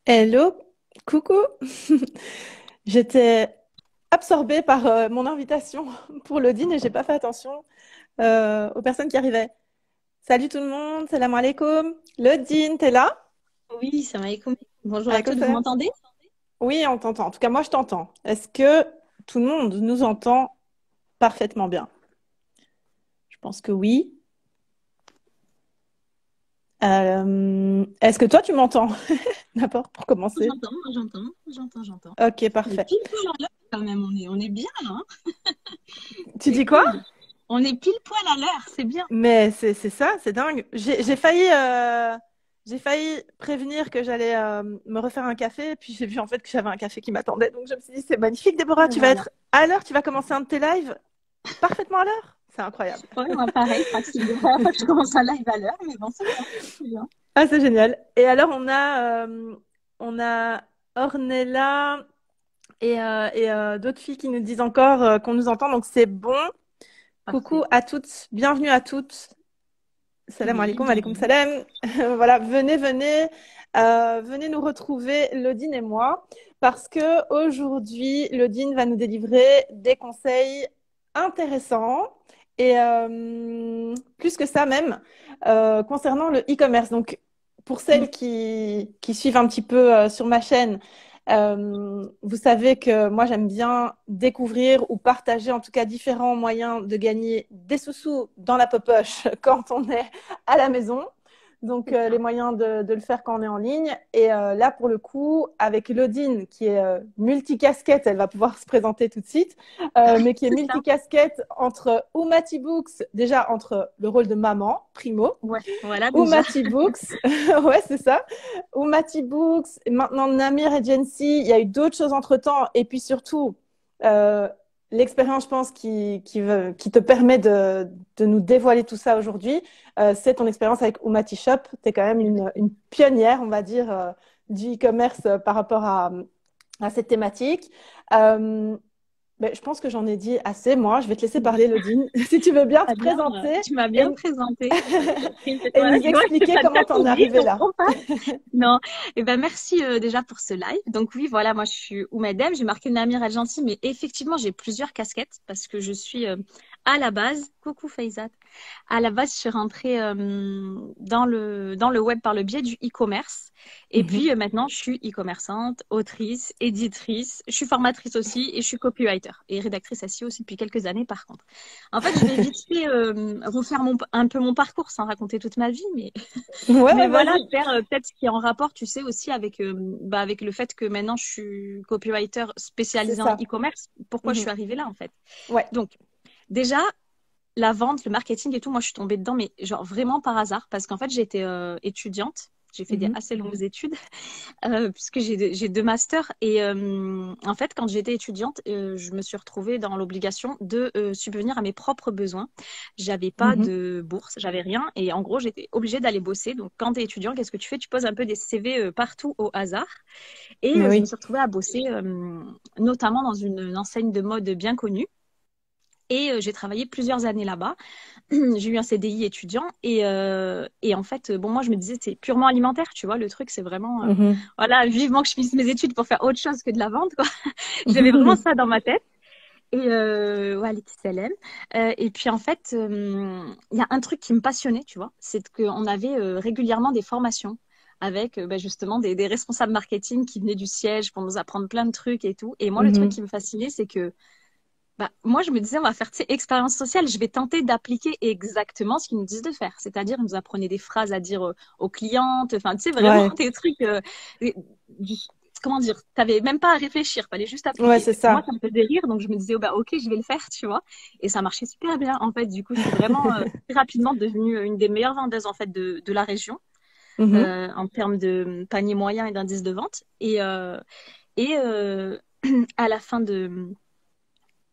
Hello, coucou. J'étais absorbée par mon invitation pour l'Odine et j'ai pas fait attention aux personnes qui arrivaient. Salut tout le monde, salam alaikum. L'Odine, t'es là? Oui, salam alaikum. Bonjour à Alaikum toutes, vous salam. m'entendez? Oui, on t'entend. En tout cas, moi, je t'entends. Est-ce que tout le monde nous entend parfaitement bien? Je pense que oui. Est-ce que toi, tu m'entends? D'abord, pour commencer. J'entends. Ok, On est parfait. pile poil à l'heure quand même, on est bien là, hein. Tu C'est dis quoi? cool. On est pile poil à l'heure, c'est bien. Mais c'est ça, c'est dingue. J'ai failli prévenir que j'allais me refaire un café, puis j'ai vu en fait que j'avais un café qui m'attendait. Donc je me suis dit, c'est magnifique, Déborah, Et tu vas voilà. être à l'heure, tu vas commencer un de tes lives parfaitement à l'heure. C'est incroyable. Ouais, moi pareil, je crois que c'est la première fois que je commence un live à l'heure, mais bon, c'est bien, c'est bien. Ah, c'est génial. Et alors on a Ornella et d'autres filles qui nous disent encore qu'on nous entend, donc c'est bon. Coucou Parfait. à toutes, bienvenue à toutes. Salam Oui, alaikum, alaikum bienvenue. salam. Voilà, venez nous retrouver, Lodine et moi, parce que aujourd'hui, Lodine va nous délivrer des conseils intéressants et plus que ça même, concernant le e-commerce. Donc, pour Mm. celles qui suivent un petit peu sur ma chaîne, vous savez que moi, j'aime bien découvrir ou partager en tout cas différents moyens de gagner des sous-sous dans la poche quand on est à la maison. Donc, C'est les ça. moyens de le faire quand on est en ligne. Et là, pour le coup, avec Claudine, qui est multicasquette, elle va pouvoir se présenter tout de suite, mais qui est C'est ça. multicasquette entre Umati Books, déjà entre le rôle de maman, primo, Ouais, voilà déjà. Umati Books, ouais, c'est ça. Umati Books, et maintenant Namir Agency, il y a eu d'autres choses entre-temps. Et puis surtout, euh, l'expérience, je pense, qui te permet de nous dévoiler tout ça aujourd'hui, c'est ton expérience avec Umati Shop. Tu es quand même une pionnière, on va dire, du e-commerce par rapport à cette thématique. Euh, ben, je pense que j'en ai dit assez, moi. Je vais te laisser parler, Lodine, si tu veux bien te Très bien, présenter tu m'as et, bien présenté. J'ai pris une et voilà, nous ouais, c'est expliquer pas bien comment t'en tout es dit, arrivé donc là. on passe. Non, et ben merci déjà pour ce live. Donc oui, voilà, moi je suis Oumadem, j'ai marqué Namir El Gentil, mais effectivement j'ai plusieurs casquettes parce que je suis à la base, coucou Faisat, à la base je suis rentrée dans le web par le biais du e-commerce. Et puis Mhm. maintenant je suis e-commerçante, autrice, éditrice, je suis formatrice aussi et je suis copywriter et rédactrice SEO aussi depuis quelques années par contre. En fait je vais vite fait refaire un peu mon parcours sans raconter toute ma vie, Ouais, mais ouais, voilà, vas-y. faire peut-être ce qui est en rapport, tu sais, aussi avec, avec le fait que maintenant je suis copywriter C'est spécialisé en ça. e-commerce. Pourquoi je Mhm. suis arrivée là, en fait? Ouais. Donc, déjà, la vente, le marketing et tout, moi, je suis tombée dedans, mais genre vraiment par hasard, parce qu'en fait, j'étais étudiante. J'ai fait des Mhm. assez longues études puisque j'ai deux masters. Et en fait, quand j'étais étudiante, je me suis retrouvée dans l'obligation de subvenir à mes propres besoins. J'avais pas Mhm. de bourse, j'avais rien. Et en gros, j'étais obligée d'aller bosser. Donc, quand tu es étudiant, qu'est-ce que tu fais? Tu poses un peu des CV partout au hasard. Et Mais je me oui. suis retrouvée à bosser, notamment dans une enseigne de mode bien connue. Et j'ai travaillé plusieurs années là-bas. J'ai eu un CDI étudiant et en fait, bon, moi, je me disais, c'est purement alimentaire, tu vois, le truc, c'est vraiment, Mhm. voilà, vivement que je finisse mes études pour faire autre chose que de la vente, quoi. J'avais vraiment ça dans ma tête. Et ouais, Salam. Et puis en fait, il y a un truc qui me passionnait, tu vois, c'est qu'on avait régulièrement des formations avec bah, justement des responsables marketing qui venaient du siège pour nous apprendre plein de trucs et tout. Et moi, le truc Mhm. qui me fascinait, c'est que bah, moi, je me disais, on va faire, tu sais, expérience sociale. Je vais tenter d'appliquer exactement ce qu'ils nous disent de faire. C'est-à-dire, ils nous apprenaient des phrases à dire aux clientes. Enfin, tu sais, vraiment Ouais. des trucs, du- comment dire, t'avais même pas à réfléchir. Fallait juste Ouais, appliquer. c'est Moi, ça. ça me faisait rire. Donc, je me disais, oh, bah, ok, je vais le faire, tu vois. Et ça marchait super bien. En fait, du coup, je suis vraiment très rapidement devenue une des meilleures vendeuses, en fait, de la région, Mhm. en termes de panier moyen et d'indice de vente. Et à la fin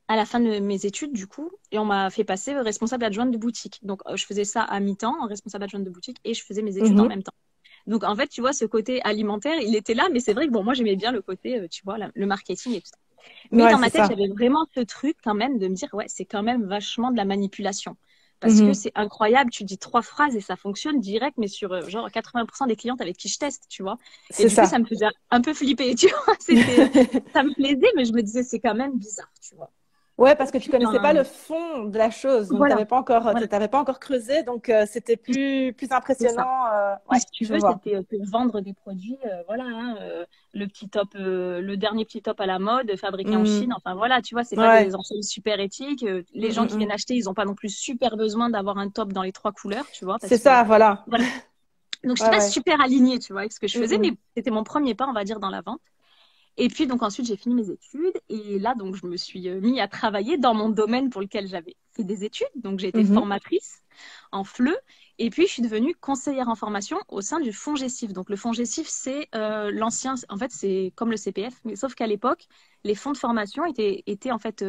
à la fin de mes études, du coup, et on m'a fait passer responsable adjointe de boutique. Donc, je faisais ça à mi-temps, en responsable adjointe de boutique, et je faisais mes études en Mhm. même temps. Donc, en fait, tu vois, ce côté alimentaire, il était là, mais c'est vrai que bon, moi, j'aimais bien le côté, tu vois, le marketing et tout ça. Mais Ouais, dans c'est ma tête, ça. j'avais vraiment ce truc quand même de me dire, ouais, c'est quand même vachement de la manipulation. parce que c'est incroyable. Tu dis 3 phrases et ça fonctionne direct, mais sur genre 80% des clientes avec qui je teste, tu vois. Et du coup, ça me faisait un peu flipper, tu vois. Ça me plaisait, mais je me disais, c'est quand même bizarre, tu vois. Ouais, parce que tu Puis, connaissais pas le fond de la chose, donc voilà. t'avais pas encore creusé, donc c'était plus C'est ça. impressionnant. Puis, Ouais, si tu je veux, vois. c'était pour vendre des produits, voilà, hein, le petit top, le dernier petit top à la mode, fabriqué en Mm. Chine. Enfin voilà, tu vois, c'est pas Ouais. des enseignes super éthiques. Les Mm, gens mm, qui viennent mm. acheter, ils ont pas non plus super besoin d'avoir un top dans les 3 couleurs, tu vois, C'est parce que ça, voilà. voilà. Donc, je Ouais, n'étais pas ouais. super alignée, tu vois, avec ce que je Mm, faisais, mais mm. c'était mon premier pas, on va dire, dans la vente. Et puis, donc, ensuite, j'ai fini mes études. Et là, donc, je me suis mis à travailler dans mon domaine pour lequel j'avais fait des études. Donc, j'ai été Mhm. formatrice en FLE. Et puis, je suis devenue conseillère en formation au sein du FONGECIF. Donc, le FONGECIF, c'est l'ancien, en fait, c'est comme le CPF, mais sauf qu'à l'époque, les fonds de formation étaient en fait,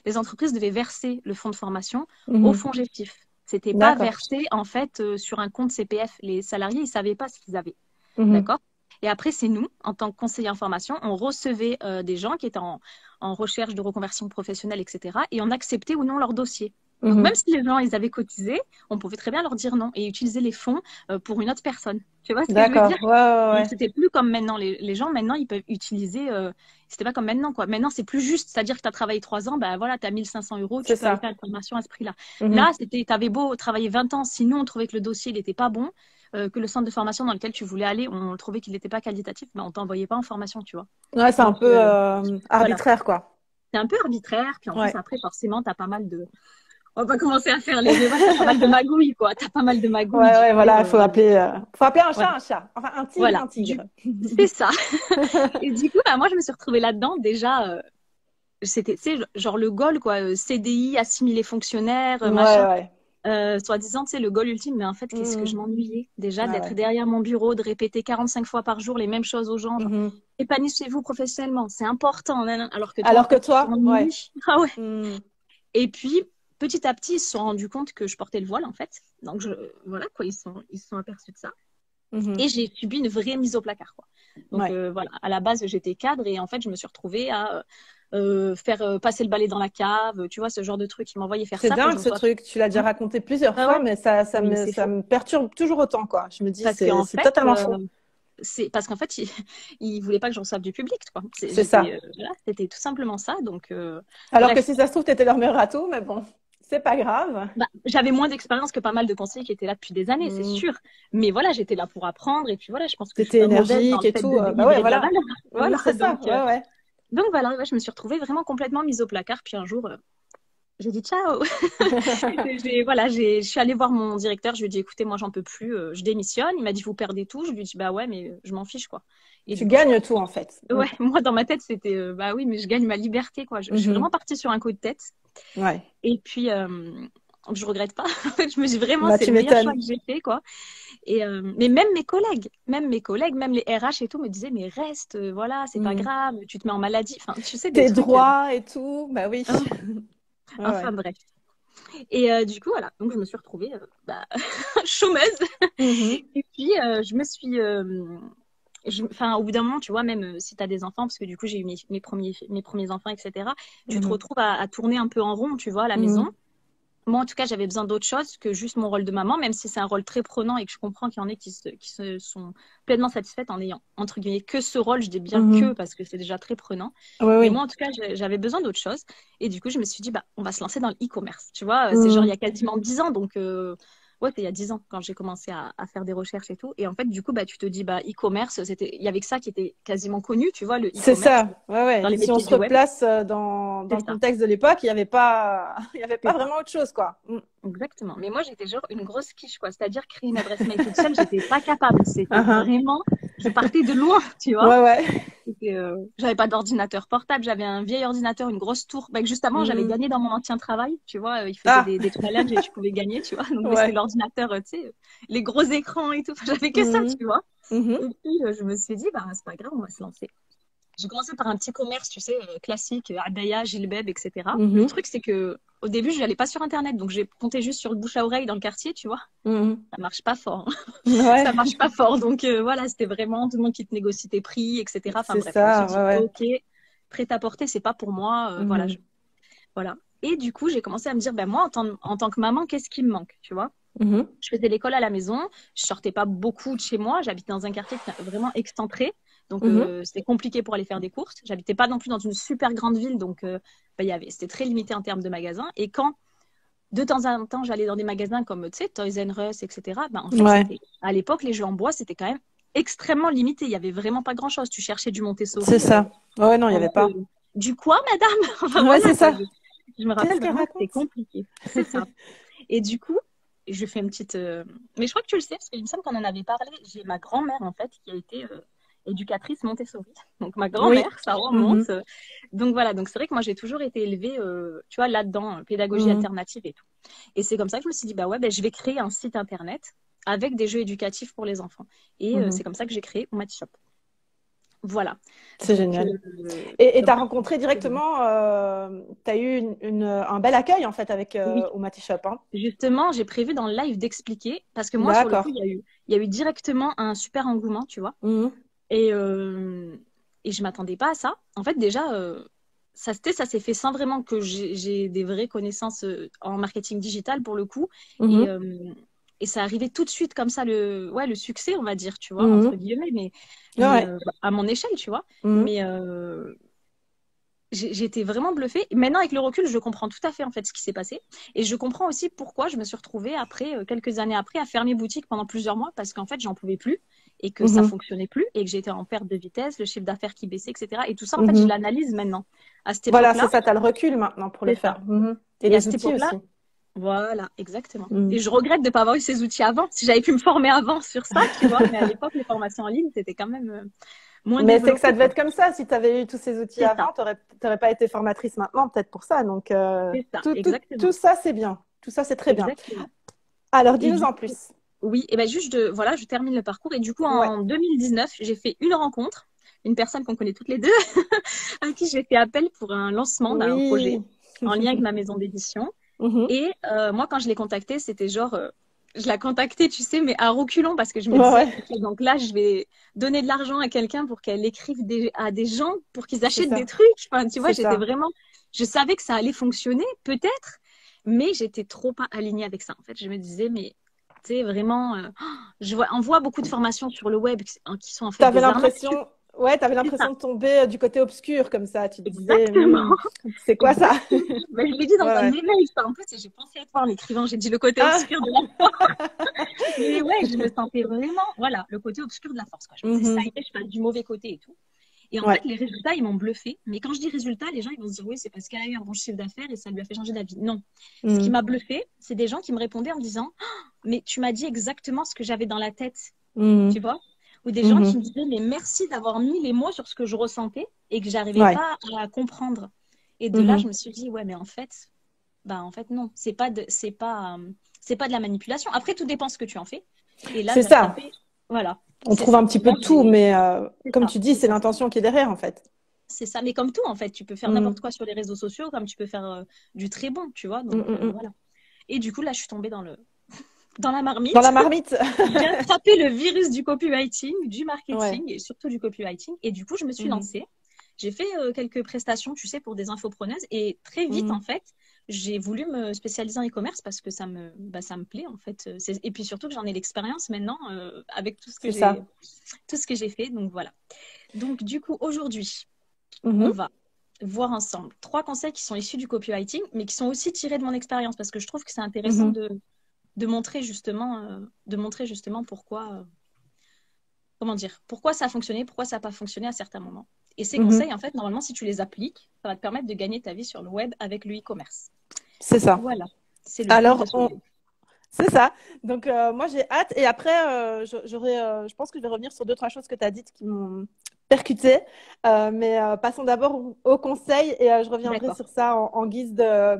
les entreprises devaient verser le fonds de formation au Mhm. FONGECIF. C'était pas D'accord. versé, en fait, sur un compte CPF. Les salariés, ils savaient pas ce qu'ils avaient. Mhm. D'accord? Et après, c'est nous, en tant que conseiller en formation, on recevait des gens qui étaient en recherche de reconversion professionnelle, etc. Et on acceptait ou non leur dossier. Donc, même Mhm. si les gens, ils avaient cotisé, on pouvait très bien leur dire non et utiliser les fonds pour une autre personne. Tu vois ce que je veux dire? D'accord. Ouais, ouais, Donc, ouais. c'était plus comme maintenant. Les gens, maintenant, ils peuvent utiliser. C'était pas comme maintenant, quoi. Maintenant, c'est plus juste. C'est-à-dire que tu as travaillé 3 ans, ben voilà, tu as 1 500 €, C'est tu peux aller ça. faire une formation à ce prix-là. Mhm. Là, tu avais beau travailler 20 ans, sinon on trouvait que le dossier n'était pas bon, que le centre de formation dans lequel tu voulais aller, on trouvait qu'il n'était pas qualitatif, ben on t'envoyait pas en formation, tu vois. Ouais, c'est un Donc, peu voilà. arbitraire, quoi. C'est un peu arbitraire. Puis en plus, Ouais. après, forcément, tu as pas mal de. On va pas commencer à faire les débats, t'as pas mal de magouilles, quoi. T'as pas mal de magouilles, Ouais, du ouais, coup, voilà, voilà. faut appeler Voilà. un chat. Enfin, un tigre, Voilà. un tigre. C'est ça. Et du coup, bah, moi, je me suis retrouvée là-dedans. Déjà, c'était, tu sais, genre le goal, quoi. CDI, assimilé fonctionnaire, Ouais, machin. ouais. Soi-disant, tu sais, le goal ultime. Mais en fait, qu'est-ce que je Mhm. m'ennuyais déjà Ouais, d'être ouais. derrière mon bureau, de répéter 45 fois par jour les mêmes choses aux gens. Genre, Mhm. épanouissez-vous professionnellement, c'est important. Nan, nan. Alors que toi, en Alors que fait, tu toi, ouais. t'ennuies. Ah ouais. Mhm. Et puis, petit à petit, ils se sont rendus compte que je portais le voile, en fait. Donc, voilà, quoi, ils se sont aperçus de ça. Mhm. Et j'ai subi une vraie mise au placard, quoi. Donc, Ouais. voilà, à la base, j'étais cadre et en fait, je me suis retrouvée à faire passer le balai dans la cave, tu vois, ce genre de truc. Ils m'envoyaient faire C'est ça pour que dingue je me ce sois. truc. Tu l'as déjà Ouais, raconté plusieurs ah fois, ouais, mais mais c'est ça faux. me perturbe toujours autant, quoi. Je me dis, Parce qu'en c'est fait, totalement faux. c'est parce qu'en fait, ils voulaient pas que je reçoive du public, quoi. C'est ça. Voilà, c'était tout simplement ça. Donc, Alors que bref. si ça se trouve, t'étais leur meilleur atout, mais bon, c'est pas grave. Bah, j'avais moins d'expérience que pas mal de conseillers qui étaient là depuis des années, c'est Hmm. sûr. Mais voilà, j'étais là pour apprendre. Et puis voilà, je pense que je suis T'étais un modèle dans énergique le et fait tout. de Bah ouais, délivrer de la voilà. valeur. Hmm, Voilà, c'est ça. Ouais, ouais. donc voilà, ouais, je me suis retrouvée vraiment complètement mise au placard. Puis un jour, j'ai dit ciao. Voilà, je suis allée voir mon directeur. Je lui ai dit, écoutez, moi, j'en peux plus. Je démissionne. Il m'a dit, vous perdez tout. Je lui ai dit, bah ouais, mais je m'en fiche, quoi. Et Tu du coup, je suis gagnes partie. tout, en fait. Hmm. Ouais, moi, dans ma tête, c'était, bah oui, mais je gagne ma liberté, quoi. Je suis Mhm. vraiment partie sur un coup de tête. Ouais. Et puis, je regrette pas. En fait, je me dis vraiment, Bah, c'est tu le meilleur choix m'étonnes. que j'ai fait, quoi. Et, mais même les RH et tout me disaient, mais reste, voilà, c'est pas Hmm. grave, tu te mets en maladie. Enfin, tu sais, des Tes trucs. droits et tout. Bah oui. Hein, Ouais, enfin, ouais. bref. Et du coup, voilà. Donc, je me suis retrouvée bah, chômeuse. Mhm. Et puis, je me suis. Enfin, au bout d'un moment, tu vois, même si tu as des enfants, parce que du coup, j'ai eu mes premiers enfants, etc., tu te Mhm. retrouves à tourner un peu en rond, tu vois, à la maison. Mhm. Moi, en tout cas, j'avais besoin d'autre chose que juste mon rôle de maman, même si c'est un rôle très prenant et que je comprends qu'il y en a qui se sont pleinement satisfaites en ayant, entre guillemets, que ce rôle. Je dis bien que Mhm. parce que c'est déjà très prenant. Oui, Mais oui. moi, en tout cas, j'avais besoin d'autre chose. Et du coup, je me suis dit, bah, on va se lancer dans le e-commerce. Tu vois, c'est genre il y Mhm. a quasiment 10 ans. Donc, ouais, c'était il y a 10 ans quand j'ai commencé à faire des recherches et tout. Et en fait, du coup, bah, tu te dis, bah, e-commerce, il y avait que ça qui était quasiment connu, tu vois, le C'est e-commerce ça, ouais, ouais. dans les Si on métiers se du web. replace dans C'est le ça. contexte de l'époque, il n'y avait pas, il y avait pas C'est ça. vraiment autre chose, quoi. Mm. Exactement. Mais moi, j'étais genre une grosse quiche, quoi. C'est-à-dire créer une adresse mail toute seule, j'étais pas capable. C'était Uh-huh. vraiment, je partais de loin, tu vois. Ouais, ouais. J'avais pas d'ordinateur portable, j'avais un vieil ordinateur, une grosse tour. Bah, juste avant, j'avais Mm. gagné dans mon ancien travail, tu vois. Ils faisaient Ah, des challenges et tu pouvais gagner, tu vois. Donc, mais c'était ouais. l'ordinateur, tu sais, les gros écrans et tout. Enfin, j'avais que ça, Mhm. tu vois. Mhm. Et puis, je me suis dit, bah, c'est pas grave, on va se lancer. J'ai commencé par un petit commerce, tu sais, classique, abaya, gilbeb, etc. Le Mhm. truc, c'est que au début, je n'allais pas sur Internet, donc j'ai compté juste sur le bouche à oreille dans le quartier, tu vois. Mhm. Ça marche pas fort, hein. Ouais, Ça marche pas fort. Donc voilà, c'était vraiment tout le monde qui te négocie tes prix, etc. Enfin c'est bref, je me suis ça, dit, ouais, ouais. ok, prêt à porter, c'est pas pour moi. Voilà, Mhm. voilà. Et du coup, j'ai commencé à me dire, ben moi, en tant que maman, qu'est-ce qui me manque, tu vois? Mhm. Je faisais l'école à la maison, je sortais pas beaucoup de chez moi, j'habitais dans un quartier qui est vraiment excentré, donc Mhm. c'était compliqué pour aller faire des courses. J'habitais pas non plus dans une super grande ville, donc c'était très limité en termes de magasins. Et quand de temps en temps j'allais dans des magasins comme tu sais Toys R Us, etc. Ben en fait Ouais, c'était à l'époque les jeux en bois c'était quand même extrêmement limité. Il y avait vraiment pas grand-chose. Tu cherchais du c'est Montessori, ça. Ouais, non, il n'y on avait te... pas. du quoi, madame? Enfin Ouais, voilà c'est quoi. ça. Je me Qu'est-ce rappelle qu'elle vraiment que c'était raconte? compliqué. C'est ça. Et du coup, je fais une petite. Mais je crois que tu le sais, parce qu'il me semble qu'on en avait parlé. J'ai ma grand-mère, en fait, qui a été éducatrice Montessori. Donc, ma Oui. grand-mère, ça Mhm. remonte. Donc, voilà. Donc, c'est vrai que moi, j'ai toujours été élevée, tu vois, là-dedans, pédagogie Mhm. alternative et tout. Et c'est comme ça que je me suis dit, bah ouais, ben, je vais créer un site internet avec des jeux éducatifs pour les enfants. Et Mhm. c'est comme ça que j'ai créé Umati Shop. Voilà. C'est Donc, génial. Et tu as vraiment, rencontré c'est bien. directement, tu as eu un bel accueil en fait avec Oui. Umati Shop, hein. Justement, j'ai prévu dans le live d'expliquer, parce que moi, sur le coup, D'accord. il y a eu directement un super engouement, tu vois. Mhm. Et, euh, et je m'attendais pas à ça. En fait, déjà, ça s'est fait sans vraiment que j'ai des vraies connaissances en marketing digital pour le coup. Et, Mhm. euh, et ça arrivait tout de suite comme ça, le succès, on va dire, tu vois, entre Mhm. guillemets, mais Ouais. à mon échelle, tu vois. Mhm. Mais j'ai été vraiment bluffée. Maintenant, avec le recul, je comprends tout à fait en fait ce qui s'est passé. Et je comprends aussi pourquoi je me suis retrouvée après, quelques années après, à fermer boutique pendant plusieurs mois parce qu'en fait, j'en pouvais plus et que ça Mhm. fonctionnait plus et que j'étais en perte de vitesse, le chiffre d'affaires qui baissait, etc. Et tout ça, en fait, je Mhm. l'analyse maintenant. À cette Voilà, c'est époque-là, ça, tu as le recul maintenant pour le c'est ça. faire. Mhm. Et Et à les cette outils époque-là, aussi. voilà, exactement. Mhm. Et je regrette de ne pas avoir eu ces outils avant. Si j'avais pu me former avant sur ça, tu vois. Mais à l'époque, les formations en ligne, c'était quand même moins Mais c'est que ça développé, devait quoi. être comme ça. Si tu avais eu tous ces outils C'est ça, avant, tu n'aurais pas été formatrice maintenant, peut-être pour ça. Donc, c'est ça, tout exactement. ça, c'est bien. Tout ça, c'est très bien. Exactement. Alors, Et dis-nous du en coup, plus. oui, et ben juste, voilà, je termine le parcours. Et du coup, Ouais. en 2019, j'ai fait une rencontre, une personne qu'on connaît toutes les deux, à qui j'ai fait appel pour un lancement d'un projet Oui. en lien avec ma maison d'édition. Mhm. Et moi, quand je l'ai contactée, c'était genre, je la contactais, tu sais, mais à reculons, parce que je me Ouais, disais, ouais, ok, donc là, je vais donner de l'argent à quelqu'un pour qu'elle écrive à des gens pour qu'ils c'est achètent des ça. trucs. Enfin, tu vois, C'est j'étais ça. vraiment, je savais que ça allait fonctionner, peut-être, mais j'étais trop pas alignée avec ça. En fait, je me disais, mais tu sais, vraiment, on voit beaucoup de formations sur le web qui sont en fait T'avais des arnaques. l'impression, ouais, t'avais C'est ça, l'impression de tomber du côté obscur comme ça. Tu te disais, exactement. c'est quoi ça? Exactement. Ben, je l'ai dit dans Ouais, un ouais. email, ça. En plus, et j'ai pensé à toi en écrivant, j'ai dit le côté Ah. obscur de la... Mais ouais, je me sentais vraiment, voilà, le côté obscur de la force, quoi. Je me disais, ça Mhm. y est, je passe du mauvais côté et tout. Et en fait, Ouais. les résultats, ils m'ont bluffé. Mais quand je dis résultats, les gens, ils vont se dire, oui, c'est parce qu'elle a eu un bon chiffre d'affaires et ça lui a fait changer d'avis. Non. Ce qui Mhm. m'a bluffé, c'est des gens qui me répondaient en me disant, oh, mais tu m'as dit exactement ce que j'avais dans la tête, tu Mhm. vois? Ou des gens qui Mhm. me disaient, mais merci d'avoir mis les mots sur ce que je ressentais et que j'arrivais Ouais. pas à comprendre. Et de là, je Mhm. me suis dit, ouais, mais en fait, non, c'est pas de la manipulation. Après, tout dépend ce que tu en fais. Et là, C'est j'ai ça. rattrapé. Voilà, On c'est trouve un ça. petit peu Là, de tout, mais c'est comme ça, tu dis, c'est exactement. l'intention qui est derrière, en fait. C'est ça. Mais comme tout, en fait, tu peux faire n'importe Mhm. quoi sur les réseaux sociaux, comme tu peux faire du très bon, tu vois. Mhm, Donc, mhm. voilà. Et du coup, là, je suis tombée dans la Dans la marmite. marmite. J'ai attrapé le virus du copywriting, du Ouais. marketing et surtout du copywriting. Et du coup, je me suis Mhm. lancée. J'ai fait quelques prestations, tu sais, pour des infopreneuses. Et très vite, en Mhm. fait, j'ai voulu me spécialiser en e-commerce parce que ça me plaît, en fait. Et puis surtout que j'en ai l'expérience maintenant avec C'est ça. tout ce que j'ai fait. Donc voilà. Donc du coup, aujourd'hui, on Mhm. va voir ensemble trois conseils qui sont issus du copywriting, mais qui sont aussi tirés de mon expérience parce que je trouve que c'est intéressant Mhm. de montrer justement comment dire, pourquoi ça a fonctionné, pourquoi ça n'a pas fonctionné à certains moments. Et ces Mhm. conseils, en fait, normalement, si tu les appliques, ça va te permettre de gagner ta vie sur le web avec le e-commerce. C'est ça. Voilà, c'est le but de Alors, ce live. c'est ça. Donc, moi, j'ai hâte. Et après, je pense que je vais revenir sur deux, trois choses que tu as dites qui m'ont percuté. Mais passons d'abord au conseil et je reviendrai D'accord. sur ça en guise de,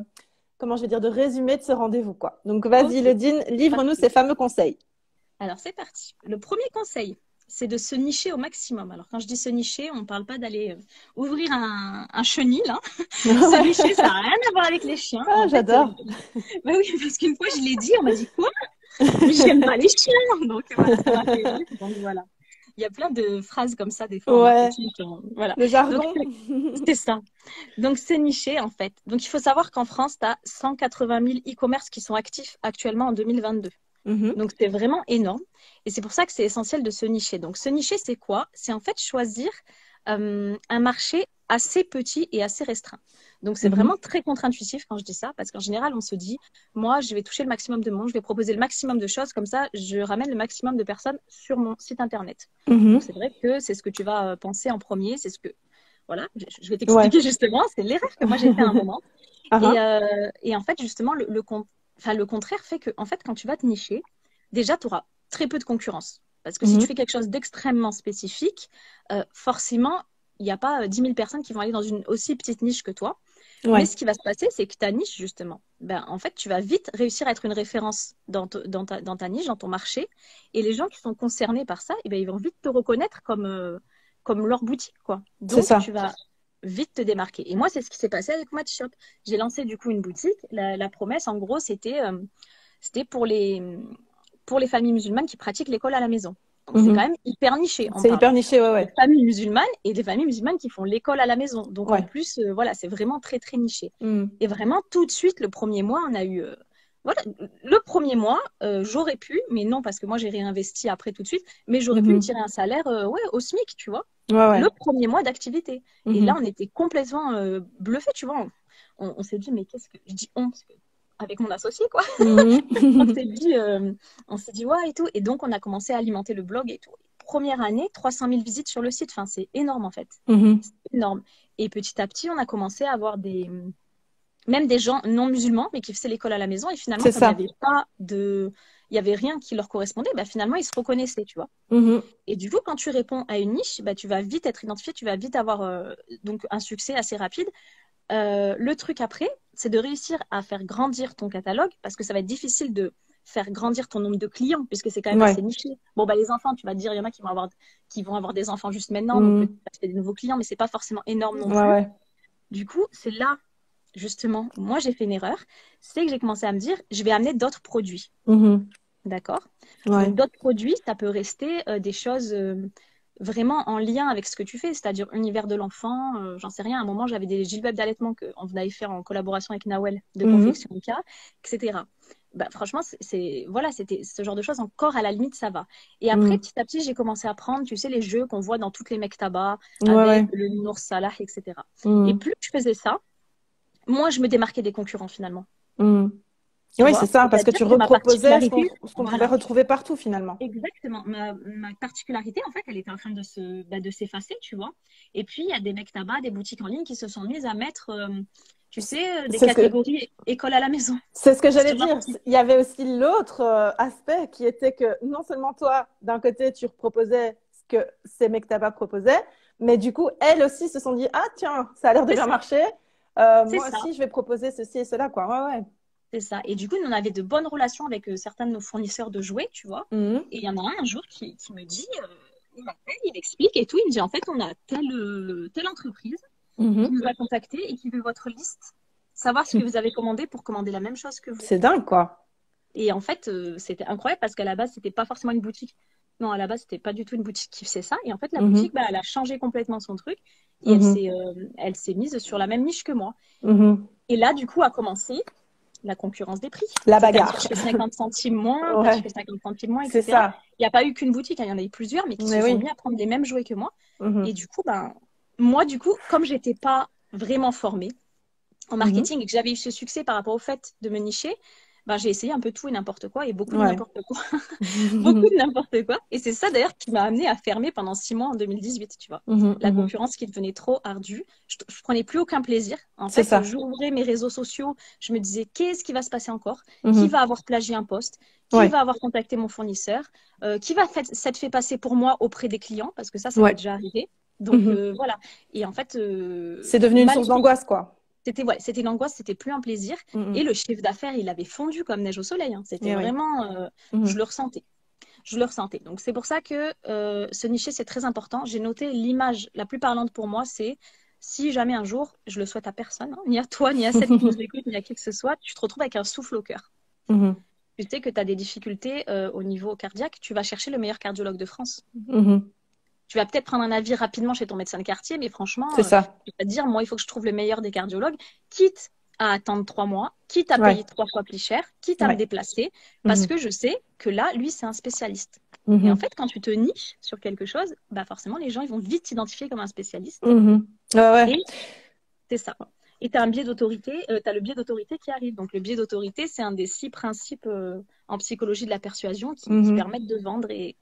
comment je vais dire, de résumé de ce rendez-vous, quoi. Donc, vas-y, Ok, Ledine, livre-nous parfait. ces fameux conseils. Alors, c'est parti. Le premier conseil, c'est de se nicher au maximum. Alors, quand je dis se nicher, on ne parle pas d'aller ouvrir un chenil, hein. Se Ouais. nicher, ça n'a rien à voir avec les chiens. Ah, En fait, j'adore. bah oui, parce qu'une fois, je l'ai dit, on m'a dit quoi? Mais j'aime pas les chiens. Donc, voilà, ça m'a fait rire. Donc, voilà. Il y a plein de phrases comme ça, des fois, en Ouais, marketing. Voilà. le Donc, jargon. c'est ça. Donc, c'est niché, en fait. Donc, il faut savoir qu'en France, tu as 180 000 e-commerce qui sont actifs actuellement en 2022. Mhm, Donc, c'est vraiment énorme. Et c'est pour ça que c'est essentiel de se nicher. Donc, se nicher, c'est quoi? C'est en fait choisir un marché assez petit et assez restreint. Donc, c'est mhm, vraiment très contre-intuitif quand je dis ça, parce qu'en général, on se dit, moi, je vais toucher le maximum de monde, je vais proposer le maximum de choses, comme ça, je ramène le maximum de personnes sur mon site Internet. Donc, mhm. c'est vrai que c'est ce que tu vas penser en premier, c'est ce que, voilà, je vais Ouais. t'expliquer justement, c'est l'erreur que moi j'ai fait à un moment. Ah, ah. Et en fait, justement, le contraire fait que, en fait, quand tu vas te nicher, déjà, tu auras très peu de concurrence. Parce que si tu Mhm. fais quelque chose d'extrêmement spécifique, forcément, il n'y a pas 10 000 personnes qui vont aller dans une aussi petite niche que toi. Mais Ouais, ce qui va se passer, c'est que ta niche, justement, ben, en fait, tu vas vite réussir à être une référence dans ta niche, dans ton marché. Et les gens qui sont concernés par ça, eh ben, ils vont vite te reconnaître comme leur boutique, quoi. c'est Donc, tu ça. vas vite te démarquer. Et moi, c'est ce qui s'est passé avec Matchshop. J'ai lancé, du coup, une boutique. La promesse, en gros, c'était pour les familles musulmanes qui pratiquent l'école à la maison. Donc, c'est quand Mhm. même hyper niché. On C'est parle hyper niché, ouais, des ouais. familles musulmanes et des familles musulmanes qui font l'école à la maison. Donc, en Ouais. plus, voilà, c'est vraiment très, très niché. Mhm. Et vraiment, tout de suite, le premier mois, on a eu. Voilà, le premier mois, j'aurais pu, mais non, parce que moi, j'ai réinvesti après tout de suite, mais j'aurais pu me Mhm. tirer un salaire ouais, au SMIC, tu vois, Ouais, le ouais. premier mois d'activité. Et là, Mhm. on était complètement bluffés, tu vois. On s'est dit, mais qu'est-ce que. Je dis on, parce que avec mon associé, quoi. On Mhm. s'est dit, ouais, et tout. Et donc, on a commencé à alimenter le blog et tout. Première année, 300 000 visites sur le site. Enfin, c'est énorme, en fait. Mhm. C'est énorme. Et petit à petit, on a commencé à avoir même des gens non musulmans, mais qui faisaient l'école à la maison. Et finalement, C'est comme ça. il y avait rien qui leur correspondait, bah, finalement, ils se reconnaissaient, tu vois. Mhm. Et du coup, quand tu réponds à une niche, bah, tu vas vite être identifié, tu vas vite avoir donc un succès assez rapide. Le truc après, c'est de réussir à faire grandir ton catalogue parce que ça va être difficile de faire grandir ton nombre de clients puisque c'est quand même Ouais. assez niché. Bon, bah, les enfants, tu vas te dire, il y en a qui vont avoir des enfants juste maintenant, donc peut-être Mhm. acheter des nouveaux clients, mais c'est pas forcément énorme non Ouais, plus. ouais. Du coup, c'est là, justement, où moi j'ai fait une erreur, c'est que j'ai commencé à me dire, je vais amener d'autres produits. Mhm. D'accord? Donc, Ouais. d'autres produits, ça peut rester des choses vraiment en lien avec ce que tu fais, c'est-à-dire univers de l'enfant. J'en sais rien. À un moment, j'avais des gilbabs d'allaitement qu'on avait fait en collaboration avec Nawel de Mhm. Confection K, etc. Bah, franchement, voilà, c'était ce genre de choses encore à la limite, ça va. Et après, Mhm. petit à petit, j'ai commencé à prendre, tu sais, les jeux qu'on voit dans toutes les mektabas Ouais, avec ouais. le Nour Salah, etc. Et Mhm. plus je faisais ça, moins je me démarquais des concurrents finalement. Mhm. Tu Oui, c'est vois? ça, parce que C'est-à-dire tu que ma reproposais particularité, ce qu'on pouvait voilà. retrouver partout finalement. Exactement. Ma particularité, en fait, elle était en train de s'effacer, tu vois. Et puis, il y a des mecs tabac, des boutiques en ligne qui se sont mises à mettre, tu sais, des C'est ce que, catégories école à la maison. c'est ce que j'allais Ce genre dire. qui- Il y avait aussi l'autre aspect qui était que non seulement toi, d'un côté, tu proposais ce que ces mecs tabac proposaient, mais du coup, elles aussi se sont dit, ah tiens, ça a l'air de C'est bien ça, marcher. c'est Moi ça, aussi, je vais proposer ceci et cela, quoi. Ouais, ouais. c'est ça. Et du coup, nous, on avait de bonnes relations avec certains de nos fournisseurs de jouets, tu vois. Mhm. Et il y en a un jour qui me dit, il m'appelle, il m'explique et tout. Il me dit, en fait, on a telle entreprise qui Mhm. nous a contacté et qui veut votre liste, savoir ce que vous avez commandé pour commander la même chose que vous. C'est dingue, quoi. Et en fait, c'était incroyable parce qu'à la base, c'était pas forcément une boutique. Non, à la base, c'était pas du tout une boutique qui faisait ça. Et en fait, la boutique, Mhm. bah, elle a changé complètement son truc et Mhm. elle s'est mise sur la même niche que moi. Mhm. Et là, du coup, a commencé la concurrence des prix. La C'est-à-dire, bagarre. je fais 50 centimes moins, toi, tu Ouais, fais 50 centimes moins, c'est etc. ça. Il n'y a pas eu qu'une boutique, hein, il y en a eu plusieurs, mais qui se Mais sont oui. mis à prendre les mêmes jouets que moi. Et Mhm. du coup, ben, moi, du coup, comme j'étais pas vraiment formée en Mhm. marketing et que j'avais eu ce succès par rapport au fait de me nicher, ben, j'ai essayé un peu tout et n'importe quoi et beaucoup de Ouais. n'importe quoi. Beaucoup de n'importe quoi. Et c'est ça d'ailleurs qui m'a amené à fermer pendant 6 mois en 2018, tu vois. Mhm. La Mhm. concurrence qui devenait trop ardue. Je prenais plus aucun plaisir. En C'est fait, ça. j'ouvrais mes réseaux sociaux, je me disais qu'est-ce qui va se passer encore? Qui Mhm. va avoir plagié un poste? Qui Ouais. va avoir contacté mon fournisseur? Qui va s'être fait passer pour moi auprès des clients? Parce que ça m'est Ouais. déjà arrivé. Donc Mhm. voilà. Et en fait, C'est devenu une source malgré d'angoisse, quoi. c'était ouais, c'était une angoisse, c'était plus un plaisir. Et Mhm. le chiffre d'affaires, il avait fondu comme neige au soleil, hein. C'était Eh oui. vraiment, je Mhm. le ressentais. Je le ressentais. Donc c'est pour ça que se nicher, c'est très important. J'ai noté l'image la plus parlante pour moi, c'est si jamais un jour, je le souhaite à personne, hein, ni à toi, ni à celle qui nous écoute, ni à qui que ce soit, tu te retrouves avec un souffle au cœur. Mhm. Tu sais que tu as des difficultés au niveau cardiaque, tu vas chercher le meilleur cardiologue de France. Mhm. Tu vas peut-être prendre un avis rapidement chez ton médecin de quartier, mais franchement, C'est ça. tu vas te dire, moi, il faut que je trouve le meilleur des cardiologues, quitte à attendre 3 mois, quitte à Ouais. payer 3 fois plus cher, quitte à me Ouais. déplacer, parce Mhm. que je sais que là, lui, c'est un spécialiste. Et en Mhm. fait, quand tu te niches sur quelque chose, bah forcément, les gens, ils vont vite t'identifier comme un spécialiste. Mhm. Ouais, ouais. Et c'est ça. Et tu as un biais d'autorité, tu as le biais d'autorité qui arrive. Donc, le biais d'autorité, c'est un des 6 principes en psychologie de la persuasion qui Mhm. permettent de vendre. Et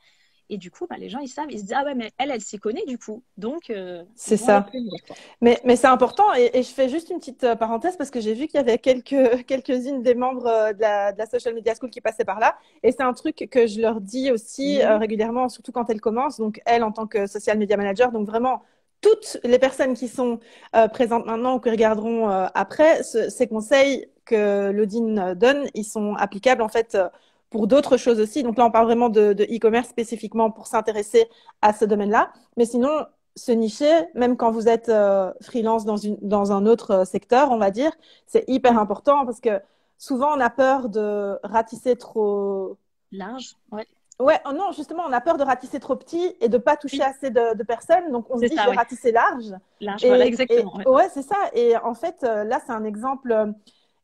du coup, bah, les gens, ils savent, ils se disent, ah ouais, mais elle s'y connaît du coup. Donc, C'est ils vont avec ça. plaisir, quoi. Mais c'est important, et je fais juste une petite parenthèse parce que j'ai vu qu'il y avait quelques-unes des membres de la Social Media School qui passaient par là. Et c'est un truc que je leur dis aussi Mhm. régulièrement, surtout quand elles commencent. Donc, elle, en tant que social media manager, donc vraiment, toutes les personnes qui sont présentes maintenant ou qui regarderont après, ces conseils que l'Odine donne, ils sont applicables en fait pour d'autres choses aussi. Donc là, on parle vraiment de e-commerce spécifiquement pour s'intéresser à ce domaine-là. Mais sinon, se nicher, même quand vous êtes freelance dans un autre secteur, on va dire, c'est hyper Mhm. important parce que souvent on a peur de ratisser trop. Large, ouais. Ouais, oh non, justement, on a peur de ratisser trop petit et de pas toucher Oui, assez de personnes. Donc on se c'est dit, je ça, vais ouais. ratisser large. Large, voilà, Et exactement, ouais. ouais, c'est ça. Et en fait, là, c'est un exemple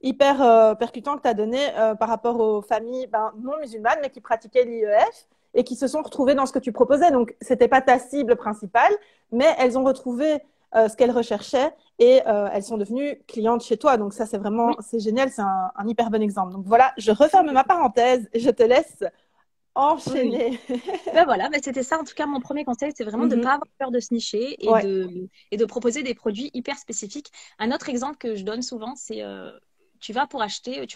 hyper percutant que tu as donné par rapport aux familles non musulmanes, mais qui pratiquaient l'IEF et qui se sont retrouvées dans ce que tu proposais. Donc, c'était pas ta cible principale, mais elles ont retrouvé ce qu'elles recherchaient et elles sont devenues clientes chez toi. Donc, ça, c'est vraiment, Oui, c'est génial. C'est un hyper bon exemple. Donc, voilà, je referme ma parenthèse et je te laisse oui, oui. enchaîner. Ben voilà, ben c'était ça en tout cas mon premier conseil, c'est vraiment de ne Mhm. pas avoir peur de se nicher Ouais. et de proposer des produits hyper spécifiques. Un autre exemple que je donne souvent, c'est tu vas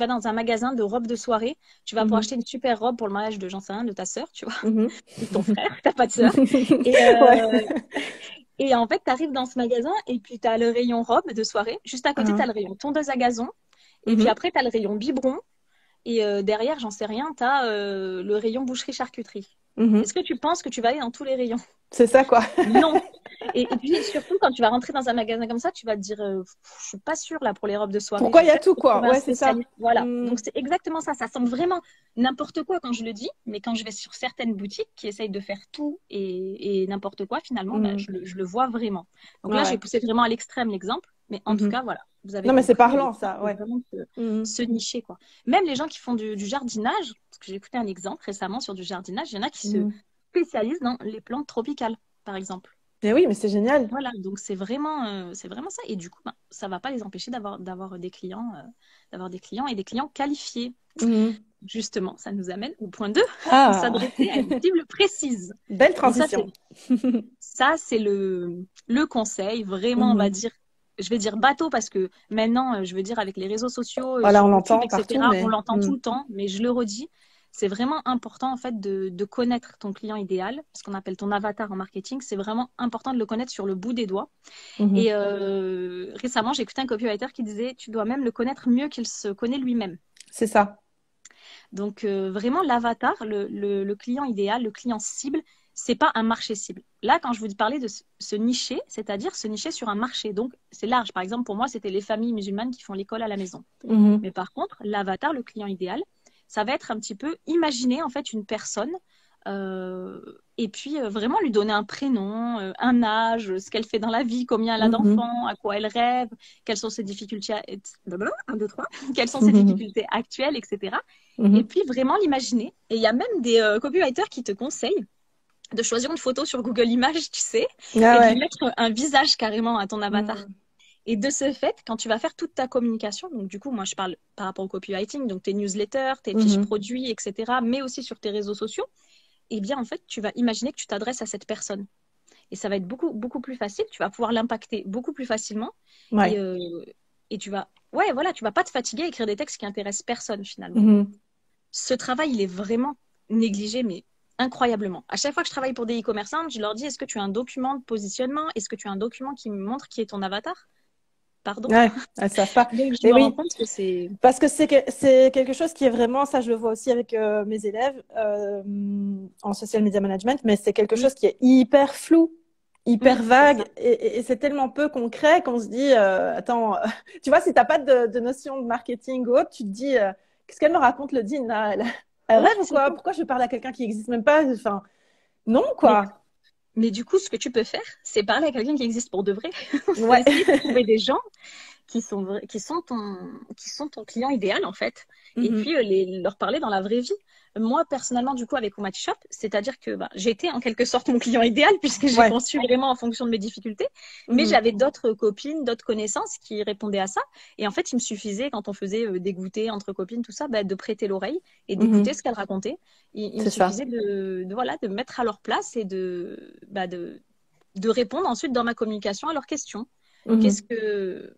dans un magasin de robes de soirée, tu vas pour Mhm. acheter une super robe pour le mariage de j'en sais rien, de ta sœur, tu vois, Mhm. ou de ton frère, t'as pas de sœur. Et, Ouais. et en fait, tu arrives dans ce magasin et puis tu as le rayon robe de soirée, juste à côté, tu as Mhm. le rayon tondeuse à gazon, et puis Mhm. après, tu as le rayon biberon. Et derrière, j'en sais rien, tu as le rayon boucherie-charcuterie. Mhm. Est-ce que tu penses que tu vas aller dans tous les rayons? C'est ça, quoi. Non. Et puis surtout, quand tu vas rentrer dans un magasin comme ça, tu vas te dire, je suis pas sûre là pour les robes de soirée, je Pourquoi vais il y a peut-être tout, quoi? trouver un Ouais, c'est ça. spécialiste. Voilà. Mhm. Donc c'est exactement ça. Ça semble vraiment n'importe quoi quand je le dis, mais quand je vais sur certaines boutiques qui essayent de faire tout et n'importe quoi, finalement, bah, Mhm. je le vois vraiment. Donc Ouais, là, j'ai ouais. poussé vraiment à l'extrême l'exemple, mais en tout Mhm. cas, voilà, vous avez Non, mais c'est compris. parlant, Il ça, faut ouais. vraiment Mhm. se nicher, quoi. Même les gens qui font du jardinage, parce que j'ai écouté un exemple récemment sur du jardinage, il y en a qui se Mhm. spécialisent dans les plantes tropicales, par exemple. Mais oui, mais c'est génial. Voilà, donc c'est vraiment ça. Et du coup, ben, ça va pas les empêcher d'avoir des clients et des clients qualifiés. Mhm. Justement, ça nous amène au point 2, Ah, s'adresser à une cible précise. belle Donc transition. ça, c'est le conseil, vraiment, on va Mhm. dire, je vais dire bateau parce que maintenant, je veux dire, avec les réseaux sociaux, Voilà, sur on YouTube, l'entend partout, etc., on mais l'entend tout le temps, mais je le redis, c'est vraiment important, en fait, de connaître ton client idéal, ce qu'on appelle ton avatar en marketing. C'est vraiment important de le connaître sur le bout des doigts. Mhm. Et récemment, j'ai écouté un copywriter qui disait, tu dois même le connaître mieux qu'il se connaît lui-même. C'est ça. Donc vraiment, l'avatar, le client idéal, le client cible, c'est pas un marché cible. Là, quand je vous parlais de se nicher, c'est-à-dire se nicher sur un marché. Donc c'est large. Par exemple, pour moi, c'était les familles musulmanes qui font l'école à la maison. Mhm. Mais par contre, l'avatar, le client idéal, ça va être un petit peu imaginer en fait une personne euh, et puis vraiment lui donner un prénom, un âge, ce qu'elle fait dans la vie, combien elle a Mhm. d'enfants, à quoi elle rêve, quelles sont ses difficultés, un, deux, trois, quelles sont ses Mhm. difficultés actuelles, etc. Et Mhm. puis vraiment l'imaginer. Et il y a même des copywriters qui te conseillent de choisir une photo sur Google Images, tu sais, Ah et de lui ouais. mettre un visage carrément à ton avatar. Mhm. Et de ce fait, quand tu vas faire toute ta communication, donc du coup, moi je parle par rapport au copywriting, donc tes newsletters, tes fiches Mhm. produits, etc., mais aussi sur tes réseaux sociaux, eh bien en fait, tu vas imaginer que tu t'adresses à cette personne. Et ça va être beaucoup, beaucoup plus facile, tu vas pouvoir l'impacter beaucoup plus facilement et, Ouais. euh, et ouais, voilà, tu vas pas te fatiguer à écrire des textes qui intéressent personne finalement. Mhm. Ce travail, il est vraiment négligé, mais incroyablement. À chaque fois que je travaille pour des e-commerçants, je leur dis, est-ce que tu as un document de positionnement? Est-ce que tu as un document qui me montre qui est ton avatar? Pardon. Ouais, elles savent pas. Donc, je Et me rends oui, compte que c'est... parce que c'est quelque chose qui est vraiment, ça je le vois aussi avec mes élèves en social media management, mais c'est quelque Oui, chose qui est hyper flou, hyper oui, c'est vague, ça. et c'est tellement peu concret qu'on se dit, attends, tu vois, si t'as pas de notion de marketing ou autre, tu te dis, qu'est-ce qu'elle me raconte le din là? Elle Ouais, rêve ou c'est quoi? ça. Pourquoi je parle à quelqu'un qui existe même pas? Enfin, non Mais quoi. Mais du coup, ce que tu peux faire, c'est parler à quelqu'un qui existe pour de vrai. C'est Ouais. essayer de trouver des gens qui sont ton client idéal, en fait. Et Mhm. puis, leur parler dans la vraie vie. Moi, personnellement, du coup, avec Umati Shop, c'est-à-dire que bah, j'étais en quelque sorte mon client idéal puisque j'ai Ouais. conçu vraiment en fonction de mes difficultés. Mais Mhm. j'avais d'autres copines, d'autres connaissances qui répondaient à ça. Et en fait, il me suffisait, quand on faisait des goûters entre copines, tout ça, bah, de prêter l'oreille et d'écouter Mhm. ce qu'elles racontaient. Il me C'est ça. suffisait voilà, de me mettre à leur place et de répondre ensuite dans ma communication à leurs questions. Qu'est-ce Mhm. que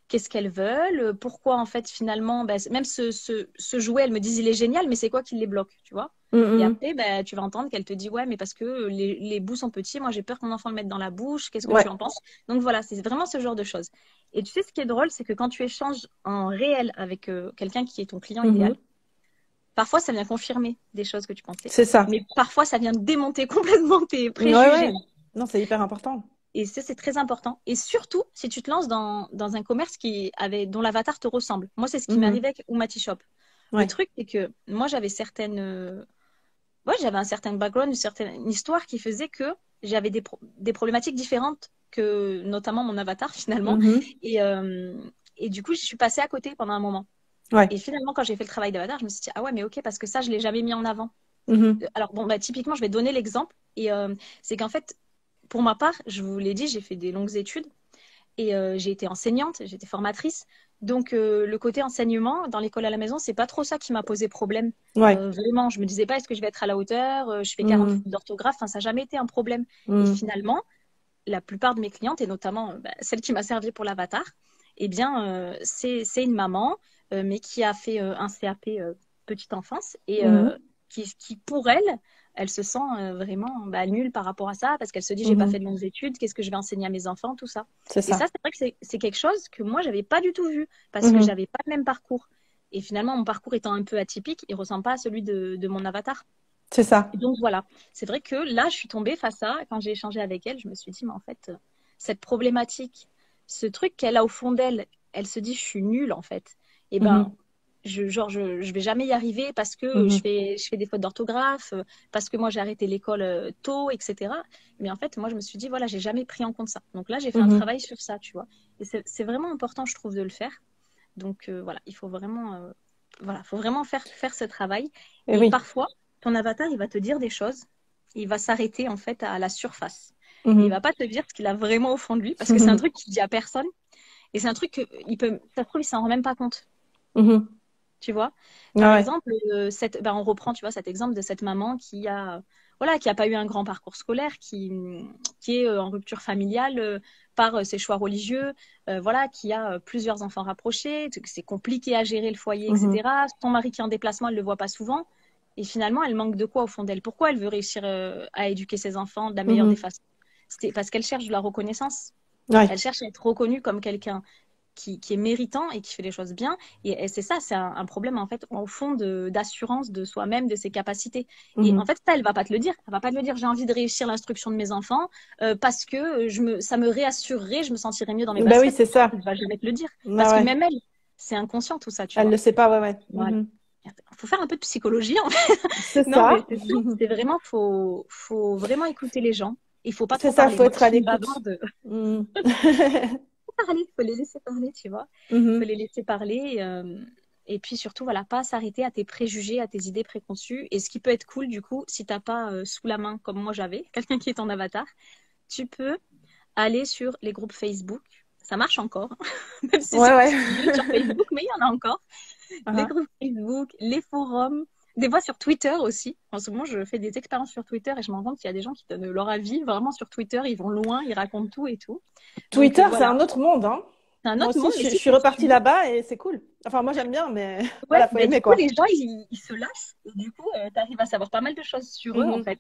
qu'est-ce qu'elles veulent, pourquoi en fait finalement, ben, même ce jouet, elles me disent il est génial, mais c'est quoi qui les bloque, tu vois? Et Mhm. après, ben, tu vas entendre qu'elle te dit ouais, mais parce que les bouts sont petits, moi j'ai peur que mon enfant le mette dans la bouche, qu'est-ce que tu Ouais. en penses? Donc voilà, c'est vraiment ce genre de choses. Et tu sais, ce qui est drôle, c'est que quand tu échanges en réel avec quelqu'un qui est ton client idéal, Mhm. parfois ça vient confirmer des choses que tu pensais, C'est ça. mais parfois ça vient démonter complètement tes Ouais, préjugés. ouais. Non, c'est hyper important. Et ça, c'est très important. Et surtout, si tu te lances dans un commerce dont l'avatar te ressemble. Moi, c'est ce qui m'est Mhm. arrivé avec Umati Shop. Le Ouais. truc, c'est que moi, ouais, j'avais un certain background, une certaine histoire qui faisait que j'avais des problématiques différentes que notamment mon avatar, finalement. Mhm. Et, euh, et du coup, je suis passée à côté pendant un moment. Ouais. Et finalement, quand j'ai fait le travail d'avatar, je me suis dit, ah ouais, mais ok, parce que ça, je l'ai jamais mis en avant. Mhm. Alors, bon, bah, typiquement, je vais donner l'exemple. C'est qu'en fait, pour ma part, je vous l'ai dit, j'ai fait des longues études et j'ai été enseignante, j'étais formatrice. Donc, le côté enseignement dans l'école à la maison, c'est pas trop ça qui m'a posé problème. Ouais. Vraiment, je me disais pas est-ce que je vais être à la hauteur, je fais 40 Mhm. fautes d'orthographe, enfin, ça n'a jamais été un problème. Et Mhm. finalement, la plupart de mes clientes, et notamment bah, celle qui m'a servi pour l'avatar, eh bien, c'est une maman, mais qui a fait un CAP petite enfance et Mhm. qui, pour elle, elle se sent vraiment bah, nulle par rapport à ça parce qu'elle se dit, j'ai pas fait Mhm. de longues études, qu'est-ce que je vais enseigner à mes enfants, tout ça. C'est Et ça, ça. c'est vrai que c'est quelque chose que moi, j'avais pas du tout vu parce que Mhm. j'avais pas le même parcours. Et finalement, mon parcours étant un peu atypique, il ressemble pas à celui de mon avatar. C'est ça. Et donc voilà, c'est vrai que là, je suis tombée face à, quand j'ai échangé avec elle, je me suis dit, mais en fait, cette problématique, ce truc qu'elle a au fond d'elle, elle se dit, je suis nulle en fait. Et ben, Mhm. je vais jamais y arriver parce que Mhm. je fais des fautes d'orthographe, parce que moi j'ai arrêté l'école tôt, etc. Mais en fait, moi je me suis dit, voilà, j'ai jamais pris en compte ça. Donc là, j'ai fait un Mhm. travail sur ça, tu vois. Et c'est vraiment important, je trouve, de le faire. Donc voilà, il faut vraiment, voilà, faut vraiment faire ce travail. Et Et oui. parfois, ton avatar, il va te dire des choses, il va s'arrêter en fait à la surface. Et il Mhm. va pas te dire ce qu'il a vraiment au fond de lui, parce que c'est un Mhm. truc qu'il dit à personne. Et c'est un truc que ça se trouve, il s'en rend même pas compte. Mhm. Tu vois, Ouais, par ouais. exemple, on reprend, tu vois, cet exemple de cette maman voilà, qui a pas eu un grand parcours scolaire, qui est en rupture familiale par ses choix religieux, voilà, qui a plusieurs enfants rapprochés, que c'est compliqué à gérer le foyer, Mhm. etc. Son mari qui est en déplacement, elle le voit pas souvent. Et finalement, elle manque de quoi au fond d'elle? Pourquoi elle veut réussir à éduquer ses enfants de la meilleure des Mhm. façons? C'était parce qu'elle cherche de la reconnaissance. Ouais. Elle cherche à être reconnue comme quelqu'un qui est méritant et qui fait les choses bien. Et c'est ça, c'est un problème en fait au fond d'assurance de soi-même, de ses capacités. Et en Mhm. fait, ça, elle va pas te le dire. Elle va pas te le dire. J'ai envie de réussir l'instruction de mes enfants parce que ça me réassurerait, je me sentirais mieux dans mes Bah oui, baskets. c'est ça. Elle va jamais te le dire Ouais, parce que ouais. même elle, c'est inconscient tout ça, tu Elle vois. le sait pas, ouais, ouais. Voilà. Mhm. Faut faire un peu de psychologie en fait. C'est Non, mais ça. c'est ça. C'est vraiment, faut vraiment écouter les gens. Il faut pas C'est trop ça, parler. faut Moi, être je à suis une l'écoute. bavarde. Mhm. Parler, faut les laisser parler, tu vois. Faut Mhm. les laisser parler. Et puis surtout, voilà, pas s'arrêter à tes préjugés, à tes idées préconçues. Et ce qui peut être cool, du coup, si t'as pas sous la main, comme moi j'avais, quelqu'un qui est en avatar, tu peux aller sur les groupes Facebook. Ça marche encore, même si Ouais, c'est ouais. plus sur Facebook, mais il y en a encore. Les Ah, groupes Facebook, les forums, des fois sur Twitter aussi. En ce moment, je fais des expériences sur Twitter et je me rends compte qu'il y a des gens qui donnent leur avis vraiment sur Twitter. Ils vont loin, ils racontent tout et tout. Donc Twitter, c'est voilà, un autre monde, hein. c'est un Moi autre aussi, monde, mais je si suis tu repartie suis, là-bas et c'est cool. Enfin, moi, j'aime bien, mais ouais, voilà, faut ben, du aimer, coup, quoi. les gens, ils se lâchent et du coup, tu arrives à savoir pas mal de choses sur eux, en Mhm. fait.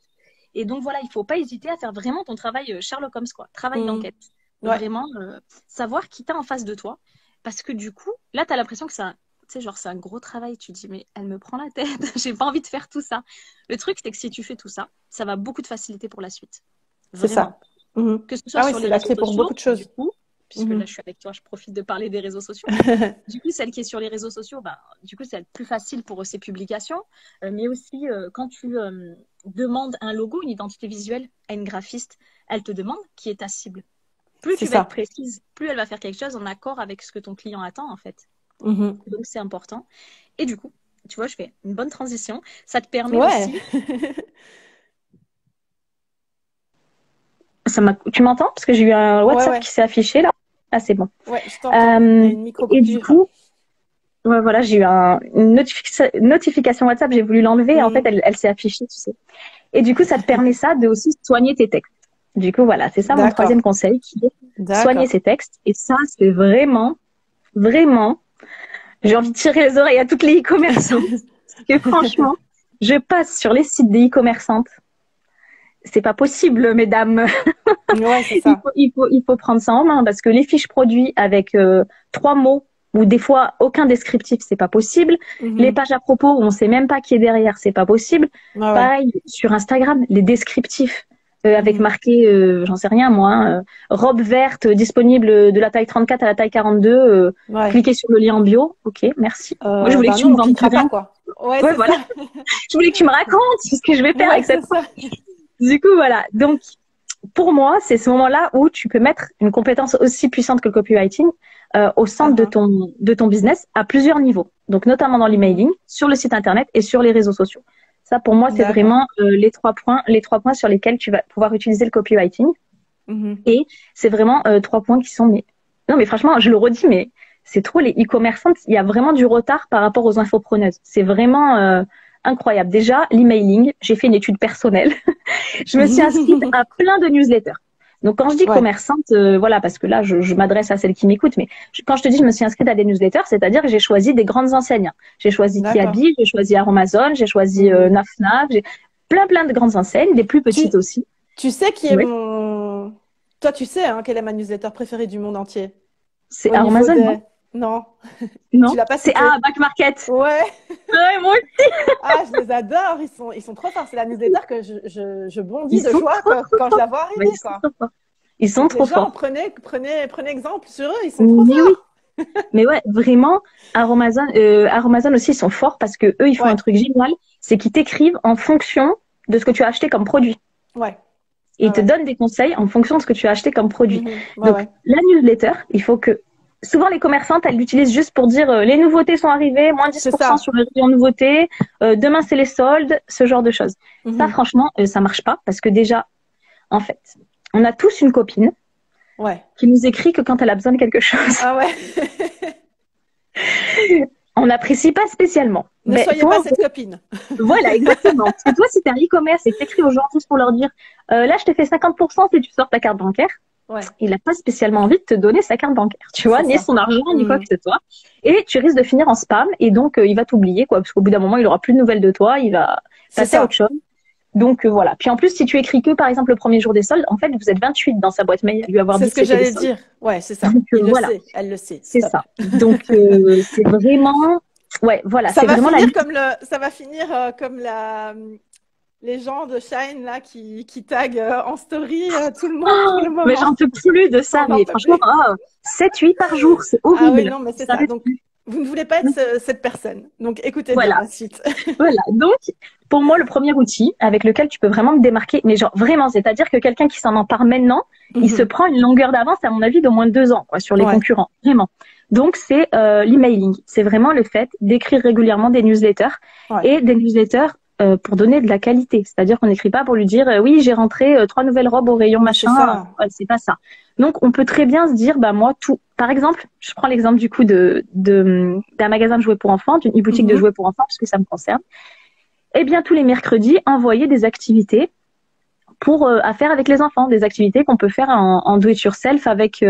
Et donc, voilà, il faut pas hésiter à faire vraiment ton travail Sherlock Holmes, quoi. Travail Mhm. d'enquête. Ouais, Vraiment, savoir qui t'a en face de toi. Parce que du coup, là, tu as l'impression que tu sais, genre, c'est un gros travail. Tu te dis, mais elle me prend la tête. J'ai pas envie de faire tout ça. Le truc, c'est que si tu fais tout ça, ça va beaucoup de faciliter pour la suite. c'est Vraiment. ça. Mhm. Que ce soit Ah oui, sur c'est les la réseaux clé pour sociaux, beaucoup de du choses. coup, puisque là, je suis avec toi, je profite de parler des réseaux sociaux. Du coup, celle qui est sur les réseaux sociaux, du coup, c'est le plus facile pour ses publications. Mais aussi, quand tu demandes un logo, une identité visuelle à une graphiste, elle te demande qui est ta cible. Plus tu vas être précise, plus elle va faire quelque chose en accord avec ce que ton client attend, en fait. Donc, c'est important. Et du coup, tu vois, je fais une bonne transition. Ça te permet aussi... Tu m'entends? Parce que j'ai eu un WhatsApp qui s'est affiché là. Ah, c'est bon. Ouais, je t'entends. Il y a une et du coup, voilà, j'ai eu une notification WhatsApp, j'ai voulu l'enlever. En fait, elle s'est affichée, tu sais. Et du coup, ça te permet ça de aussi soigner tes textes. Du coup, voilà, c'est ça mon troisième conseil, qui est soigner ses textes. Et ça, c'est vraiment, vraiment, j'ai envie de tirer les oreilles à toutes les e-commerçantes. Parce que franchement, je passe sur les sites des e-commerçantes. C'est pas possible, mesdames. Ouais, c'est ça. Il faut prendre ça en main parce que les fiches produits avec 3 mots ou des fois aucun descriptif, c'est pas possible. Les pages à propos où on sait même pas qui est derrière, c'est pas possible. Pareil, sur Instagram, les descriptifs avec marqué, j'en sais rien moi, robe verte disponible de la taille 34 à la taille 42. Cliquez sur le lien en bio. Ok, merci. Moi, je voulais que tu me vendes plus rien. Ouais, voilà. Je voulais que tu me racontes ce que je vais faire avec cette page. Du coup, voilà. Donc, pour moi, c'est ce moment-là où tu peux mettre une compétence aussi puissante que le copywriting au centre de ton business à plusieurs niveaux. Donc, notamment dans l'emailing, sur le site internet et sur les réseaux sociaux. Ça, pour moi, c'est vraiment les trois points sur lesquels tu vas pouvoir utiliser le copywriting. Et c'est vraiment 3 points qui sont... Non, mais franchement, je le redis, mais c'est trop les e-commerçantes. Il y a vraiment du retard par rapport aux infopreneuses. C'est vraiment... incroyable. Déjà, l'emailing, j'ai fait une étude personnelle. Je me suis inscrite à plein de newsletters. Donc, quand je dis commerçante, voilà, parce que là, je m'adresse à celles qui m'écoutent, mais quand je te dis je me suis inscrite à des newsletters, c'est-à-dire que j'ai choisi des grandes enseignes. J'ai choisi Kiabi, j'ai choisi Amazon, j'ai choisi Nafnaf, j'ai plein de grandes enseignes, des plus petites aussi. Tu sais qui est mon... Toi, tu sais quelle est ma newsletter préférée du monde entier? C'est Amazon, non. Non. Tu l'as pas cité. C'est Back Market. Ouais. Ouais, moi aussi. Je les adore. Ils sont trop forts. C'est la newsletter que je bondis de joie quand je la vois arriver. Ils sont trop forts. Prenez exemple sur eux. Ils sont trop forts. Oui. Mais ouais, vraiment, Amazon aussi, ils sont forts parce que eux, ils font un truc génial. C'est qu'ils t'écrivent en fonction de ce que tu as acheté comme produit. Ouais. Et ils te donnent des conseils en fonction de ce que tu as acheté comme produit. Donc, la newsletter, il faut que... Souvent, les commerçantes, elles l'utilisent juste pour dire les nouveautés sont arrivées, moins 10% sur les rayons nouveautés, demain c'est les soldes, ce genre de choses. Ça, franchement, ça marche pas parce que déjà, en fait, on a tous une copine qui nous écrit que quand elle a besoin de quelque chose. Ah ouais. On n'apprécie pas spécialement. Ne soyez pas cette copine. Voilà, exactement. Parce que toi, si t'es un e-commerce et que t'écris aux gens juste pour leur dire là, je te fais 50% si tu sors ta carte bancaire. Il n'a pas spécialement envie de te donner sa carte bancaire, tu vois, ni son argent, ni quoi que ce soit. Et tu risques de finir en spam et donc il va t'oublier, quoi, parce qu'au bout d'un moment, il aura plus de nouvelles de toi, il va passer à autre chose. Donc voilà. Puis en plus, si tu écris que par exemple le premier jour des soldes, en fait, vous êtes 28 dans sa boîte mail à lui avoir dit. C'est ce que j'allais dire. Ouais, c'est ça. Donc, voilà. Le sait, elle le sait. C'est ça. Donc c'est vraiment, voilà, c'est vraiment ça va finir comme les gens de Shine là qui taguent en story tout le monde. Mais j'en peux plus de ça. Mais franchement, 7-8 par jour, c'est horrible. Ah oui, non, mais c'est ça. Donc, vous ne voulez pas être cette personne. Donc, écoutez bien la suite. Voilà. Donc, pour moi, le premier outil avec lequel tu peux vraiment te démarquer, mais genre vraiment, c'est-à-dire que quelqu'un qui s'en empare maintenant, il se prend une longueur d'avance, à mon avis, d'au moins 2 ans, quoi, sur les concurrents. Vraiment. Donc, c'est l'emailing. C'est vraiment le fait d'écrire régulièrement des newsletters et des newsletters pour donner de la qualité. C'est-à-dire qu'on n'écrit pas pour lui dire oui, j'ai rentré 3 nouvelles robes au rayon machin. C'est pas ça. Donc, on peut très bien se dire, moi, tout. Par exemple, je prends l'exemple du coup d'un magasin de jouets pour enfants, d'une e-boutique de jouets pour enfants, parce que ça me concerne. Eh bien, tous les mercredis, envoyer des activités à faire avec les enfants, des activités qu'on peut faire en do it yourself avec,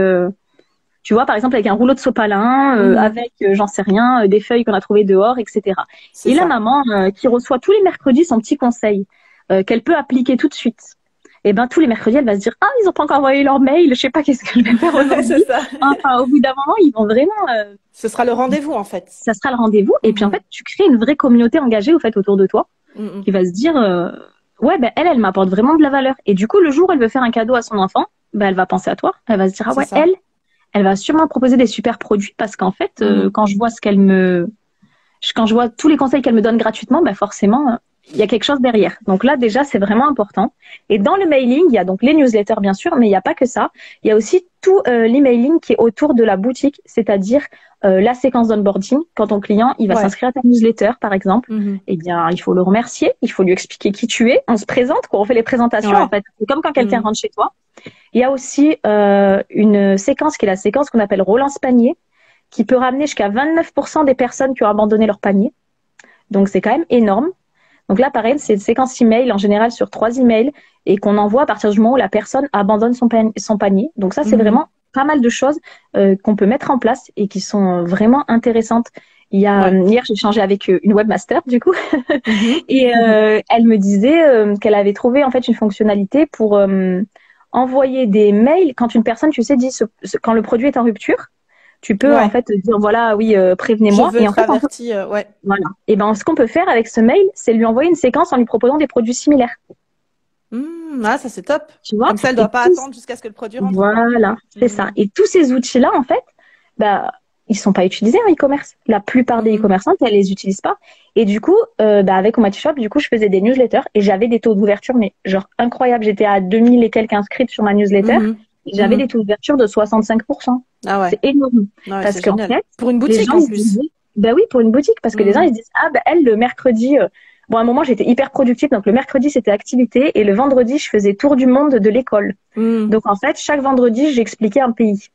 tu vois, par exemple, avec un rouleau de sopalin, avec, j'en sais rien, des feuilles qu'on a trouvées dehors, etc. Et la maman qui reçoit tous les mercredis son petit conseil qu'elle peut appliquer tout de suite. Et ben tous les mercredis, elle va se dire ils ont pas encore envoyé leur mail, je sais pas qu'est-ce que je vais faire aujourd'hui. Enfin, au bout d'un moment, ils vont vraiment. Ce sera le rendez-vous en fait. Ça sera le rendez-vous. Et puis en fait, tu crées une vraie communauté engagée au fait autour de toi, qui va se dire elle m'apporte vraiment de la valeur. Et du coup, le jour où elle veut faire un cadeau à son enfant, elle va penser à toi. Elle va se dire elle va sûrement proposer des super produits parce qu'en fait, quand je vois quand je vois tous les conseils qu'elle me donne gratuitement, bah forcément, il y a quelque chose derrière. Donc là, déjà, c'est vraiment important. Et dans le mailing, il y a donc les newsletters, bien sûr, mais il n'y a pas que ça. Il y a aussi tout l'emailing qui est autour de la boutique, c'est-à-dire la séquence d'onboarding. Quand ton client, il va s'inscrire à ta newsletter, par exemple, eh bien, il faut le remercier, il faut lui expliquer qui tu es. On se présente, quoi. On fait les présentations, en fait. C'est comme quand quelqu'un rentre chez toi. Il y a aussi une séquence qui est la séquence qu'on appelle relance panier, qui peut ramener jusqu'à 29% des personnes qui ont abandonné leur panier. Donc, c'est quand même énorme. Donc là, pareil, c'est une séquence email, en général sur 3 emails, et qu'on envoie à partir du moment où la personne abandonne son panier. Donc ça, c'est vraiment pas mal de choses qu'on peut mettre en place et qui sont vraiment intéressantes. Il y a hier, j'ai échangé avec une webmaster du coup, et elle me disait qu'elle avait trouvé en fait une fonctionnalité pour envoyer des mails quand une personne, tu sais, dit quand le produit est en rupture. Tu peux en fait dire voilà, oui, prévenez-moi. Je veux et en fait, voilà. Et ben, ce qu'on peut faire avec ce mail, c'est lui envoyer une séquence en lui proposant des produits similaires. Ah, ça c'est top. Tu vois. Comme ça, elle doit pas attendre jusqu'à ce que le produit rentre. Voilà, c'est ça. Et tous ces outils-là, en fait, bah, ils sont pas utilisés en e-commerce. La plupart des e-commerçantes, elles les utilisent pas. Et du coup, avec Omatishop, du coup, je faisais des newsletters et j'avais des taux d'ouverture, mais genre incroyable. J'étais à 2000 et quelques inscrites sur ma newsletter. J'avais des taux d'ouverture de 65%. Ah ouais. C'est énorme. Parce qu'en fait, pour une boutique les gens en plus. Oui, pour une boutique, parce que les gens ils se disent elle le mercredi. Bon, à un moment j'étais hyper productive, donc le mercredi c'était activité et le vendredi je faisais tour du monde de l'école. Donc en fait chaque vendredi j'expliquais un pays.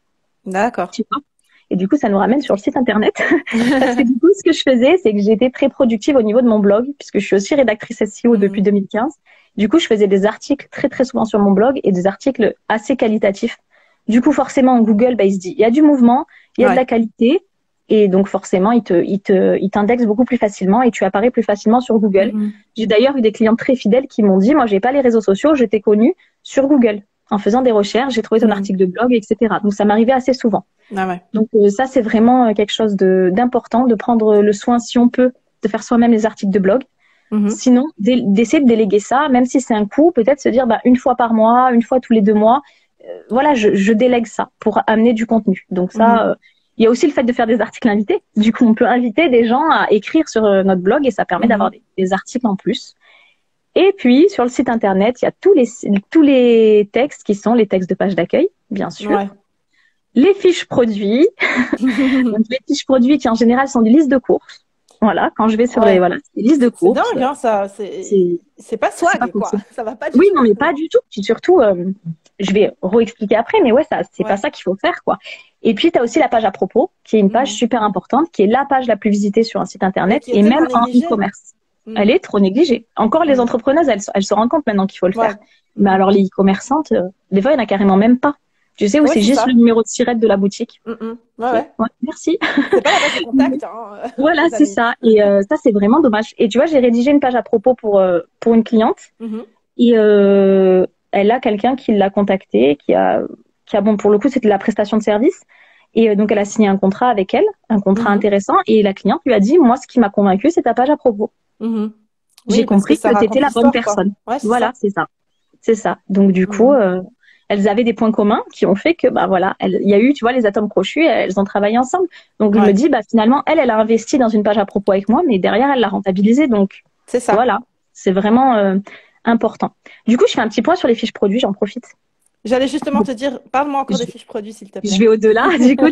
D'accord. Tu vois. Et du coup ça nous ramène sur le site internet parce que du coup ce que je faisais c'est que j'étais très productive au niveau de mon blog puisque je suis aussi rédactrice SEO depuis 2015. Du coup je faisais des articles très très souvent sur mon blog et des articles assez qualitatifs. Du coup, forcément, Google, il se dit, il y a du mouvement, il y a de la qualité. Et donc, forcément, il t'indexe beaucoup plus facilement et tu apparais plus facilement sur Google. J'ai d'ailleurs eu des clients très fidèles qui m'ont dit, moi, j'ai pas les réseaux sociaux, je t'ai connu sur Google. En faisant des recherches, j'ai trouvé ton article de blog, etc. Donc, ça m'arrivait assez souvent. Donc, ça, c'est vraiment quelque chose d'important, de prendre le soin, si on peut, de faire soi-même les articles de blog. Sinon, d'essayer de déléguer ça, même si c'est un coût, peut-être se dire, une fois par mois, une fois tous les 2 mois, voilà, je délègue ça pour amener du contenu. Donc ça, il y a aussi le fait de faire des articles invités. Du coup, on peut inviter des gens à écrire sur notre blog et ça permet d'avoir des articles en plus. Et puis, sur le site internet, il y a tous les textes qui sont les textes de page d'accueil, bien sûr. Les fiches produits. Donc, les fiches produits qui, en général, sont des listes de courses. Voilà, quand je vais sur les listes de courses. C'est dingue, hein, ça. C'est pas swag, quoi. Ça va pas du tout. Oui, non, mais pas du tout. Puis surtout, je vais réexpliquer après, mais c'est pas ça qu'il faut faire, quoi. Et puis, tu as aussi la page à propos, qui est une page super importante, qui est la page la plus visitée sur un site internet et même en e-commerce. Elle est trop négligée. Encore les entrepreneuses, elles se rendent compte maintenant qu'il faut le faire. Mais alors, les e-commerçantes, des fois, il n'y en a carrément même pas. Tu sais, où c'est juste le numéro de SIRET de la boutique. Merci. C'est pas la page de contact. Hein, voilà, c'est ça. Et ça, c'est vraiment dommage. Et tu vois, j'ai rédigé une page à propos pour une cliente. Et elle a quelqu'un qui l'a contactée, qui a bon, pour le coup, c'était la prestation de service. Et donc, elle a signé un contrat avec elle, un contrat intéressant. Et la cliente lui a dit, moi, ce qui m'a convaincue, c'est ta page à propos. J'ai compris que tu étais la bonne personne. Voilà, c'est ça. C'est ça. Donc, du coup, elles avaient des points communs qui ont fait que, il y a eu, tu vois, les atomes crochus, elles ont travaillé ensemble. Donc, je me dis, finalement, elle a investi dans une page à propos avec moi, mais derrière, elle l'a rentabilisée. Donc, c'est ça. Voilà. C'est vraiment important. Du coup, je fais un petit point sur les fiches produits, j'en profite. J'allais justement te dire, parle-moi encore des fiches produits, s'il te plaît. Je vais au-delà, du coup,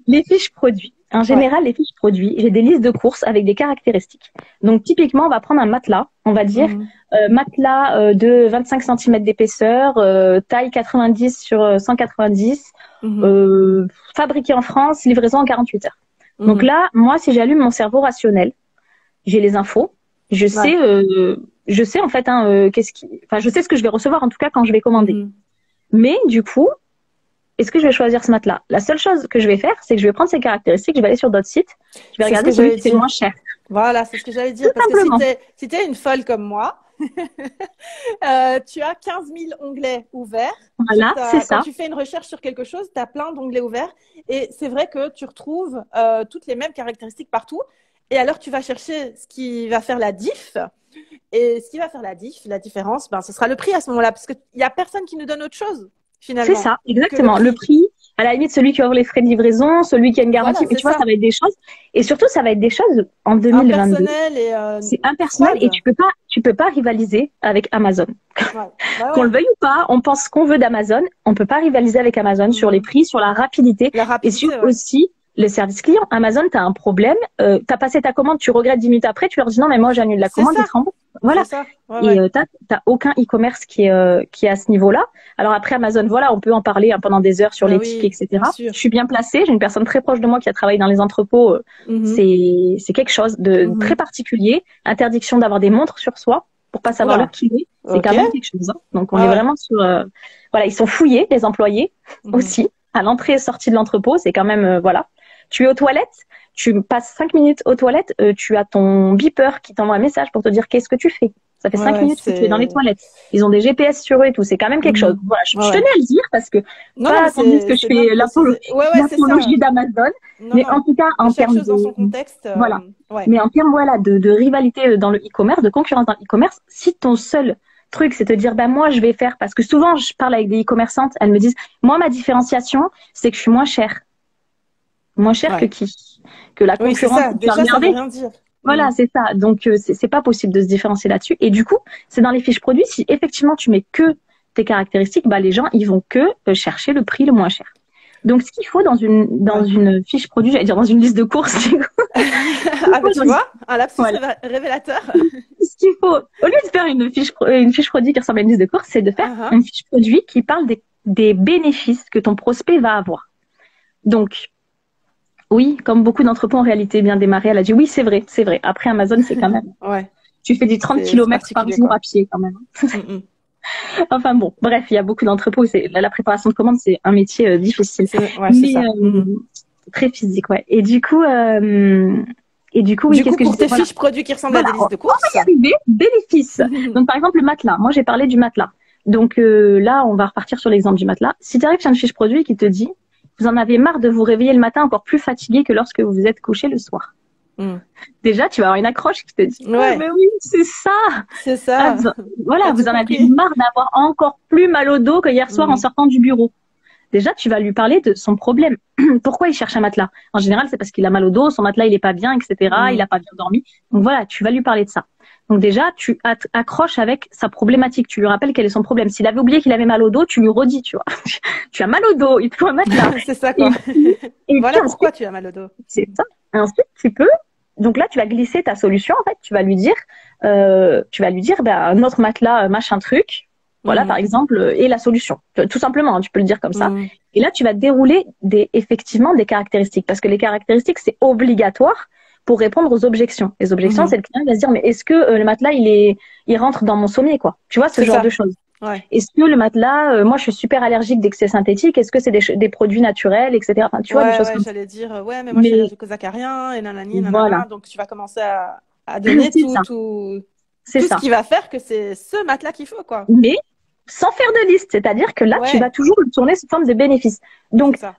les fiches produits. En général, les fiches produits, j'ai des listes de courses avec des caractéristiques. Donc, typiquement, on va prendre un matelas. On va dire matelas de 25 cm d'épaisseur, taille 90 sur 190, fabriqué en France, livraison en 48 heures. Donc là, moi, si j'allume mon cerveau rationnel, j'ai les infos. Je sais en fait, je sais ce que je vais recevoir en tout cas quand je vais commander. Mais du coup, est-ce que je vais choisir ce matelas? La seule chose que je vais faire, c'est que je vais prendre ces caractéristiques, je vais aller sur d'autres sites, je vais regarder celui qui est le moins cher. Voilà, c'est ce que j'allais dire. Parce que si t'es une folle comme moi, tu as 15 000 onglets ouverts. Voilà, c'est ça. Quand tu fais une recherche sur quelque chose, tu as plein d'onglets ouverts. Et c'est vrai que tu retrouves toutes les mêmes caractéristiques partout. Et alors, tu vas chercher ce qui va faire la diff. Et ce qui va faire la différence, ce sera le prix à ce moment-là. Parce qu'il n'y a personne qui nous donne autre chose, finalement. C'est ça, exactement. Le prix, À la limite, celui qui offre les frais de livraison, celui qui a une garantie. Voilà, Mais c'est tu vois, ça. ça va être des choses. Et surtout, ça va être des choses en 2022. Impersonnel et C'est impersonnel et froide. tu peux pas rivaliser avec Amazon. Ouais. Bah Qu'on le ouais. veuille ou pas, on pense ce qu'on veut d'Amazon. On peut pas rivaliser avec Amazon sur les Mhm. prix, sur la rapidité La et sur rapidité, ouais. aussi le service client. Amazon, tu as un problème, tu as passé ta commande, tu regrettes 10 minutes après, tu leur dis non, mais moi j'annule la C'est commande, ça. ils te remboursent. C'est Voilà. ça. Ouais, Et ouais. t'as aucun e-commerce qui est à ce niveau-là. Alors après Amazon, voilà, on peut en parler pendant des heures sur Bah l'éthique, oui, bien etc. sûr. Je suis bien placée, j'ai une personne très proche de moi qui a travaillé dans les entrepôts. Mhm. C'est quelque chose de très Mhm. particulier. Interdiction d'avoir des montres sur soi pour pas savoir l'heure Oula. qu'il est. C'est Ok. quand même quelque chose. Hein. Donc on Ouais, est ouais. vraiment sur voilà, ils sont fouillés, les employés Mhm. aussi, à l'entrée et sortie de l'entrepôt. C'est quand même, voilà. Tu es aux toilettes, tu passes 5 minutes aux toilettes, tu as ton beeper qui t'envoie un message pour te dire qu'est-ce que tu fais. Ça fait Ouais, 5 ouais, minutes que tu es dans les c'est. toilettes. Ils ont des GPS sur eux et tout. C'est quand même quelque chose. Mhm. Voilà, Ouais, je ouais. tenais à le dire parce que Non, non, mais pas qu'on dise que je c'est bien de fais préciser. Ouais, ouais, c'est ça. l'apologie d'Amazon, Non, mais en non. tout cas, Mais en chaque termes chose dans son de, contexte. voilà. Ouais. Mais en termes, voilà, de rivalité dans le e-commerce, de concurrence dans le e-commerce, si ton seul truc, c'est de dire, ben, moi, je vais faire, parce que souvent, je parle avec des e-commerçantes, elles me disent, moi, ma différenciation, c'est que je suis moins chère. Moins cher que Ouais. qui? Que la Oui, c'est concurrente ça. que tu as Déjà, ça veut regardé. rien dire. Voilà, Mhm. c'est ça. Donc, c'est pas possible de se différencier là-dessus. Et du coup, c'est dans les fiches produits, si effectivement tu mets que tes caractéristiques, bah, les gens, ils vont que chercher le prix le moins cher. Donc, ce qu'il faut dans Ouais. une fiche produit, j'allais dire dans une liste de courses, du coup, ce qu'il Ah, bah, faut tu dans- vois, un lapsus voilà. révélateur. Ce qu'il faut, au lieu de faire une fiche produit qui ressemble à une liste de courses, c'est de faire Ah, ah. une fiche produit qui parle des bénéfices que ton prospect va avoir. Donc, oui, comme beaucoup d'entrepôts en réalité bien démarré, elle a dit oui, c'est vrai, c'est vrai. Après Amazon, c'est quand même, Ouais. tu fais du 30 C'est kilomètres par particulier, jour quoi. à pied quand même. Mhm. Enfin bon, bref, il y a beaucoup d'entrepôts. La préparation de commandes, c'est un métier difficile, Ouais, c'est mais ça. Mhm. très physique, ouais. Et du coup, oui, Du qu'est-ce coup, que je pour disais? tes Voilà, fiches produits qui ressemblent à voilà, des listes de on va courses. y arriver. Bénéfices. Donc par exemple, le matelas. Moi, j'ai parlé du matelas. Donc là, on va repartir sur l'exemple du matelas. Si tu arrives sur une fiche produit qui te dit, vous en avez marre de vous réveiller le matin encore plus fatigué que lorsque vous vous êtes couché le soir. Mhm. Déjà, tu vas avoir une accroche qui te dit, ah, Ouais, mais oui, c'est ça. c'est Ah, ça. T'as voilà, tout vous en avez compris. marre d'avoir encore plus mal au dos que hier soir en Mhm. sortant du bureau. Déjà, tu vas lui parler de son problème. Pourquoi il cherche un matelas? En général, c'est parce qu'il a mal au dos, son matelas, il est pas bien, etc. Il Mhm. a pas bien dormi. Donc voilà, tu vas lui parler de ça. Donc déjà, tu accroches avec sa problématique. Tu lui rappelles quel est son problème. S'il avait oublié qu'il avait mal au dos, tu lui redis, tu vois. Tu as mal au dos, il te faut un matelas. C'est ça, Et quoi. puis, et puis Voilà ensuite, pourquoi tu as mal au dos. c'est ça. Et ensuite, tu peux. Donc là, tu vas glisser ta solution. En fait, tu vas lui dire, ben, notre matelas, machin truc. Voilà, par Mhm. exemple, et la solution. Tout simplement, hein, tu peux le dire comme ça. Mhm. Et là, tu vas dérouler effectivement des caractéristiques. Parce que les caractéristiques, c'est obligatoire pour répondre aux objections. Les objections, Mhm. c'est le client qui va se dire, mais est-ce que le matelas, il rentre dans mon sommier, quoi? Tu vois, ce C'est genre de ça. choses. Ouais. Est-ce que le matelas, moi, je suis super allergique dès que c'est synthétique. Est-ce que c'est des produits naturels, etc. Enfin, tu vois, des Ouais, choses ouais, comme ça. j'allais dire, ouais, mais moi je suis Mais allergique aux acariens et nanani, voilà, nanana. Donc tu vas commencer à donner c'est ça. C'est tout ce ça. qui va faire que c'est ce matelas qu'il faut, quoi. Mais sans faire de liste, c'est-à-dire que là, tu vas Ouais, toujours le tourner sous forme de bénéfice. c'est Donc, ça.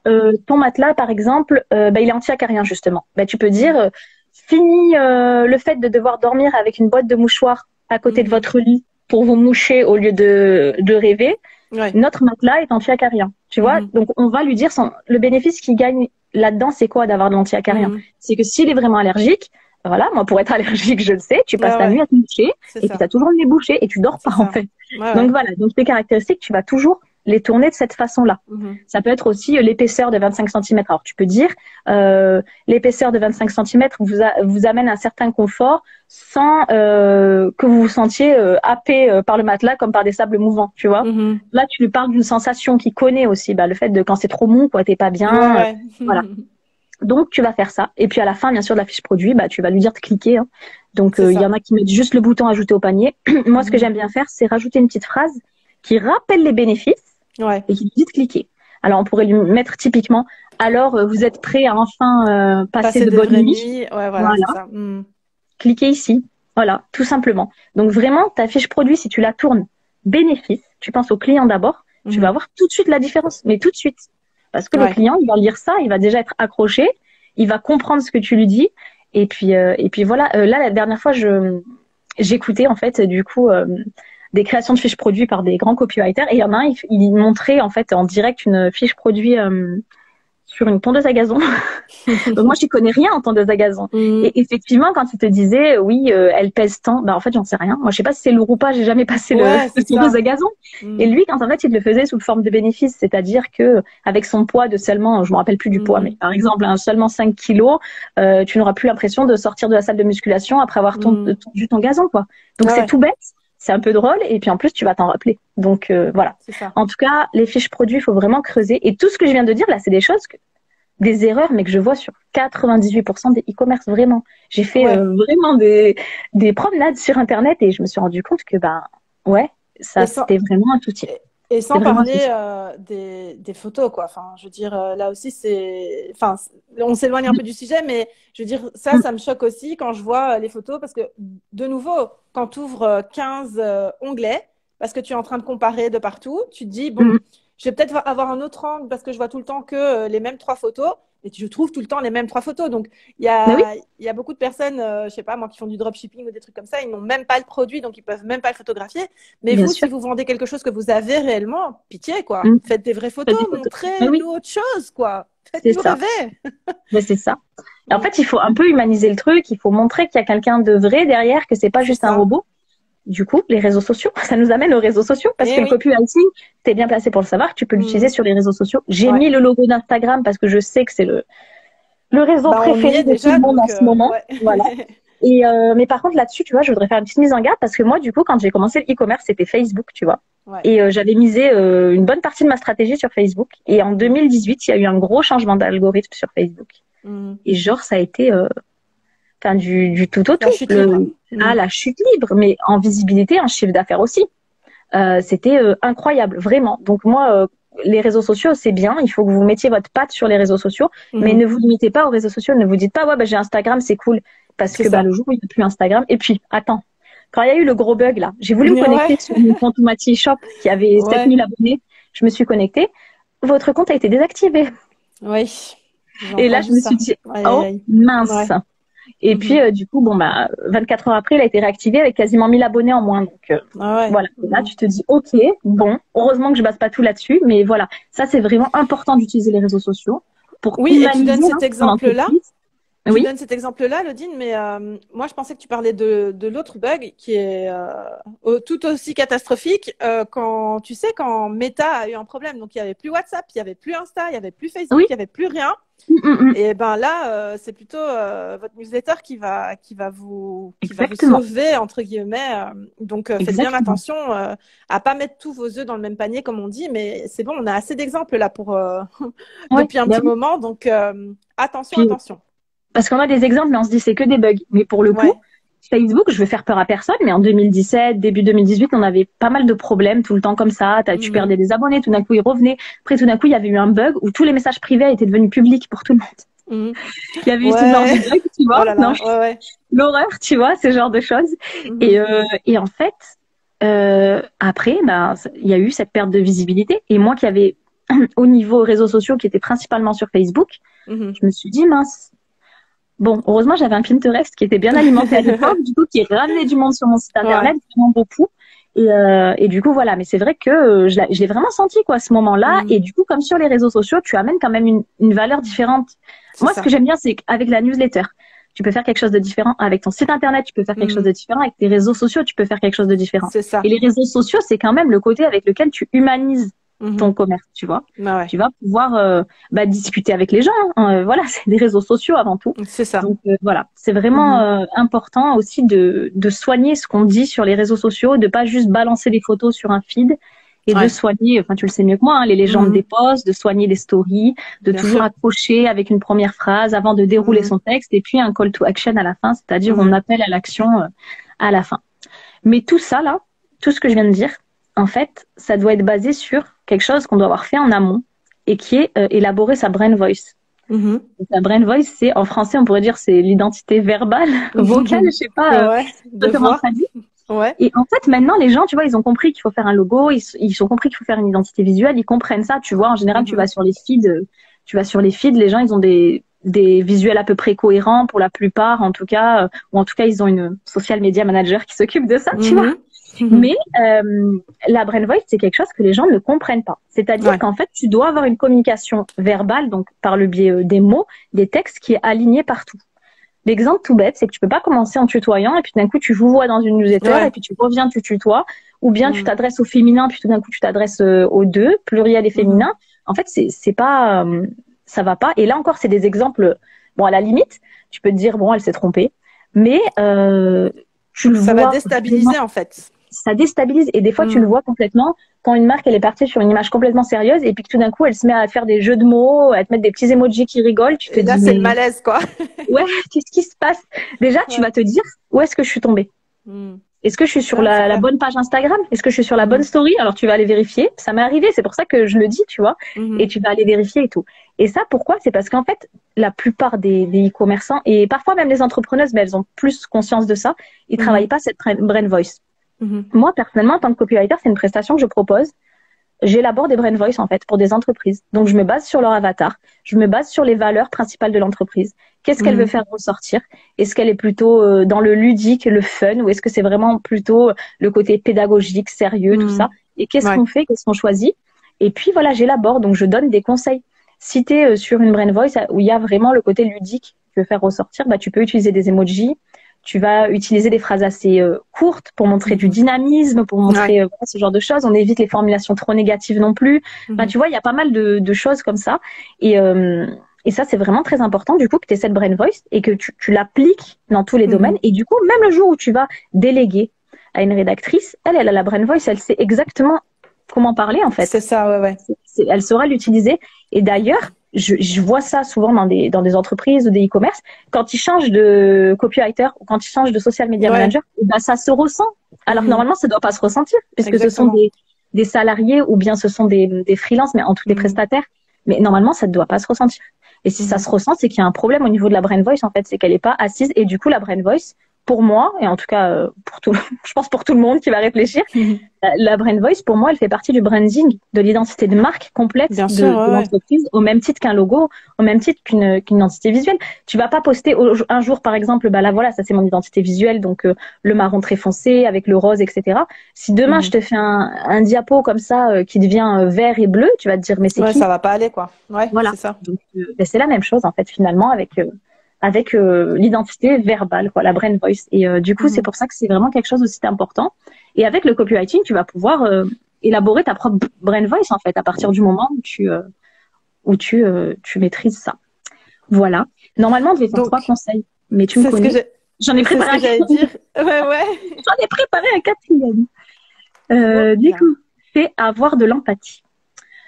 ton matelas, par exemple, bah, il est anti-acarien, justement. Bah, tu peux dire, Mhm. fini le fait de devoir dormir avec une boîte de mouchoirs à côté de Mhm. votre lit pour vous moucher au lieu de rêver. Ouais. Notre matelas est anti-acarien. Tu vois? Mhm. Donc, on va lui dire le bénéfice qu'il gagne là-dedans, c'est quoi d'avoir de l'anti-acarien? Mhm. C'est que s'il est vraiment allergique, voilà, moi, pour être allergique, je le sais, tu Ouais, passes ta nuit ouais, à te moucher c'est et puis tu ça. as toujours le nez bouché et tu dors C'est pas, en ça. fait. Ouais, Donc ouais. voilà, donc tes caractéristiques, tu vas toujours les tourner de cette façon-là. Mhm. Ça peut être aussi l'épaisseur de 25 centimètres. Alors tu peux dire, l'épaisseur de 25 centimètres vous amène un certain confort sans que vous vous sentiez happé par le matelas comme par des sables mouvants, tu vois. Mhm. Là, tu lui parles d'une sensation qu'il connaît aussi, bah, le fait de quand c'est trop mou, quoi, t'es pas Ouais, bien, ouais. voilà. Donc, tu vas faire ça. Et puis, à la fin, bien sûr, de la fiche produit, bah, tu vas lui dire de cliquer. Hein. Donc, C'est il y en ça. a qui mettent juste le bouton ajouter au panier. Moi, ce que Mhm. j'aime bien faire, c'est rajouter une petite phrase qui rappelle les bénéfices Ouais. et qui lui dit de cliquer. Alors, on pourrait lui mettre typiquement, alors, vous êtes prêt à enfin passer Passer de des bonnes vraies nuits. nuits. Ouais, voilà, Voilà, c'est ça. Mhm. cliquez ici. Voilà, tout simplement. Donc, vraiment, ta fiche produit, si tu la tournes bénéfice, tu penses au client d'abord, tu vas Mhm. voir tout de suite la différence, mais tout de suite. Parce que le Ouais. client, il va lire ça, il va déjà être accroché, il va comprendre ce que tu lui dis. Et puis voilà. Là, la dernière fois, j'écoutais en fait, du coup, des créations de fiches produits par des grands copywriters. Et il y en a un, il montrait en fait en direct une fiche produit sur une tondeuse à gazon. Donc moi, je connais rien en tondeuse à gazon. Et effectivement, quand il te disait, oui, elle pèse tant, bah en fait, j'en sais rien. Moi, je sais pas si c'est lourd ou pas, j'ai jamais passé le tondeuse à gazon. Et lui, quand en fait, il le faisait sous forme de bénéfice, c'est-à-dire que avec son poids de seulement, je me rappelle plus du poids, mais par exemple, seulement 5 kilos, tu n'auras plus l'impression de sortir de la salle de musculation après avoir tondu ton gazon, quoi. Donc c'est tout bête. C'est un peu drôle et puis en plus tu vas t'en rappeler. Donc voilà. En tout cas, les fiches produits, il faut vraiment creuser. Et tout ce que je viens de dire là, c'est des choses des erreurs, mais que je vois sur 98% des e-commerce, vraiment. J'ai fait vraiment des promenades sur Internet et je me suis rendu compte que ça c'était vraiment un outil. Et sans parler des photos, quoi. Enfin, je veux dire, là aussi, on s'éloigne un peu du sujet, mais je veux dire, ça me choque aussi quand je vois les photos, parce que, de nouveau, quand tu ouvres 15 onglets, parce que tu es en train de comparer de partout, tu te dis, bon, je vais peut-être avoir un autre angle, parce que je vois tout le temps que les mêmes 3 photos, et je trouve tout le temps les mêmes 3 photos. Donc, il y a beaucoup de personnes, je sais pas, moi, qui font du dropshipping ou des trucs comme ça, ils n'ont même pas le produit, donc ils peuvent même pas le photographier. Mais vous, si vous vendez quelque chose que vous avez réellement, pitié, quoi. Faites des vraies photos, montrez-nous autre chose, quoi. Faites-nous rêver. Mais c'est ça. Et en fait, il faut un peu humaniser le truc, il faut montrer qu'il y a quelqu'un de vrai derrière, que c'est pas juste un robot. Du coup, les réseaux sociaux, ça nous amène aux réseaux sociaux parce que le copywriting, t'es bien placé pour le savoir, tu peux l'utiliser sur les réseaux sociaux. J'ai mis le logo d'Instagram parce que je sais que c'est le réseau préféré de tout le monde en ce moment. Voilà. Et mais par contre là-dessus, tu vois, je voudrais faire une petite mise en garde parce que moi, du coup, quand j'ai commencé le e-commerce, c'était Facebook, tu vois. Et j'avais misé une bonne partie de ma stratégie sur Facebook. Et en 2018, il y a eu un gros changement d'algorithme sur Facebook. Et genre, ça a été du tout au tout. La chute libre, mais en visibilité, en chiffre d'affaires aussi. C'était incroyable, vraiment. Donc moi, les réseaux sociaux, c'est bien. Il faut que vous mettiez votre patte sur les réseaux sociaux, mais ne vous limitez pas aux réseaux sociaux. Ne vous dites pas, j'ai Instagram, c'est cool. Parce que le jour où il n'y a plus Instagram, et puis, attends, quand il y a eu le gros bug là, j'ai voulu me connecter sur mon compte Mati Shop qui avait 7000 abonnés. Je me suis connectée. Votre compte a été désactivé. Oui. Et là, je me suis dit, mince. Et puis, du coup, 24 heures après, il a été réactivé avec quasiment 1000 abonnés en moins. Donc, voilà. Et là, tu te dis, OK, bon, heureusement que je base pas tout là-dessus. Mais voilà, ça, c'est vraiment important d'utiliser les réseaux sociaux pour et tu donnes cet exemple-là. Tu donnes cet exemple-là, Lodine, mais moi, je pensais que tu parlais de l'autre bug qui est tout aussi catastrophique quand Meta a eu un problème. Donc, il n'y avait plus WhatsApp, il n'y avait plus Insta, il n'y avait plus Facebook, il n'y avait plus rien. Et là, c'est plutôt votre newsletter qui va vous sauver, entre guillemets. Donc, faites bien attention à pas mettre tous vos œufs dans le même panier, comme on dit. Mais c'est bon, on a assez d'exemples là pour depuis un petit moment. Donc, attention. Parce qu'on a des exemples, mais on se dit c'est que des bugs. Mais pour le coup, Facebook, je veux faire peur à personne, mais en 2017, début 2018, on avait pas mal de problèmes tout le temps comme ça. Tu perdais des abonnés, tout d'un coup ils revenaient. Après, tout d'un coup, il y avait eu un bug où tous les messages privés étaient devenus publics pour tout le monde. Il y avait eu ce genre de bug, tu vois. L'horreur, tu vois, ce genre de choses. Et en fait, après, il y a eu cette perte de visibilité. Et moi qui avais, au niveau réseaux sociaux, qui était principalement sur Facebook, je me suis dit, mince. Bon, heureusement, j'avais un Pinterest qui était bien alimenté à l'époque, du coup, qui ramenait du monde sur mon site internet, vraiment beaucoup. Et du coup, voilà. Mais c'est vrai que je l'ai vraiment senti, quoi, à ce moment-là. Et du coup, comme sur les réseaux sociaux, tu amènes quand même une valeur différente. Moi, ce que j'aime bien, c'est qu'avec la newsletter, tu peux faire quelque chose de différent. Avec ton site internet, tu peux faire quelque chose de différent. Avec tes réseaux sociaux, tu peux faire quelque chose de différent. C'est ça. Et les réseaux sociaux, c'est quand même le côté avec lequel tu humanises ton commerce, tu vois. Tu vas pouvoir discuter avec les gens. Voilà, c'est des réseaux sociaux avant tout. C'est ça. Donc voilà, c'est vraiment important aussi de soigner ce qu'on dit sur les réseaux sociaux, de pas juste balancer des photos sur un feed et de soigner, enfin tu le sais mieux que moi, les légendes des posts, de soigner les stories, de toujours accrocher avec une première phrase avant de dérouler son texte et puis un call to action à la fin, c'est-à-dire on appelle à l'action à la fin. Mais tout ça là, tout ce que je viens de dire, en fait, ça doit être basé sur quelque chose qu'on doit avoir fait en amont et qui est élaborer sa brain voice. La brain voice, c'est en français, on pourrait dire, c'est l'identité verbale, vocale, je sais pas comment ça dit. Et en fait, maintenant, les gens, tu vois, ils ont compris qu'il faut faire un logo, ils ont compris qu'il faut faire une identité visuelle, ils comprennent ça, tu vois. En général, tu vas sur les feeds, les gens, ils ont des visuels à peu près cohérents pour la plupart, en tout cas, ou en tout cas, ils ont une social media manager qui s'occupe de ça, tu vois. Mais la brain voice, c'est quelque chose que les gens ne comprennent pas. C'est-à-dire qu'en fait, tu dois avoir une communication verbale, donc par le biais des mots, des textes, qui est alignée partout. L'exemple tout bête, c'est que tu peux pas commencer en tutoyant et puis d'un coup tu vous vois dans une newsletter et puis tu reviens, tu tutoies, ou bien tu t'adresses au féminin puis tout d'un coup tu t'adresses aux deux, pluriel et féminin. En fait, c'est pas, ça va pas. Et là encore, c'est des exemples. Bon, à la limite, tu peux te dire bon, elle s'est trompée, mais tu le vois. Ça va déstabiliser en fait. Ça déstabilise et des fois tu le vois complètement quand une marque elle est partie sur une image complètement sérieuse et puis que tout d'un coup elle se met à faire des jeux de mots, à te mettre des petits emojis qui rigolent, tu te dis là c'est le malaise quoi. Ouais, qu'est-ce qui se passe? Déjà tu vas te dire où est-ce que je suis tombée? Est-ce que je suis sur la bonne page Instagram? Est-ce que je suis sur la bonne story? Alors tu vas aller vérifier. Ça m'est arrivé, c'est pour ça que je le dis, tu vois. Et tu vas aller vérifier et tout. Et ça, pourquoi? C'est parce qu'en fait, la plupart des e-commerçants et parfois même les entrepreneuses, mais elles ont plus conscience de ça, ils travaillent pas cette brain voice. Moi, personnellement, en tant que copywriter, c'est une prestation que je propose. J'élabore des brain voice, en fait, pour des entreprises. Donc, je me base sur leur avatar. Je me base sur les valeurs principales de l'entreprise. Qu'est-ce qu'elle veut faire ressortir? Est-ce qu'elle est plutôt dans le ludique, le fun, ou est-ce que c'est vraiment plutôt le côté pédagogique, sérieux, tout ça? Et qu'est-ce qu'on fait? Qu'est-ce qu'on choisit? Et puis, voilà, j'élabore. Donc, je donne des conseils. Si tu es sur une brain voice où il y a vraiment le côté ludique que tu veux faire ressortir, bah, tu peux utiliser des emojis. Tu vas utiliser des phrases assez courtes pour montrer du dynamisme, pour montrer ce genre de choses. On évite les formulations trop négatives non plus. Enfin, tu vois, il y a pas mal de choses comme ça. Et ça, c'est vraiment très important, du coup, que tu aies cette brain voice et que tu l'appliques dans tous les domaines. Et du coup, même le jour où tu vas déléguer à une rédactrice, elle a la brain voice, elle sait exactement comment parler, en fait. C'est ça, ouais. Elle saura l'utiliser. Et d'ailleurs, je vois ça souvent dans des entreprises ou des e-commerce. Quand ils changent de copywriter ou quand ils changent de social media manager, ben, ça se ressent. Alors que normalement, ça ne doit pas se ressentir puisque ce sont des salariés ou bien ce sont des freelances, mais en tous les prestataires. Mais normalement, ça ne doit pas se ressentir. Et si ça se ressent, c'est qu'il y a un problème au niveau de la brain voice, en fait. C'est qu'elle n'est pas assise. Et du coup, la brain voice, pour moi, et en tout cas, je pense pour tout le monde qui va réfléchir, la brain voice, pour moi, elle fait partie du branding, de l'identité de marque complète de l'entreprise, au même titre qu'un logo, au même titre qu'une identité visuelle. Tu vas pas poster un jour, par exemple, bah là, voilà, ça c'est mon identité visuelle, donc le marron très foncé avec le rose, etc. Si demain je te fais un diapo comme ça qui devient vert et bleu, tu vas te dire mais c'est qui? Ça va pas aller, quoi. Ouais, voilà. C'est ça. Donc, c'est la même chose, en fait, finalement, avec l'identité verbale, quoi, la brain voice. Et du coup, c'est pour ça que c'est vraiment quelque chose aussi d'important. Et avec le copywriting, tu vas pouvoir élaborer ta propre brain voice, en fait, à partir du moment où tu maîtrises ça. Voilà. Normalement, on devait faire 3 conseils, mais tu me connais. J'en ai préparé un quatrième. Dire. Ouais. J'en ai préparé un quatrième. Du coup, c'est avoir de l'empathie.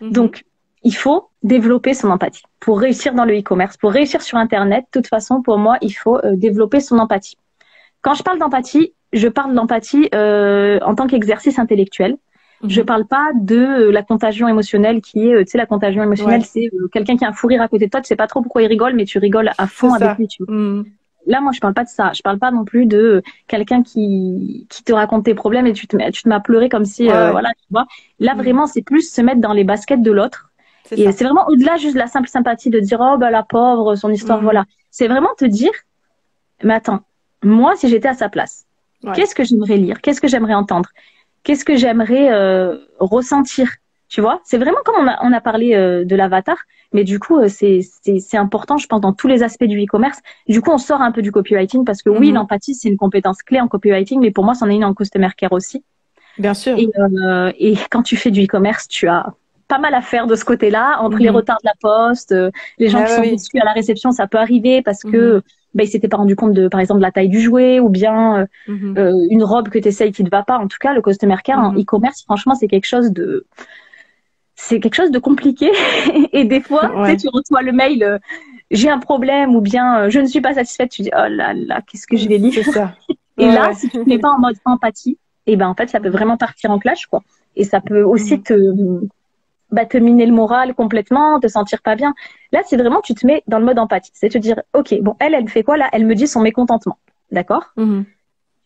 Donc, il faut développer son empathie pour réussir dans le e-commerce, pour réussir sur Internet. De toute façon, pour moi, il faut développer son empathie. Quand je parle d'empathie, je parle d'empathie en tant qu'exercice intellectuel. Je parle pas de la contagion émotionnelle qui est, tu sais, la contagion émotionnelle, c'est quelqu'un qui a un fou rire à côté de toi, tu sais pas trop pourquoi il rigole, mais tu rigoles à fond avec lui. Tu vois. Là, moi, je parle pas de ça. Je parle pas non plus de quelqu'un qui te raconte tes problèmes et tu te mets à pleurer comme si, voilà, tu vois. Là, vraiment, c'est plus se mettre dans les baskets de l'autre. Et c'est vraiment au-delà juste de la simple sympathie de dire, oh, bah, la pauvre, son histoire, voilà. C'est vraiment te dire, mais attends, moi, si j'étais à sa place, qu'est-ce que j'aimerais lire? Qu'est-ce que j'aimerais entendre? Qu'est-ce que j'aimerais ressentir? Tu vois, c'est vraiment comme on a parlé de l'avatar, mais du coup, c'est important, je pense, dans tous les aspects du e-commerce. Du coup, on sort un peu du copywriting parce que oui, l'empathie, c'est une compétence clé en copywriting, mais pour moi, c'en est une en customer care aussi. Bien sûr. Et quand tu fais du e-commerce, tu as pas mal à faire de ce côté-là, entre les retards de la poste, les gens qui sont déçus à la réception, ça peut arriver parce que ils s'étaient pas rendu compte de, par exemple, la taille du jouet ou bien une robe que tu essayes qui ne va pas. En tout cas, le customer care en e-commerce, franchement, c'est quelque chose de compliqué. Et des fois, tu sais, tu reçois le mail, j'ai un problème ou bien je ne suis pas satisfaite. Tu dis, oh là là, qu'est-ce que je vais lire? C'est ça. Et là, si tu ne mets pas en mode empathie, et ben en fait, ça peut vraiment partir en clash, quoi. Et ça peut aussi te miner le moral complètement, te sentir pas bien. Là, c'est vraiment, tu te mets dans le mode empathie. C'est te dire, ok, bon, elle fait quoi là? Elle me dit son mécontentement. D'accord?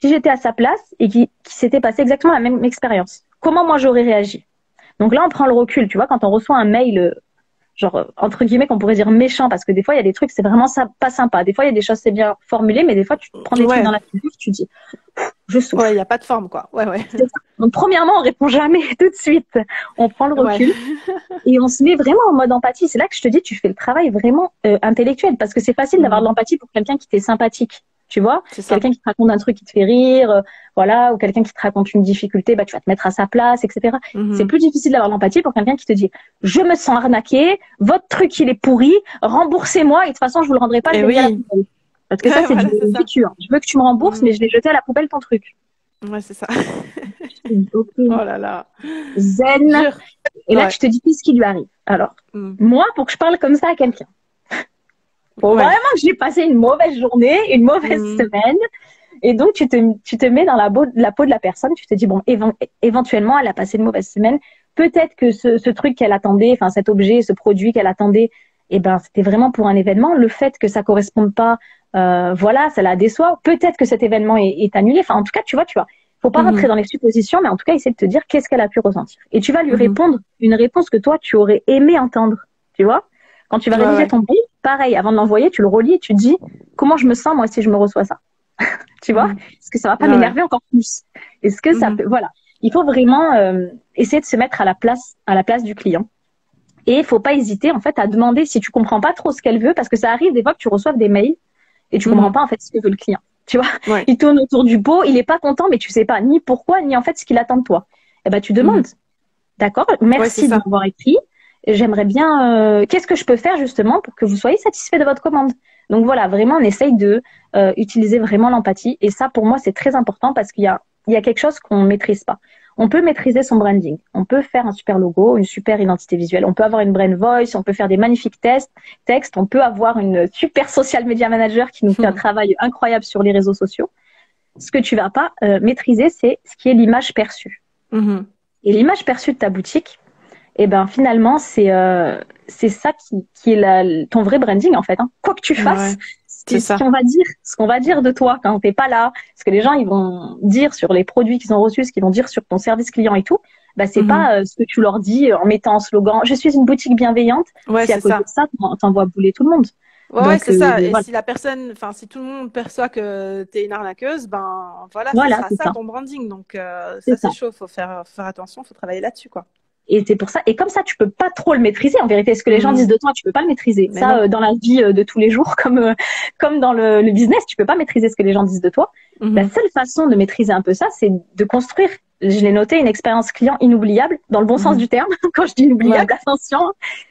Si j'étais à sa place et qui s'était passé exactement la même expérience, comment moi j'aurais réagi? Donc là, on prend le recul, tu vois, quand on reçoit un mail, genre, entre guillemets, qu'on pourrait dire méchant, parce que des fois, il y a des trucs, c'est vraiment ça, pas sympa. Des fois, il y a des choses, c'est bien formulé, mais des fois, tu prends des trucs dans la figure, tu dis, je souffre. Ouais, il n'y a pas de forme, quoi. Ouais, ouais. C'est ça. Donc, premièrement, on répond jamais tout de suite. On prend le recul Ouais. et on se met vraiment en mode empathie. C'est là que je te dis, tu fais le travail vraiment intellectuel parce que c'est facile d'avoir de l'empathie pour quelqu'un qui t'est sympathique. Tu vois, C'est ça. quelqu'un qui te raconte un truc qui te fait rire, voilà, ou quelqu'un qui te raconte une difficulté, bah tu vas te mettre à sa place, etc. C'est plus difficile d'avoir de l'empathie pour quelqu'un qui te dit, je me sens arnaqué, votre truc il est pourri, remboursez-moi et de toute façon je vous le rendrai pas, je Et l'ai mis à la oui. poubelle. Parce que ça c'est Voilà, du c'est ça. vécu. Hein. Je veux que tu me rembourses, mais je l'ai jeté à la poubelle ton truc. Ouais, c'est ça. Ok, Oh là là. zen. Jure. Et là Ouais. tu te dis qu'est-ce qui lui arrive. Alors Mm. moi, pour que je parle comme ça à quelqu'un, faut Ouais. vraiment que j'ai passé une mauvaise journée, une mauvaise Mm. semaine. Et donc, tu te mets dans la peau de la personne, tu te dis, bon, éventuellement, elle a passé une mauvaise semaine. Peut-être que ce truc qu'elle attendait, enfin, cet objet, ce produit qu'elle attendait, eh ben, c'était vraiment pour un événement. Le fait que ça corresponde pas, voilà, ça la déçoit. Peut-être que cet événement est annulé. Enfin, en tout cas, tu vois, faut pas rentrer Mhm. dans les suppositions, mais en tout cas, essayer de te dire qu'est-ce qu'elle a pu ressentir. Et tu vas lui Mhm. répondre une réponse que toi, tu aurais aimé entendre. Tu vois? Quand tu vas Ouais, rédiger ouais. ton mail, pareil, avant de l'envoyer, tu le relis et tu te dis, comment je me sens, moi, si je me reçois ça? Tu vois? Mhm. Est-ce que ça va pas Ouais, ouais. m'énerver encore plus? Est-ce que ça Mhm. peut, voilà. Il faut vraiment essayer de se mettre à la place du client. Et il faut pas hésiter, en fait, à demander si tu comprends pas trop ce qu'elle veut, parce que ça arrive des fois que tu reçoives des mails et tu comprends Mhm. pas, en fait, ce que veut le client. Tu vois? Ouais. Il tourne autour du pot, il est pas content, mais tu sais pas ni pourquoi, ni en fait ce qu'il attend de toi. Eh ben, tu demandes. Mhm. D'accord? Ouais, c'est Merci de ça. m'avoir écrit. J'aimerais bien, qu'est-ce que je peux faire justement pour que vous soyez satisfait de votre commande? Donc voilà, vraiment, on essaye de utiliser vraiment l'empathie. Et ça, pour moi, c'est très important parce il y a quelque chose qu'on ne maîtrise pas. On peut maîtriser son branding. On peut faire un super logo, une super identité visuelle. On peut avoir une brand voice. On peut faire des magnifiques textes. On peut avoir une super social media manager qui nous fait un Mhm. travail incroyable sur les réseaux sociaux. Ce que tu vas pas maîtriser, c'est ce qui est l'image perçue. Mhm. Et l'image perçue de ta boutique, et ben finalement c'est ça qui est ton vrai branding en fait. Hein. Quoi que tu fasses, Ouais, c'est ça. ce qu'on va dire de toi quand t'es pas là, ce que les gens ils vont dire sur les produits qu'ils ont reçus, ce qu'ils vont dire sur ton service client et tout, bah c'est Mhm. pas ce que tu leur dis en mettant en slogan "Je suis une boutique bienveillante". Ouais, Si à c'est côté de ça. ça, t'envoies bouler tout le monde. Ouais, ouais, Donc c'est ça. Et voilà, si la personne, enfin, si tout le monde perçoit que t'es une arnaqueuse, ben voilà, ce voilà sera c'est ça ça, ton branding. Donc ça, c'est c'est ça. chaud. Faut faire attention. Faut travailler là-dessus, quoi. Et c'est pour ça. Et comme ça, tu peux pas trop le maîtriser. En vérité, ce que les gens disent Mhm. de toi, tu peux pas le maîtriser. Mais Ça, non. dans la vie de tous les jours, comme dans le business, tu peux pas maîtriser ce que les gens disent de toi. La Mhm. seule façon de maîtriser un peu ça, c'est de construire. Je l'ai noté, une expérience client inoubliable, dans le bon sens Mhm. du terme. Quand je dis Ouais. inoubliable, attention.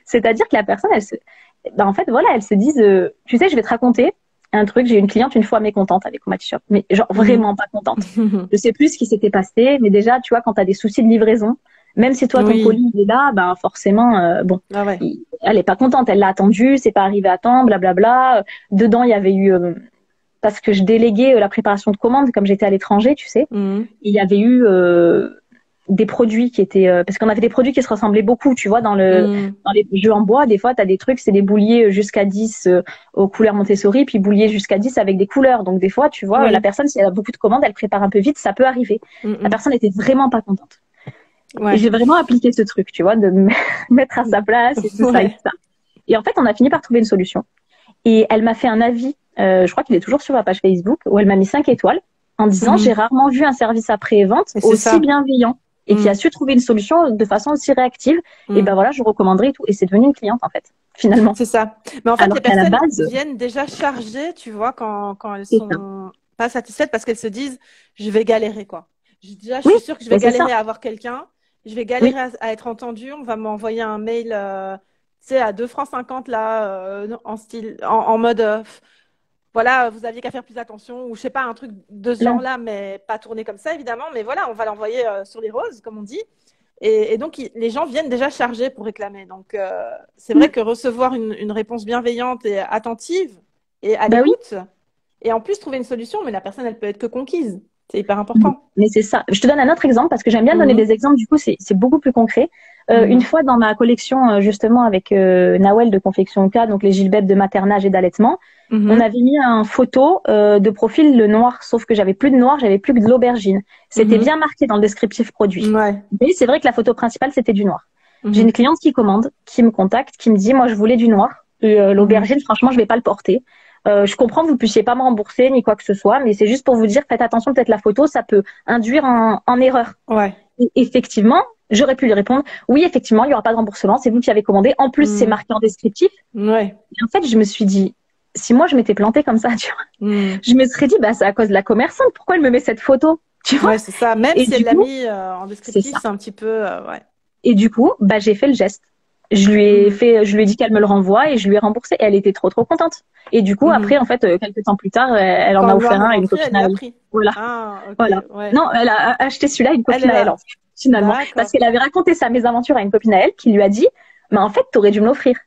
C'est-à-dire que la personne, ben, en fait, voilà, elle se dise, tu sais, je vais te raconter un truc. J'ai eu une cliente une fois mécontente avec ma t-shirt, mais genre Mhm. vraiment pas contente. Je sais plus ce qui s'était passé, mais déjà, tu vois, quand tu as des soucis de livraison, même si toi ton Oui. colis il est là, ben forcément, bon, Ah ouais. elle est pas contente, elle l'a attendu, c'est pas arrivé à temps, blablabla. Dedans, il y avait eu parce que je déléguais la préparation de commandes comme j'étais à l'étranger, tu sais, Mhm. il y avait eu des produits qui étaient parce qu'on avait des produits qui se ressemblaient beaucoup, tu vois, Mhm. dans les jeux en bois, des fois tu as des trucs, c'est des bouliers jusqu'à 10 aux couleurs Montessori, puis bouliers jusqu'à 10 avec des couleurs. Donc des fois, tu vois, la Oui. personne si elle a beaucoup de commandes, elle prépare un peu vite, ça peut arriver. La Mhm. personne était vraiment pas contente. Et Ouais. j'ai vraiment appliqué ce truc, tu vois, de me mettre à sa place et tout ça et tout Ouais. ça. Et en fait, on a fini par trouver une solution. Et elle m'a fait un avis, je crois qu'il est toujours sur ma page Facebook, où elle m'a mis 5 étoiles en disant j'ai Mhm. rarement vu un service après-vente Et c'est aussi ça. bienveillant et qui a Mhm. su trouver une solution de façon aussi réactive. Et ben Mhm. voilà, je recommanderais et tout. Et c'est devenu une cliente en fait, finalement. C'est ça. Mais en fait, Alors les qu'à la personnes base, viennent déjà chargées, tu vois, quand elles c'est ça. sont pas satisfaites parce qu'elles se disent, je vais galérer, quoi. Déjà, je Oui, suis sûre que je vais ben c'est ça. galérer à avoir quelqu'un. Je vais Oui, galérer à être entendue. On va m'envoyer un mail, tu sais, à 2 francs 50 là, en style, en mode, voilà, vous aviez qu'à faire plus attention, ou je sais pas, un truc de ce là. genre-là, mais pas tourné comme ça, évidemment. Mais voilà, on va l'envoyer sur les roses, comme on dit. Et donc, les gens viennent déjà chargés pour réclamer. Donc, c'est vrai Mm. que recevoir une réponse bienveillante et attentive et à Bah oui. l'écoute, et en plus trouver une solution, mais la personne, elle peut être que conquise. C'est hyper important. Mais c'est ça. Je te donne un autre exemple parce que j'aime bien donner Mhm, des exemples. Du coup, c'est beaucoup plus concret. Une mhm, fois dans ma collection, justement, avec Nawel de Confection K, donc les gilbêtes de maternage et d'allaitement, on mhm, avait mis un photo de profil le noir, sauf que j'avais plus de noir, j'avais plus que de l'aubergine. C'était mhm. bien marqué dans le descriptif produit. Ouais. Mais c'est vrai que la photo principale, c'était du noir. J'ai une Mhm, cliente qui commande, qui me contacte, qui me dit, moi, je voulais du noir. Et mhm, l'aubergine, franchement, je vais pas le porter. Je comprends que vous puissiez pas me rembourser ni quoi que ce soit, mais c'est juste pour vous dire, faites attention, peut-être la photo, ça peut induire en erreur. Ouais. Et effectivement, j'aurais pu lui répondre, oui, effectivement, il y aura pas de remboursement, c'est vous qui avez commandé. En plus, c'est Mm. marqué en descriptif. Ouais. Et en fait, je me suis dit, si moi je m'étais plantée comme ça, tu vois, Mm. je me serais dit, bah, c'est à cause de la commerçante, pourquoi elle me met cette photo, tu vois? Ouais, c'est ça. Même Et si elle du l'a coup, mis en c'est descriptif, ça. c'est un petit peu, ouais. Et du coup, bah, j'ai fait le geste. Mhm. Je lui ai dit qu'elle me le renvoie et je lui ai remboursé. Et elle était trop, trop contente. Et du coup, Mhm. après, en fait, quelques temps plus tard, elle en Quand a le noir offert est un à une rentré, copine elle à lui a elle. pris. Voilà, Ah, ok, voilà. ouais. Non, elle a acheté celui-là à une Elle copine est à elle, en là. fait, finalement. Parce D'accord. qu'elle avait raconté sa mésaventure à une copine à elle qui lui a dit, mais en fait, t'aurais dû me l'offrir.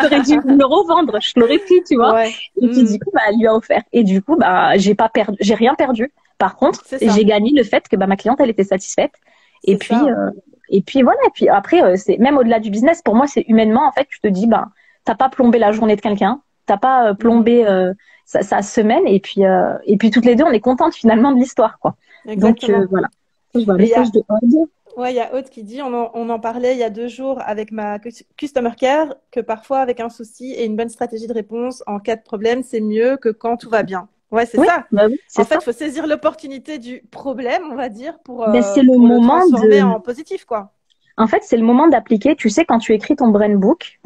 T'aurais dû me le revendre. Je l'aurais pris, tu vois. Ouais. Et puis, du Mhm. coup, bah, elle lui a offert. Et du coup, bah, j'ai pas perdu, j'ai rien perdu. Par contre, C'est j'ai ça. gagné le fait que, bah, ma cliente, elle était satisfaite. Et C'est puis, ça. euh, et puis voilà. Et puis après, c'est même au-delà du business. Pour moi, c'est humainement, en fait, tu te dis, bah, t'as pas plombé la journée de quelqu'un, t'as pas Mhm. plombé sa semaine. Et puis toutes les deux, on est contentes finalement de l'histoire, quoi. Donc Exactement. voilà. Je vois un Et il y a, message de Aude. ouais, il y a Aude qui dit, on en parlait il y a 2 jours avec ma customer care, que parfois avec un souci et une bonne stratégie de réponse en cas de problème, c'est mieux que quand tout va bien. Ouais, c'est Oui, ça. bah oui, c'est En fait, ça. il faut saisir l'opportunité du problème, on va dire, Ben, c'est le pour le moment transformer de. en positif, quoi. En fait, c'est le moment d'appliquer. Tu sais, quand tu écris ton brain book,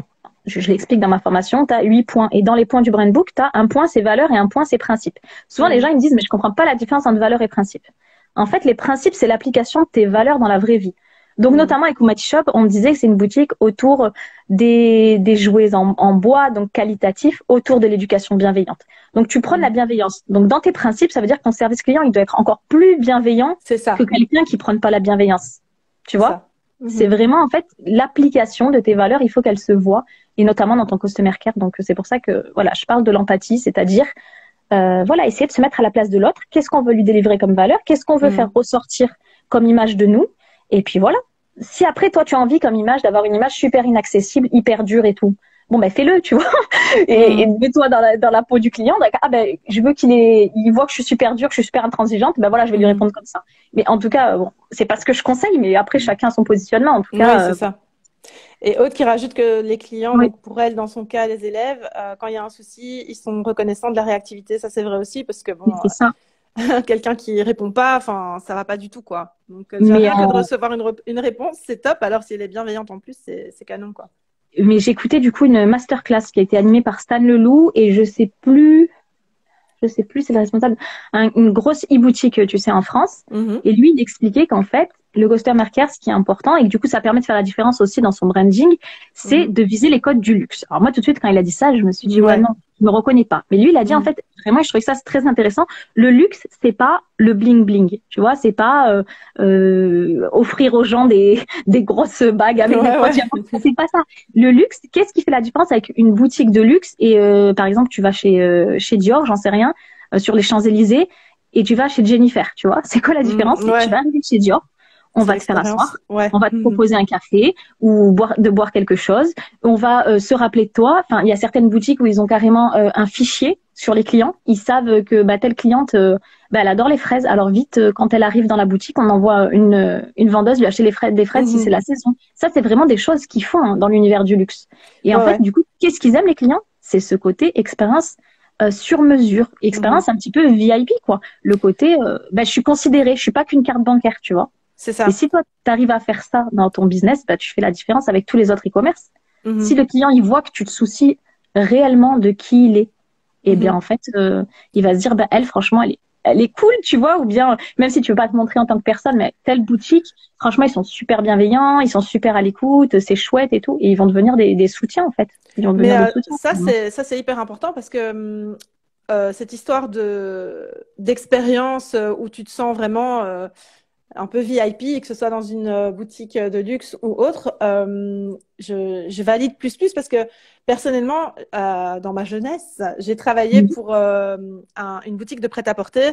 je l'explique dans ma formation, tu as 8 points. Et dans les points du brain book, tu as un point, c'est valeurs, et un point, c'est principe. Souvent, les gens, Mhm. ils me disent, mais je comprends pas la différence entre valeurs et principe. En fait, les principes, c'est l'application de tes valeurs dans la vraie vie. Donc, Mhm. notamment avec Umati Shop, on me disait que c'est une boutique autour des jouets en bois, donc qualitatifs, autour de l'éducation bienveillante. Donc, tu prônes la Mhm. bienveillance. Donc, dans tes principes, ça veut dire que ton service client, il doit être encore plus bienveillant C'est que ça. quelqu'un qui prône pas la bienveillance. Tu C'est vois? ça. C'est Mhm. vraiment, en fait, l'application de tes valeurs, il faut qu'elle se voit, et notamment dans ton customer care. Donc, c'est pour ça que, voilà, je parle de l'empathie, c'est-à-dire, voilà, essayer de se mettre à la place de l'autre. Qu'est-ce qu'on veut lui délivrer comme valeur? Qu'est-ce qu'on veut faire Mhm. ressortir comme image de nous? Et puis voilà. Si après, toi, tu as envie comme image d'avoir une image super inaccessible, hyper dure et tout, bon, ben, fais-le, tu vois. Et Mhm. mets-toi dans la peau du client. Ah, ben, je veux il voit que je suis super dure, que je suis super intransigeante. Ben voilà, je vais lui Mhm. répondre comme ça. Mais en tout cas, bon, c'est pas ce que je conseille, mais après, chacun a son positionnement. En tout Ouais, cas, c'est ça. Et Aude qui rajoute que les clients, oui, donc pour elle, dans son cas, les élèves, quand il y a un souci, ils sont reconnaissants de la réactivité. Ça, c'est vrai aussi, parce que bon, c'est ça. quelqu'un qui répond pas, enfin, ça va pas du tout, quoi. Donc, déjà, Mais, rien que de recevoir une réponse, c'est top. Alors, si elle est bienveillante en plus, c'est canon, quoi. mais j'écoutais du coup une masterclass qui a été animée par Stan Leloup et je sais plus, c'est le responsable, une grosse e-boutique, tu sais, en France. Mhm. Et lui, il expliquait qu'en fait, le customer care, ce qui est important, et que du coup, ça permet de faire la différence aussi dans son branding, c'est Mhm. de viser les codes du luxe. Alors moi, tout de suite, quand il a dit ça, je me suis dit, ouais, Ouais. non, je me reconnais pas. Mais lui, il a dit, en Mhm. fait, vraiment, et je trouvais ça très intéressant, le luxe, c'est pas le bling-bling. Tu vois, c'est pas offrir aux gens des grosses bagues avec des Ouais, gros ouais. diamants. C'est pas ça. Le luxe, qu'est-ce qui fait la différence avec une boutique de luxe et par exemple, tu vas chez Dior, j'en sais rien, sur les Champs-Élysées, et tu vas chez Jennifer, tu vois. C'est quoi la différence? Mhm. C'est que tu Ouais. vas arriver chez Dior, on C'est va te faire l'expérience. asseoir, Ouais. on va te Mhm. proposer un café ou boire quelque chose, on va se rappeler de toi. Enfin, il y a certaines boutiques où ils ont carrément un fichier sur les clients. Ils savent que bah, telle cliente, bah, elle adore les fraises. Alors vite, quand elle arrive dans la boutique, on envoie une vendeuse lui acheter des fraises si c'est Mhm. la saison. Ça, c'est vraiment des choses qu'ils font dans l'univers du luxe. Et en Ouais, fait, ouais. du coup, qu'est-ce qu'ils aiment les clients? C'est ce côté expérience sur mesure, Mhm. expérience un petit peu VIP, quoi. Le côté, bah, je suis considérée, je suis pas qu'une carte bancaire, tu vois. C'est Et ça. si toi, tu arrives à faire ça dans ton business, bah, tu fais la différence avec tous les autres e-commerce. Si Mhm. le client, il voit que tu te soucies réellement de qui il est, eh bien, Mhm. en fait, il va se dire, bah, elle, franchement, elle est cool, tu vois, ou bien, même si tu veux pas te montrer en tant que personne, mais telle boutique, franchement, ils sont super bienveillants, ils sont super à l'écoute, c'est chouette et tout, et ils vont devenir des soutiens, en fait. Ils vont Mais devenir des soutiens. ça, c'est hyper important parce que cette histoire d'expérience où tu te sens vraiment un peu VIP, que ce soit dans une boutique de luxe ou autre, je valide plus parce que personnellement, dans ma jeunesse, j'ai travaillé Mhm. pour une boutique de prêt-à-porter,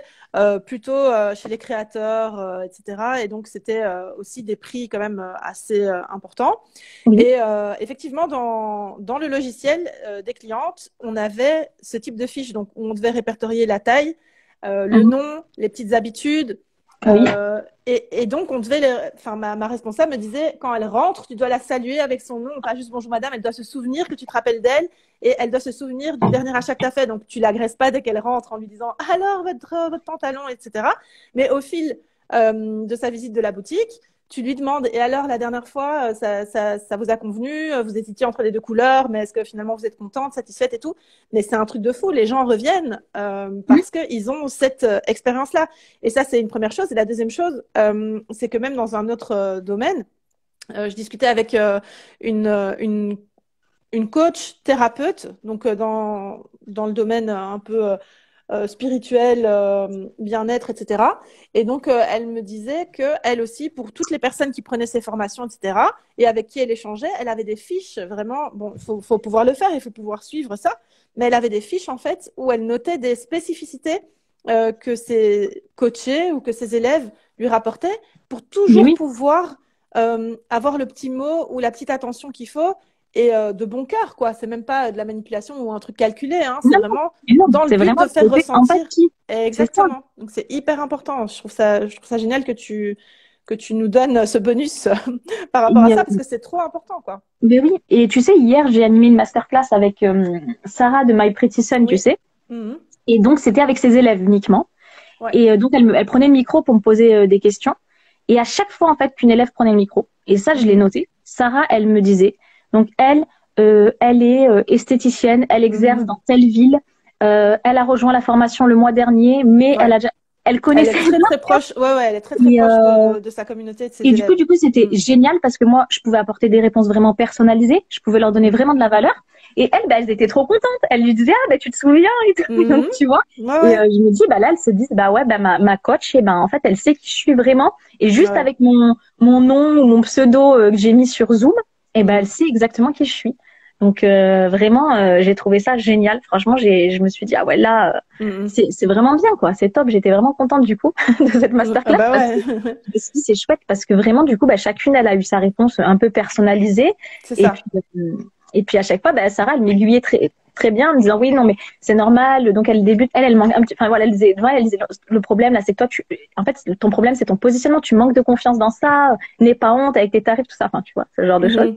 plutôt chez les créateurs, etc. Et donc, c'était aussi des prix quand même assez importants. Oui. Et effectivement, dans le logiciel des clientes, on avait ce type de fiche, donc où on devait répertorier la taille, le Mhm. nom, les petites habitudes. Oui. Et donc, enfin, ma responsable me disait, quand elle rentre, tu dois la saluer avec son nom, pas juste bonjour madame, elle doit se souvenir que tu te rappelles d'elle et elle doit se souvenir du dernier achat que tu as fait. Donc, tu l'agresses pas dès qu'elle rentre en lui disant alors votre pantalon, etc. Mais au fil de sa visite de la boutique, tu lui demandes et alors la dernière fois, ça vous a convenu, vous hésitiez entre les deux couleurs, mais est-ce que finalement vous êtes contente, satisfaite et tout? Mais c'est un truc de fou, les gens reviennent parce qu'ils ont cette expérience-là. Et ça, c'est une première chose. Et la deuxième chose, c'est que même dans un autre domaine, je discutais avec une, euh, une, une coach thérapeute, donc dans le domaine un peu spirituel, bien-être, etc. Et donc, elle me disait que elle aussi, pour toutes les personnes qui prenaient ces formations, etc., et avec qui elle échangeait, elle avait des fiches vraiment. Bon, faut pouvoir le faire, il faut pouvoir suivre ça. Mais elle avait des fiches en fait où elle notait des spécificités que ses coachés ou que ses élèves lui rapportaient pour Mais toujours oui. pouvoir avoir le petit mot ou la petite attention qu'il faut et de bon cœur, quoi. C'est même pas de la manipulation ou un truc calculé, hein. C'est Non, vraiment non, dans le c'est but vraiment de le faire côté ressentir. empathie. C'est ça. Exactement. Donc c'est hyper important. Je trouve ça génial que tu nous donnes ce bonus par rapport à Et, ça parce que c'est trop important, quoi. mais oui. Et tu sais, hier, j'ai animé une masterclass avec Sarah de My Pretty Son, tu Oui. sais. Mhm. Et donc, c'était avec ses élèves uniquement. Ouais. Et donc, elle prenait le micro pour me poser des questions. Et à chaque fois, en fait, qu'une élève prenait le micro, et ça, je l'ai Mhm. noté, Sarah, elle me disait, donc elle est esthéticienne, elle exerce Mhm. dans telle ville, elle a rejoint la formation le mois dernier, mais Ouais. elle Elle est connaissait très très rien. proche. Ouais, ouais, elle est très très Et, proche de sa communauté et de ses et élèves. du coup, c'était Mhm. génial parce que moi, je pouvais apporter des réponses vraiment personnalisées, je pouvais leur donner Mhm. vraiment de la valeur. Et elles, bah, elles étaient trop contentes. Elles lui disaient, ah, bah, tu te souviens et tout. Donc, Mhm. tu vois. Ouais, Et ouais. je me dis, bah, là, elles se disent, bah, ouais, bah, ma coach, et ben, en fait, elle sait qui je suis vraiment. Et Ouais, juste ouais. avec mon nom ou mon pseudo que j'ai mis sur Zoom, et ben, elle Mhm. sait exactement qui je suis. Donc, vraiment, j'ai trouvé ça génial. Franchement, je me suis dit, ah ouais, là, Mhm. c'est vraiment bien, quoi. C'est top. J'étais vraiment contente, du coup, de cette Mhm. Ah masterclass bah parce que ouais. je me suis dit, c'est chouette parce que vraiment, du coup, bah, chacune, elle a eu sa réponse un peu personnalisée. C'est Et ça. puis, et puis à chaque fois, bah, Sarah, elle m'aiguillait très, très bien en me disant, oui, non, mais c'est normal. Donc, elle débute, elle manque un petit, enfin, voilà, elle disait, le problème, là, c'est que toi, en fait, ton problème, c'est ton positionnement. Tu manques de confiance dans ça. N'aie pas honte avec tes tarifs, tout ça. Enfin, tu vois, ce genre de choses. Mhm.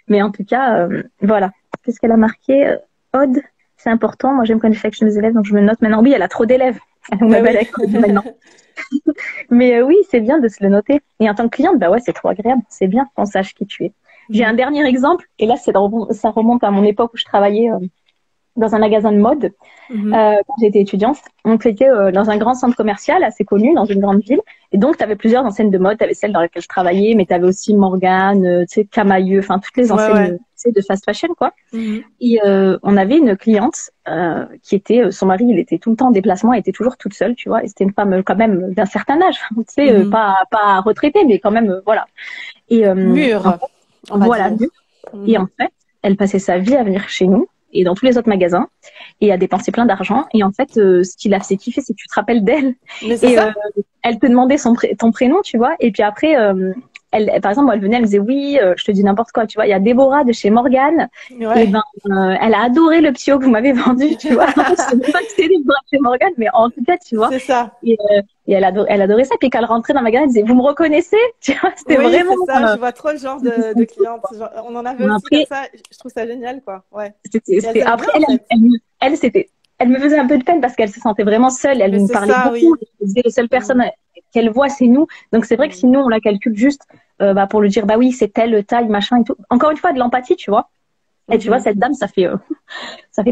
Mais en tout cas, voilà. Qu'est-ce qu'elle a marqué? Aude, c'est important. Moi, j'aime quand je fais avec mes élèves, donc je me note maintenant. Oui, elle a trop d'élèves. On Bah m'appelle oui. avec maintenant. Mais oui, c'est bien de se le noter. Et en tant que cliente, bah ouais, c'est trop agréable. C'est bien qu'on sache qui tu es. J'ai un Mhm. dernier exemple, et là, ça remonte à mon époque où je travaillais dans un magasin de mode Mhm. quand j'étais étudiante. On était dans un grand centre commercial assez connu, dans une grande ville. Et donc, tu avais plusieurs enseignes de mode. Tu avais celle dans laquelle je travaillais, mais tu avais aussi Morgane, tu sais, Camailleux, enfin, toutes les Ouais, enseignes ouais. tu sais, de fast fashion, quoi. Mhm. Et on avait une cliente qui était, son mari, il était tout le temps en déplacement, elle était toujours toute seule, tu vois. Et c'était une femme quand même d'un certain âge, tu sais, Mhm. pas retraitée, mais quand même, voilà. Et en Mûr, fait, on va voilà. dire. Et Mhm. en fait, elle passait sa vie à venir chez nous et dans tous les autres magasins et à dépenser plein d'argent. Et en fait, ce qui l'a fait kiffer, c'est que tu te rappelles d'elle. Mais c'est Et ça. elle te demandait ton prénom, tu vois. Et puis après, par exemple, elle venait, elle me disait oui, je te dis n'importe quoi, tu vois. Il y a Déborah de chez Morgane. Et Ouais. ben, elle a adoré le psycho que vous m'avez vendu, tu vois. Je sais même pas que c'était Déborah de chez Morgane, mais en tout cas, tu vois. C'est ça. Et, elle adorait ça. Puis quand elle rentrait dans le magasin, elle disait vous me reconnaissez, tu vois. C'était Oui, vraiment. c'est ça. Je vois trop le genre C'était de son truc, cliente. quoi. On en avait Mais aussi comme après, ça. Je trouve ça génial, quoi. Ouais. Et elles c'était aiment bien, après en fait. elle me faisait un peu de peine parce qu'elle se sentait vraiment seule. Elle Mais nous c'est parlait ça, beaucoup. oui. Elle disait les seules Mhm. personnes qu'elle voit, c'est nous. Donc c'est vrai que Mhm. si nous on la calcule juste, bah, pour lui dire bah oui c'est telle taille machin et tout. Encore une fois de l'empathie, tu vois. Et tu vois Mhm. cette dame, ça fait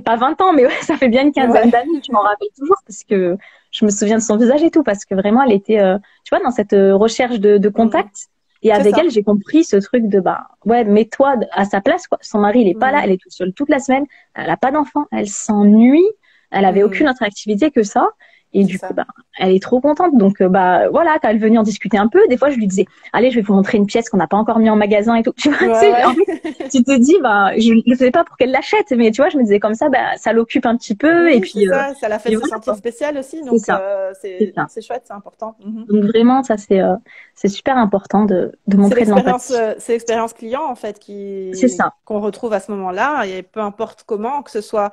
pas 20 ans, mais ouais, ça fait bien une quinzaine Ouais. d'années. Je m'en rappelle toujours parce que je me souviens de son visage et tout parce que vraiment elle était, tu vois, dans cette recherche de Mhm. contact. Et C'est avec elle, ça. j'ai compris ce truc de bah ouais, mets-toi à sa place quoi. Son mari, il est pas là, Mhm. elle est toute seule toute la semaine, elle a pas d'enfant, elle s'ennuie, elle avait aucune Mhm. autre activité que ça. Et C'est du coup, ça. bah, elle est trop contente. Donc, bah, voilà, quand elle venait en discuter un peu, des fois, je lui disais, allez, je vais vous montrer une pièce qu'on n'a pas encore mis en magasin et tout. Tu vois, Ouais, tu sais, en fait, ouais. tu te dis, bah, je ne le faisais pas pour qu'elle l'achète, mais tu vois, je me disais comme ça, bah, ça l'occupe un petit peu, Oui, c'est ça. Ça la fait et se voilà, sentir quoi. spéciale aussi. C'est Donc, ça, c'est non, ça. c'est chouette, c'est important. Mhm. Donc vraiment, ça, c'est super important de montrer de l'empathie. C'est l'expérience client en fait C'est qui ça. qu'on retrouve à ce moment-là et peu importe comment, que ce soit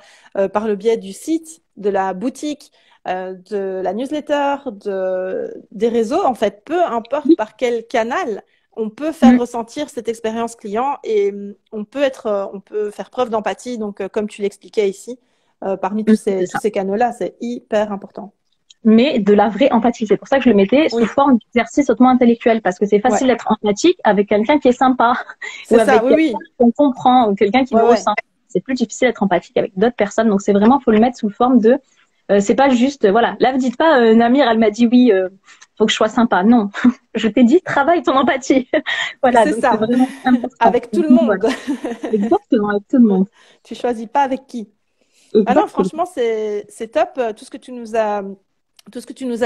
par le biais du site, de la boutique, de la newsletter, des réseaux, en fait, peu importe par quel canal, on peut faire ressentir cette expérience client et on peut faire preuve d'empathie. Donc, comme tu l'expliquais ici, parmi tous ces canaux-là, c'est hyper important. Mais de la vraie empathie. C'est pour ça que je le mettais sous forme d'exercice hautement intellectuel, parce que c'est facile d'être empathique avec quelqu'un qui est sympa, ou avec quelqu'un qu'on comprend, ou quelqu'un qui nous ressent. C'est plus difficile d'être empathique avec d'autres personnes. Donc c'est vraiment, faut le mettre sous forme de, c'est pas juste, voilà. Là, vous dites pas, Namir, elle m'a dit oui, faut que je sois sympa. Non, je t'ai dit, travaille ton empathie. Voilà. C'est ça. Vraiment avec tout le monde. Voilà. Exactement, avec tout le monde. Tu choisis pas avec qui. Ah non, franchement, c'est top, tout ce que tu nous as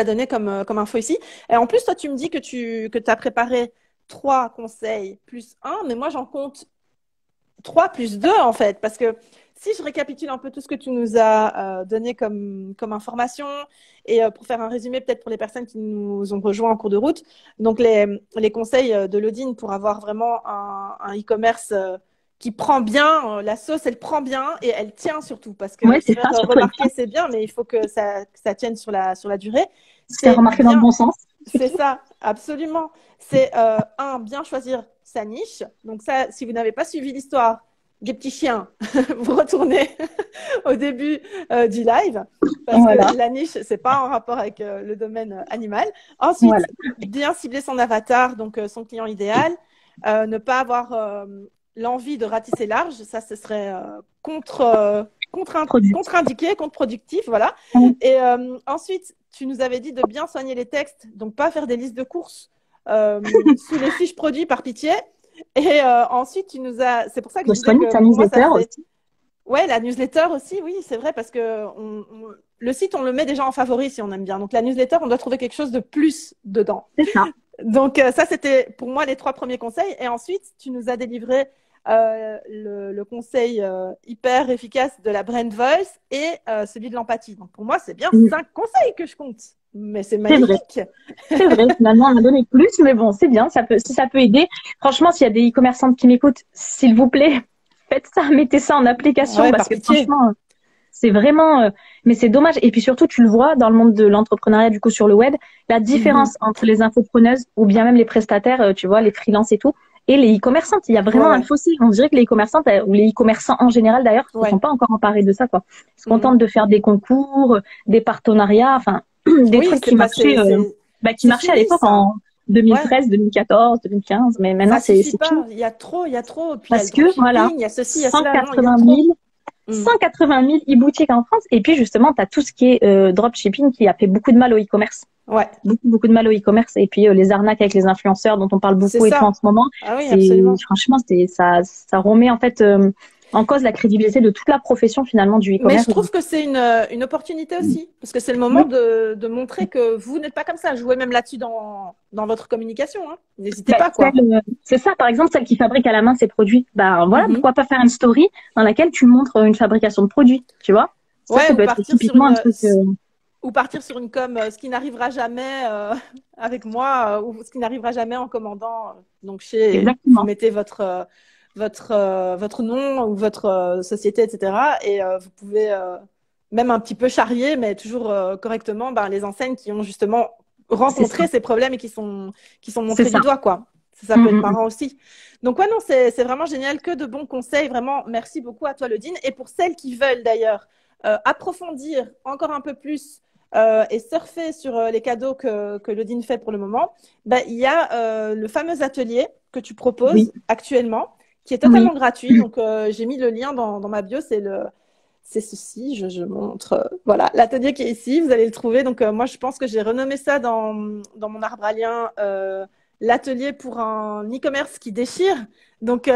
donné comme info ici. Et en plus, toi, tu me dis que tu as préparé 3 conseils plus 1, mais moi, j'en compte 3 plus 2, en fait. Parce que si je récapitule un peu tout ce que tu nous as donné comme information, et pour faire un résumé peut-être pour les personnes qui nous ont rejoints en cours de route, donc les conseils de Lodine pour avoir vraiment un e-commerce qui prend bien, la sauce, elle prend bien et elle tient surtout. Parce que remarquer, c'est bien, mais il faut que ça tienne sur la durée. C'est remarqué dans le bon sens. C'est ça, absolument. C'est bien choisir sa niche. Donc ça, si vous n'avez pas suivi l'histoire des petits chiens, vous retournez au début du live. Parce que la niche, c'est pas en rapport avec le domaine animal. Ensuite, bien cibler son avatar, donc son client idéal. Ne pas avoir l'envie de ratisser large, ça ce serait contre-indiqué, contre-productif, voilà. Et ensuite, tu nous avais dit de bien soigner les textes, donc pas faire des listes de courses sous les fiches produits par pitié. Et ensuite, c'est pour ça que je disais que ta newsletter aussi. Ouais, la newsletter aussi, oui, c'est vrai, parce que le site, on le met déjà en favori si on aime bien. Donc la newsletter, on doit trouver quelque chose de plus dedans. C'est ça. Donc ça, c'était pour moi les 3 premiers conseils. Et ensuite, tu nous as délivré le conseil hyper efficace de la brand voice et celui de l'empathie. Donc pour moi, c'est bien 5 conseils que je compte. Mais c'est magnifique. C'est vrai, finalement, on a donné plus, mais bon, c'est bien, si ça peut aider. Franchement, s'il y a des e-commerçantes qui m'écoutent, s'il vous plaît, faites ça, mettez ça en application, parce que franchement, c'est vraiment, mais c'est dommage. Et puis surtout, tu le vois dans le monde de l'entrepreneuriat, du coup, sur le web, la différence entre les infopreneuses ou bien même les prestataires, tu vois, les freelances et tout, et les e-commerçantes. Il y a vraiment un fossé. On dirait que les e-commerçantes, ou les e-commerçants en général d'ailleurs, ne sont pas encore emparés de ça, quoi. Ils se contentent de faire des concours, des partenariats, enfin, des trucs qui marchaient, qui marchaient à l'époque en 2013, 2014, 2015, mais maintenant c'est fini. Il y a trop. Puis parce que voilà, il y a ceci, il y a 180 000 e-boutiques en France. Et puis justement, tu as tout ce qui est dropshipping qui a fait beaucoup de mal au e-commerce. Ouais. Beaucoup de mal au e-commerce. Et puis les arnaques avec les influenceurs dont on parle beaucoup et tout en ce moment. Ah oui, absolument. Franchement, ça remet en fait en cause la crédibilité de toute la profession finalement du e-commerce. Mais je trouve que c'est une opportunité aussi, parce que c'est le moment de montrer que vous n'êtes pas comme ça. Jouez même là-dessus dans votre communication. Hein. N'hésitez pas, quoi. C'est ça, par exemple, celle qui fabrique à la main ses produits. Bah voilà, pourquoi pas faire une story dans laquelle tu montres une fabrication de produits, tu vois. Ça peut être typiquement un truc. Ou partir sur une com, ce qui n'arrivera jamais avec moi, ou ce qui n'arrivera jamais en commandant. Donc vous mettez votre nom ou votre société, etc. Et vous pouvez même un petit peu charrier, mais toujours correctement, les enseignes qui ont justement rencontré ces problèmes et qui sont montrés du doigt, quoi. Ça peut être marrant aussi. Donc ouais, non, c'est vraiment génial, que de bons conseils. Vraiment, merci beaucoup à toi, Lodine. Et pour celles qui veulent d'ailleurs approfondir encore un peu plus et surfer sur les cadeaux que Lodine fait pour le moment, il y a le fameux atelier que tu proposes actuellement, qui est totalement gratuit. Donc, j'ai mis le lien dans ma bio. C'est ceci. Je montre. Voilà, l'atelier qui est ici. Vous allez le trouver. Donc, moi, je pense que j'ai renommé ça dans mon arbre à liens l'atelier pour un e-commerce qui déchire. Donc,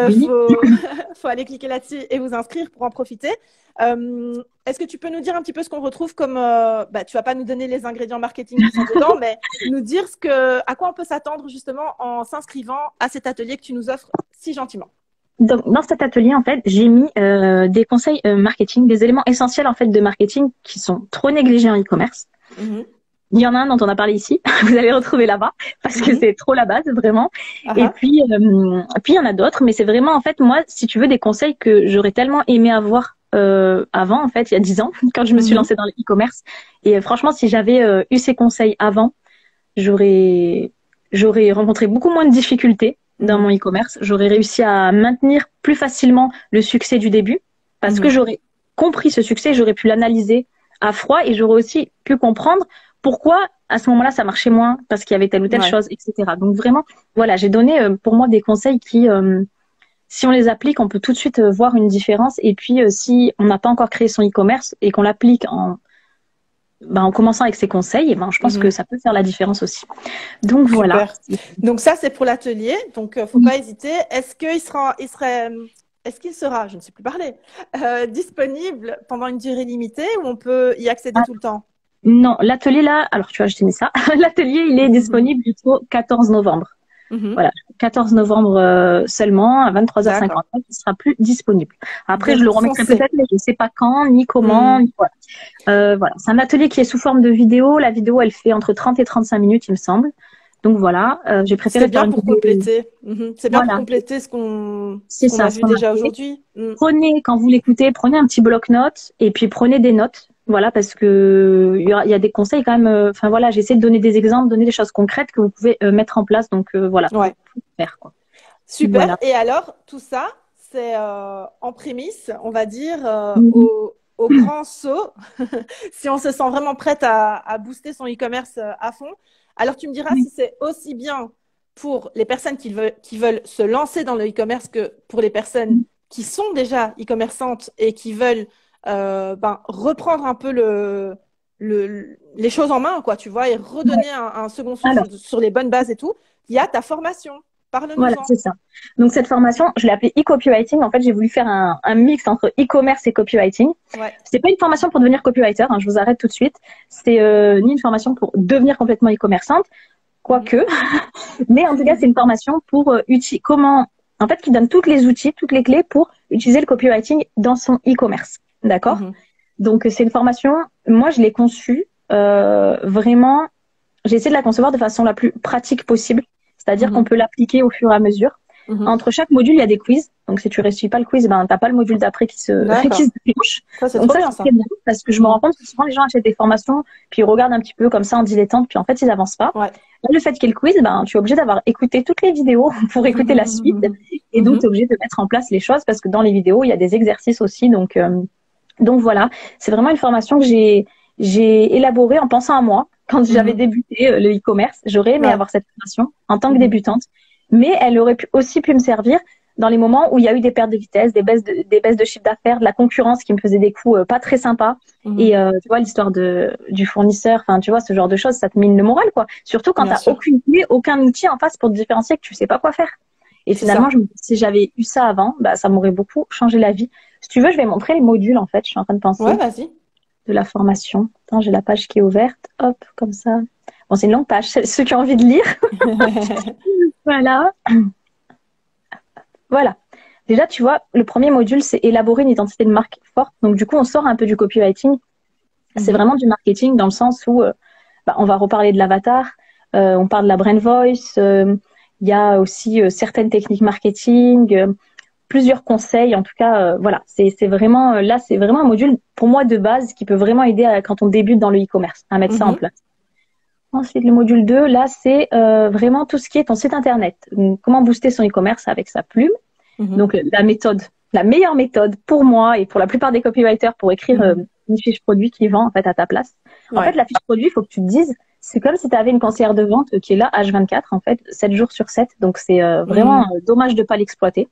faut aller cliquer là-dessus et vous inscrire pour en profiter. Est-ce que tu peux nous dire un petit peu ce qu'on retrouve comme… tu vas pas nous donner les ingrédients marketing qui sont dedans, mais nous dire à quoi on peut s'attendre justement en s'inscrivant à cet atelier que tu nous offres si gentiment. Donc, dans cet atelier, en fait, j'ai mis des conseils marketing, des éléments essentiels en fait de marketing qui sont trop négligés en e-commerce. Il y en a un dont on a parlé ici, vous allez retrouver là-bas, parce que c'est trop la base, vraiment. Et puis il y en a d'autres, mais c'est vraiment, en fait, moi, si tu veux, des conseils que j'aurais tellement aimé avoir avant, en fait, il y a 10 ans, quand je me suis lancée dans le e-commerce. Et franchement, si j'avais eu ces conseils avant, j'aurais rencontré beaucoup moins de difficultés dans mon e-commerce. J'aurais réussi à maintenir plus facilement le succès du début parce que j'aurais compris ce succès, j'aurais pu l'analyser à froid et j'aurais aussi pu comprendre pourquoi à ce moment-là ça marchait moins parce qu'il y avait telle ou telle chose, etc. Donc vraiment, voilà, j'ai donné pour moi des conseils qui, si on les applique, on peut tout de suite voir une différence. Et puis si on n'a pas encore créé son e-commerce et qu'on l'applique en commençant avec ces conseils, je pense que ça peut faire la différence aussi. Donc voilà. Donc ça, c'est pour l'atelier. Donc, faut pas hésiter. Est-ce qu'il sera, je ne sais plus parler, disponible pendant une durée limitée ou on peut y accéder tout le temps? Non, l'atelier là, alors tu vois, je t'ai mis ça. L'atelier, il est disponible jusqu'au 14 novembre. Voilà, 14 novembre seulement, à 23h50, il ne sera plus disponible. Après, donc, je le remettrai peut-être, mais je ne sais pas quand, ni comment, ni quoi. Voilà, c'est un atelier qui est sous forme de vidéo. La vidéo, elle fait entre 30 et 35 minutes, il me semble. Donc voilà, j'ai préféré faire une vidéo. Compléter. C'est bien pour compléter ce qu'on a vu déjà aujourd'hui. Prenez, quand vous l'écoutez, prenez un petit bloc-notes et puis prenez des notes. Voilà, parce que il y a des conseils quand même. Enfin voilà, j'essaie de donner des exemples, donner des choses concrètes que vous pouvez mettre en place. Donc voilà, faire quoi. Super. Voilà. Et alors tout ça, c'est en prémisse, on va dire au grand saut. Si on se sent vraiment prête à booster son e-commerce à fond. Alors tu me diras si c'est aussi bien pour les personnes qui veulent se lancer dans le e-commerce que pour les personnes qui sont déjà e-commerçantes et qui veulent reprendre un peu les choses en main, quoi, tu vois, et redonner un second souffle sur les bonnes bases et tout. Il y a ta formation. Parle-nous-en. Voilà, c'est ça. Donc, cette formation, je l'ai appelée e-copywriting. En fait, j'ai voulu faire un mix entre e-commerce et copywriting. C'est pas une formation pour devenir copywriter, hein, je vous arrête tout de suite. C'est ni une formation pour devenir complètement e-commerçante, quoique. Mais en tout cas, c'est une formation pour en fait, qui donne tous les outils, toutes les clés pour utiliser le copywriting dans son e-commerce. D'accord? Donc, c'est une formation, moi, je l'ai conçue vraiment, j'ai essayé de la concevoir de façon la plus pratique possible. C'est-à-dire qu'on peut l'appliquer au fur et à mesure. Entre chaque module, il y a des quiz. Donc, si tu ne réussis pas le quiz, t'as pas le module d'après qui se déclenche. Ça, c'est trop bien, ça. Parce que je me rends compte que souvent, les gens achètent des formations, puis ils regardent un petit peu comme ça en dilettante, puis en fait, ils n'avancent pas. Là, le fait qu'il y ait le quiz, tu es obligé d'avoir écouté toutes les vidéos pour écouter la suite. Et donc, tu es obligé de mettre en place les choses parce que dans les vidéos, il y a des exercices aussi. Donc voilà, c'est vraiment une formation que j'ai élaborée en pensant à moi. Quand j'avais débuté le e-commerce, j'aurais aimé avoir cette formation en tant que débutante, mais elle aurait aussi pu me servir dans les moments où il y a eu des pertes de vitesse, des baisses de chiffre d'affaires, de la concurrence qui me faisait des coups pas très sympas. Et tu vois, l'histoire du fournisseur, enfin tu vois, ce genre de choses, ça te mine le moral, quoi. Surtout quand tu n'as aucune clé, aucun outil en face pour te différencier, que tu sais pas quoi faire. Et finalement, si j'avais eu ça avant, ça m'aurait beaucoup changé la vie. Si tu veux, je vais montrer les modules, en fait. Je suis en train de penser. Ouais, vas-y. De la formation. Attends, j'ai la page qui est ouverte. Hop, comme ça. Bon, c'est une longue page. Ceux qui ont envie de lire. Voilà. Voilà. Déjà, tu vois, le premier module, c'est élaborer une identité de marque forte. Donc, du coup, on sort un peu du copywriting. C'est vraiment du marketing dans le sens où on va reparler de l'avatar. On parle de la brand voice. Il y a aussi certaines techniques marketing. Plusieurs conseils, en tout cas, voilà, c'est vraiment un module pour moi de base qui peut vraiment aider quand on débute dans le e-commerce à mettre ça en place. Ensuite, le module 2, là, c'est vraiment tout ce qui est ton site internet. Donc, comment booster son e-commerce avec sa plume. Donc, la meilleure méthode pour moi et pour la plupart des copywriters pour écrire une fiche produit qui vend en fait à ta place. En fait, la fiche produit, il faut que tu te dises, c'est comme si tu avais une conseillère de vente qui est là H24 en fait, 7 jours sur 7. Donc, c'est vraiment dommage de pas l'exploiter.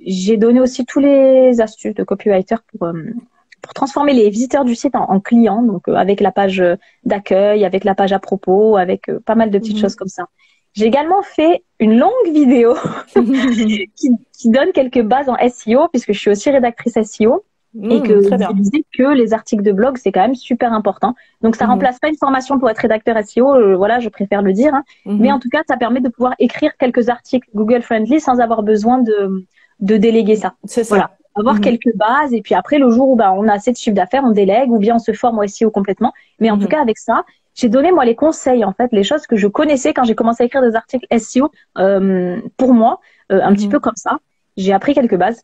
J'ai donné aussi tous les astuces de copywriter pour transformer les visiteurs du site en clients, donc avec la page d'accueil, avec la page à propos, avec pas mal de petites choses comme ça. J'ai également fait une longue vidéo qui donne quelques bases en SEO, puisque je suis aussi rédactrice SEO et que je disais que les articles de blog, c'est quand même super important. Donc, ça remplace pas une formation pour être rédacteur SEO, voilà, je préfère le dire. Mais en tout cas, ça permet de pouvoir écrire quelques articles Google Friendly sans avoir besoin de déléguer ça. C'est ça. Voilà. Avoir quelques bases et puis après, le jour où on a assez de chiffre d'affaires, on délègue ou bien on se forme au SEO complètement. Mais en tout cas, avec ça, j'ai donné moi les conseils, en fait, les choses que je connaissais quand j'ai commencé à écrire des articles SEO pour moi, un petit peu comme ça. J'ai appris quelques bases.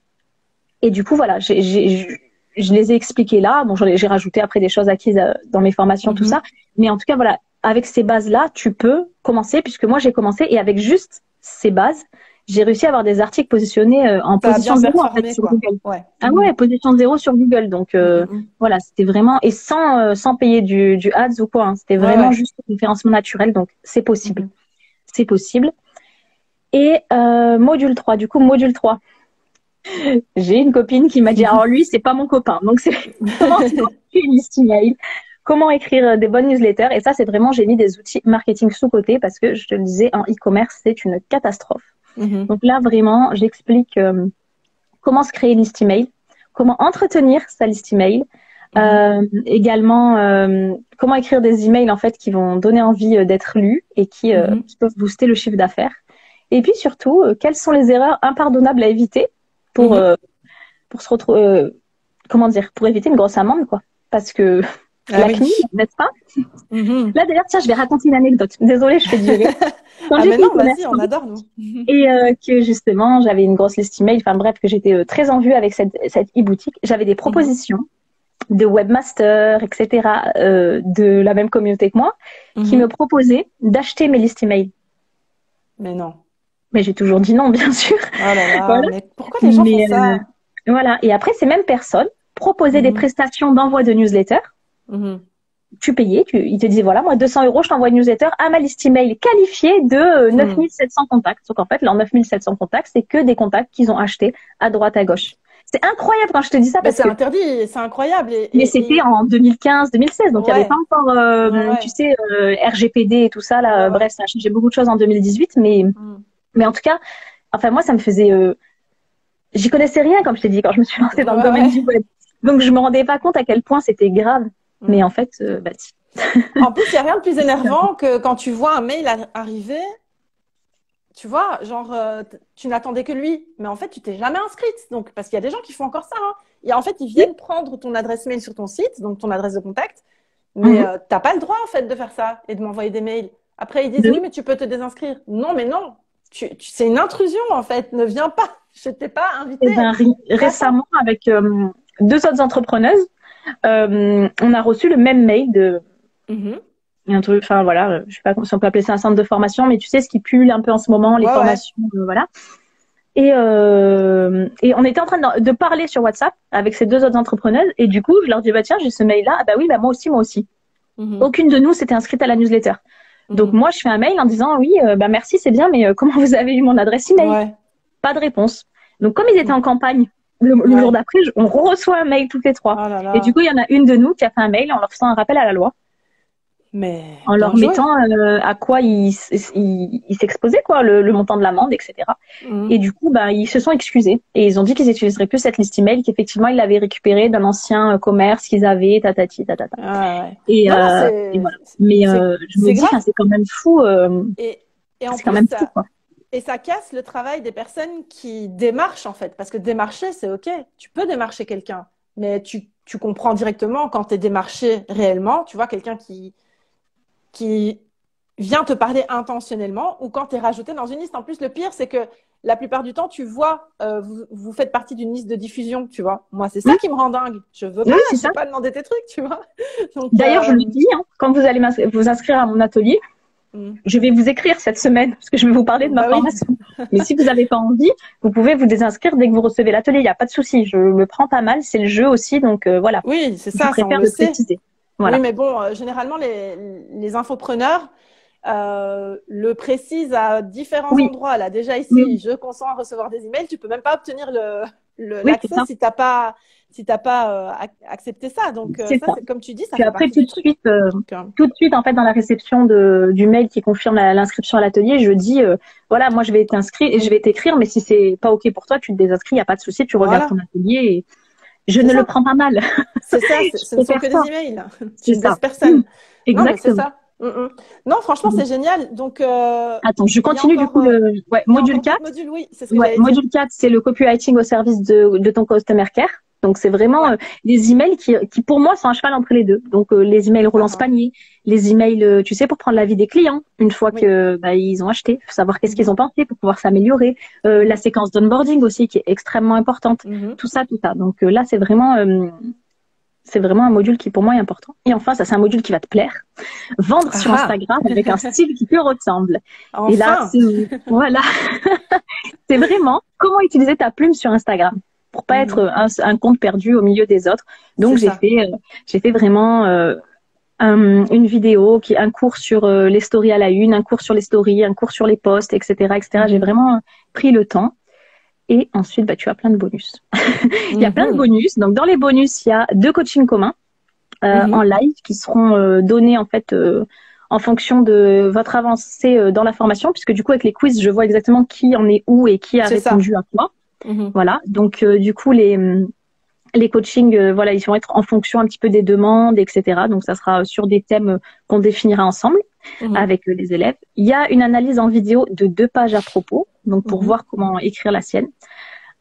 Et du coup, voilà, je les ai expliquées là. Bon, j'ai rajouté après des choses acquises dans mes formations, tout ça. Mais en tout cas, voilà, avec ces bases-là, tu peux commencer, puisque moi, j'ai commencé et avec juste ces bases, j'ai réussi à avoir des articles positionnés en Ça a position bien 0 en fait performé, sur quoi. Google. Ouais. Ah ouais, position 0 sur Google. Donc voilà, c'était vraiment et sans payer du ads ou quoi. Hein. C'était vraiment juste un référencement naturel. Donc c'est possible, c'est possible. Et module 3, du coup module 3. J'ai une copine qui m'a dit alors lui c'est pas mon copain. Donc c'est comment créer une liste email, comment écrire des bonnes newsletters. Et ça c'est vraiment j'ai mis des outils marketing sous côté parce que je te le disais en e-commerce c'est une catastrophe. Donc là vraiment j'explique comment se créer une liste email, comment entretenir sa liste email, également comment écrire des emails en fait qui vont donner envie d'être lus et qui peuvent booster le chiffre d'affaires. Et puis surtout, quelles sont les erreurs impardonnables à éviter pour se retrouver, comment dire, pour éviter une grosse amende quoi. Parce que la CNIL, n'est-ce pas? Là d'ailleurs, tiens, je vais raconter une anecdote. Désolée, je fais durer. Ah mais non, vas-y, on adore nous. Et que justement, j'avais une grosse liste email, enfin bref, que j'étais très en vue avec cette e-boutique. J'avais des propositions de webmasters, etc., de la même communauté que moi, qui me proposaient d'acheter mes listes email. Mais non. Mais j'ai toujours dit non, bien sûr. Oh là là, voilà. Mais pourquoi les gens font ça? Voilà. Et après, ces mêmes personnes proposaient des prestations d'envoi de newsletter. Tu payais, ils te disaient voilà, moi 200 €, je t'envoie une newsletter à ma liste email qualifiée de 9700 contacts. Donc en fait, leurs 9700 contacts, c'est que des contacts qu'ils ont achetés à droite, à gauche. C'est incroyable quand je te dis ça parce que c'est interdit, c'est incroyable. Mais c'était en 2015-2016, donc il n'y avait pas encore, tu sais, RGPD et tout ça. Là, bref, ça a changé beaucoup de choses en 2018, mais en tout cas, enfin moi, ça me faisait, j'y connaissais rien comme je t'ai dit quand je me suis lancée dans le domaine du web, donc je me rendais pas compte à quel point c'était grave. Mais en fait, bah si. En plus, il n'y a rien de plus énervant que quand tu vois un mail arriver. Tu vois, genre, tu n'attendais que lui, mais en fait, tu t'es jamais inscrite. Donc, parce qu'il y a des gens qui font encore ça. Hein. Et en fait, ils viennent prendre ton adresse mail sur ton site, donc ton adresse de contact, mais t'as pas le droit en fait de faire ça et de m'envoyer des mails. Après, ils disent oui, mais tu peux te désinscrire. Non, mais non, c'est une intrusion en fait. Ne viens pas. Je t'ai pas invité. Eh ben, récemment, avec 2 autres entrepreneuses, on a reçu le même mail de. Un truc, enfin voilà, je sais pas si on peut appeler ça un centre de formation, mais tu sais ce qui pullule un peu en ce moment, les formations, voilà. Et on était en train de parler sur WhatsApp avec ces 2 autres entrepreneuses, et du coup, je leur dis bah tiens, j'ai ce mail-là, ah bah oui, bah moi aussi. Aucune de nous s'était inscrite à la newsletter. Donc moi, je fais un mail en disant oui, bah merci, c'est bien, mais comment vous avez eu mon adresse email? Pas de réponse. Donc comme ils étaient en campagne, le jour d'après, on reçoit un mail toutes les 3. Oh là là. Et du coup, il y en a une de nous qui a fait un mail en leur faisant un rappel à la loi. Mais en leur mettant à quoi ils s'exposaient, quoi, le montant de l'amende, etc. Et du coup, bah, ils se sont excusés et ils ont dit qu'ils n'utiliseraient plus cette liste email, qu'effectivement ils l'avaient récupérée d'un ancien commerce qu'ils avaient, tatati, tatata. Et voilà. Mais je me dis, c'est quand même fou. Et en c'est quand même fou, quoi. Et ça casse le travail des personnes qui démarchent, en fait. Parce que démarcher, c'est OK. Tu peux démarcher quelqu'un. Mais tu comprends directement quand tu es démarché réellement. Tu vois, quelqu'un qui vient te parler intentionnellement ou quand tu es rajouté dans une liste. En plus, le pire, c'est que la plupart du temps, tu vois, vous faites partie d'une liste de diffusion, tu vois. Moi, c'est ça qui me rend dingue. Je veux pas demander tes trucs, tu vois. D'ailleurs, je le dis, hein, quand vous allez vous inscrire à mon atelier, je vais vous écrire cette semaine parce que je vais vous parler de ma formation. Mais si vous n'avez pas envie, vous pouvez vous désinscrire dès que vous recevez l'atelier. Il n'y a pas de souci. Je me prends pas mal. C'est le jeu aussi. Donc voilà. Oui, c'est ça. Je préfère le préciser. Voilà. Oui, mais bon, généralement, les infopreneurs le précisent à différents endroits. Là, déjà ici, je consens à recevoir des emails. Tu peux même pas obtenir l'accès si t'as pas accepté ça. Donc ça, c'est comme tu dis, ça. Puis après, tout de suite, en fait, dans la réception du mail qui confirme l'inscription à l'atelier, je dis voilà, moi je vais t'inscrire et je vais t'écrire, mais si c'est pas OK pour toi, tu te désinscris, il y a pas de souci, tu regardes ton atelier. Et je ne le prends pas mal. C'est ça, ce ne sont que des emails. Tu ne laisses personne. Exactement. Non, mais c'est ça. Non, franchement, c'est génial. Donc, attends, je continue du coup module 4. Module, oui, c'est ce que j'allais dire. Module 4, c'est le copywriting au service de ton customer care. Donc, c'est vraiment des emails qui, pour moi, sont un cheval entre les deux. Donc, les emails relance panier, les emails, tu sais, pour prendre l'avis des clients une fois que ils ont acheté, savoir qu'est-ce qu'ils ont pensé pour pouvoir s'améliorer. La séquence d'onboarding aussi, qui est extrêmement importante. Tout ça, tout ça. Donc, là, c'est vraiment un module qui, pour moi, est important. Et enfin, ça, c'est un module qui va te plaire. Vendre sur Instagram avec un style qui te ressemble. Enfin. Et là, voilà. C'est vraiment comment utiliser ta plume sur Instagram pour pas être un compte perdu au milieu des autres. Donc, j'ai fait vraiment une vidéo, un cours sur les stories à la une, un cours sur les stories, un cours sur les posts, etc., etc. J'ai vraiment pris le temps. Et ensuite, tu as plein de bonus. Il y a plein de bonus. Donc, dans les bonus, il y a 2 coachings communs en live qui seront donnés en fait en fonction de votre avancée dans la formation, puisque du coup, avec les quiz, je vois exactement qui en est où et qui a répondu à quoi. Voilà. Donc, du coup, les coachings, voilà, ils vont être en fonction un petit peu des demandes, etc. Donc, ça sera sur des thèmes qu'on définira ensemble avec les élèves. Il y a une analyse en vidéo de 2 pages à propos, donc pour voir comment écrire la sienne.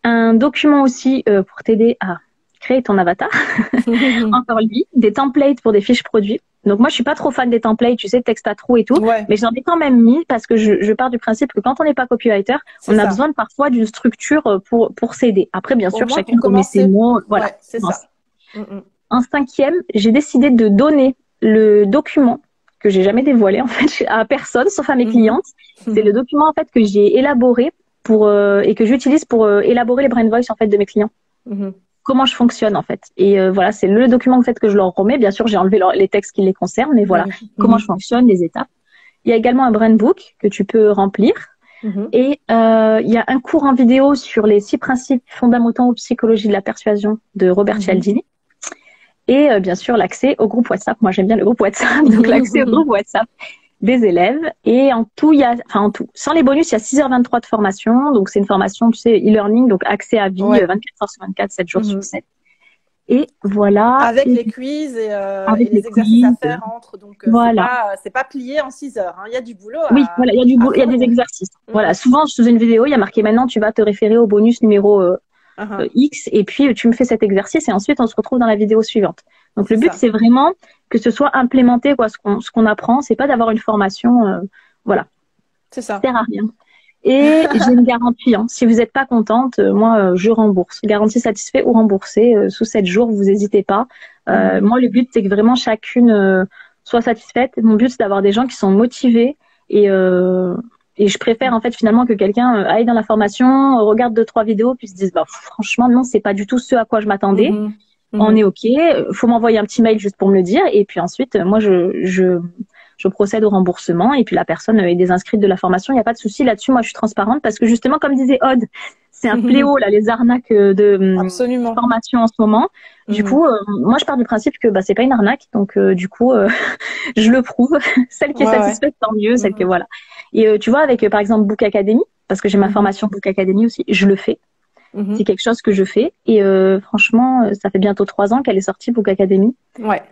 Un document aussi pour t'aider à créer ton avatar. Encore lui. Des templates pour des fiches produits. Donc moi, je suis pas trop fan des templates, tu sais, texte à trous et tout. Mais j'en ai quand même mis parce que je pars du principe que quand on n'est pas copywriter, on a besoin parfois d'une structure pour s'aider. Après, bien sûr, chacune remet ses mots. Voilà. Ouais, c'est ça. En 5e, j'ai décidé de donner le document que j'ai jamais dévoilé en fait à personne, sauf à mes clientes. C'est le document en fait que j'ai élaboré et que j'utilise pour élaborer les brain voice en fait de mes clients. Comment je fonctionne en fait. Et voilà, c'est le document en fait que je leur remets. Bien sûr, j'ai enlevé les textes qui les concernent, mais voilà, comment je fonctionne, les étapes. Il y a également un brain book que tu peux remplir. Et il y a un cours en vidéo sur les 6 principes fondamentaux en psychologie de la persuasion de Robert Cialdini. Et bien sûr, l'accès au groupe WhatsApp. Moi, j'aime bien le groupe WhatsApp, donc l'accès au groupe WhatsApp des élèves. Et en tout, sans les bonus, il y a 6h23 de formation. Donc, c'est une formation, tu sais, e-learning, donc accès à vie, 24 heures sur 24, 7 jours sur 7. Et voilà. Avec les quiz et les exercices à faire entre. Donc, c'est pas plié en 6 heures. Il y a du boulot. Oui, voilà, il y a du boulot, il y a des exercices. Voilà, souvent, sous une vidéo, il y a marqué maintenant, tu vas te référer au bonus numéro X, et puis tu me fais cet exercice, et ensuite, on se retrouve dans la vidéo suivante. Donc, le but, c'est vraiment que ce soit implémenté, quoi, ce qu'on apprend. C'est pas d'avoir une formation, voilà. C'est ça. Ça sert à rien. Et j'ai une garantie. Si vous n'êtes pas contente, moi, je rembourse. Garantie satisfait ou remboursée sous 7 jours. Vous n'hésitez pas. Moi, le but, c'est que vraiment chacune soit satisfaite. Mon but, c'est d'avoir des gens qui sont motivés et je préfère en fait finalement que quelqu'un aille dans la formation, regarde 2-3 vidéos, puis se dise franchement non, c'est pas du tout ce à quoi je m'attendais. On est ok. Faut m'envoyer un petit mail juste pour me le dire. Et puis ensuite, moi, je procède au remboursement et puis la personne est désinscrite de la formation. Il n'y a pas de souci là-dessus. Moi, je suis transparente parce que justement, comme disait Aude, c'est un fléau, là, les arnaques de formation en ce moment. Du coup, moi, je pars du principe que c'est pas une arnaque. Donc, du coup, je le prouve. Celle qui est satisfaite, tant mieux. Celle que voilà. Et tu vois, avec par exemple Book Academy, parce que j'ai ma formation Book Academy aussi, je le fais. C'est quelque chose que je fais. Et franchement, ça fait bientôt 3 ans qu'elle est sortie, Book Academy.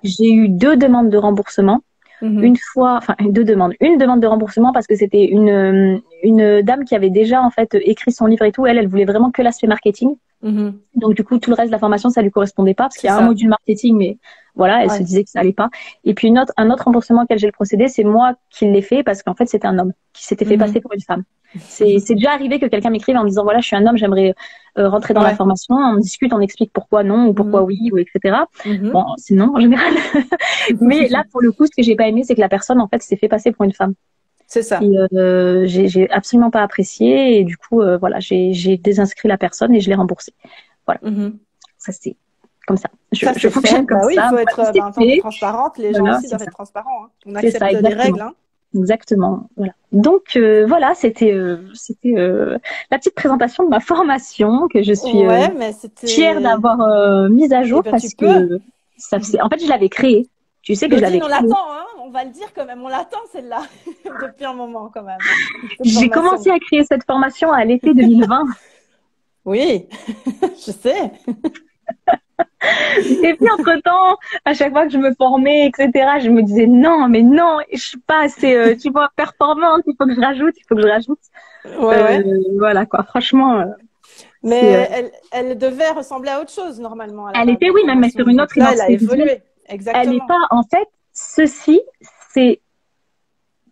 J'ai eu 2 demandes de remboursement. Une fois, enfin 2 demandes. Une demande de remboursement parce que c'était une dame qui avait déjà en fait écrit son livre et tout. Elle voulait vraiment que l'aspect marketing. Donc du coup, tout le reste de la formation, ça lui correspondait pas parce qu'il y a un module marketing, mais voilà, elle se disait que ça allait pas. Et puis un autre remboursement auquel j'ai le procédé, c'est moi qui l'ai fait parce qu'en fait, c'était un homme qui s'était fait passer pour une femme. C'est déjà arrivé que quelqu'un m'écrive en me disant voilà, je suis un homme, j'aimerais rentrer dans la formation. On discute, on explique pourquoi non ou pourquoi oui ou etc. Bon, c'est non en général. Mais là, pour le coup, ce que j'ai pas aimé, c'est que la personne en fait s'est fait passer pour une femme. C'est ça. Et j'ai absolument pas apprécié et du coup voilà, j'ai désinscrit la personne et je l'ai remboursé. Voilà. Ça c'est comme ça. Je fonctionne comme ça. Il faut être transparente. Les gens aussi doivent être transparents. On accepte les règles. Exactement. Voilà. Donc voilà, c'était la petite présentation de ma formation que je suis fière d'avoir mise à jour parce que ça faisait. En fait, je l'avais créée. Tu sais que je l'avais créée. On l'attend, on va le dire quand même. On l'attend celle-là depuis un moment quand même. J'ai commencé à créer cette formation à l'été 2020. Oui, je sais. Et puis entre-temps, à chaque fois que je me formais, etc., je me disais non, mais non, je suis pas assez, tu vois, performante. Il faut que je rajoute. Voilà quoi. Franchement. C'est, elle devait ressembler à autre chose, normalement, à la elle base, était, la oui, même mais formation. sur une Donc autre là, elle a identité visuelle. évolué. Elle n'est Exactement. pas, en fait, ceci, c'est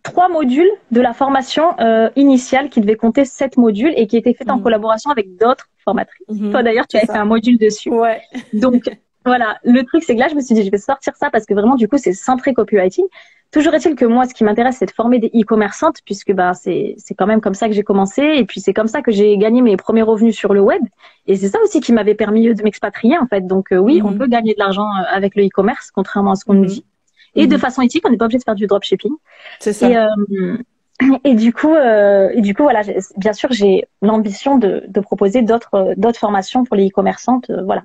3 modules de la formation initiale qui devait compter 7 modules et qui était faite en Mhm. collaboration avec d'autres formatrices. Toi, Mhm. d'ailleurs, tu C'est avais fait un ça. module dessus. Ouais. Donc, voilà, le truc, c'est que là, je me suis dit, je vais sortir ça parce que vraiment, du coup, c'est centré copywriting. Toujours est-il que moi, ce qui m'intéresse, c'est de former des e-commerçantes puisque bah, c'est quand même comme ça que j'ai commencé et puis c'est comme ça que j'ai gagné mes premiers revenus sur le web. Et c'est ça aussi qui m'avait permis de m'expatrier, en fait. Donc, oui, on Mhm. peut gagner de l'argent avec le e-commerce, contrairement à ce qu'on nous Mhm. dit. Et de Mhm. façon éthique, on n'est pas obligé de faire du dropshipping. C'est Et, ça. et du coup, voilà, bien sûr, j'ai l'ambition de proposer d'autres formations pour les e-commerçantes. Voilà,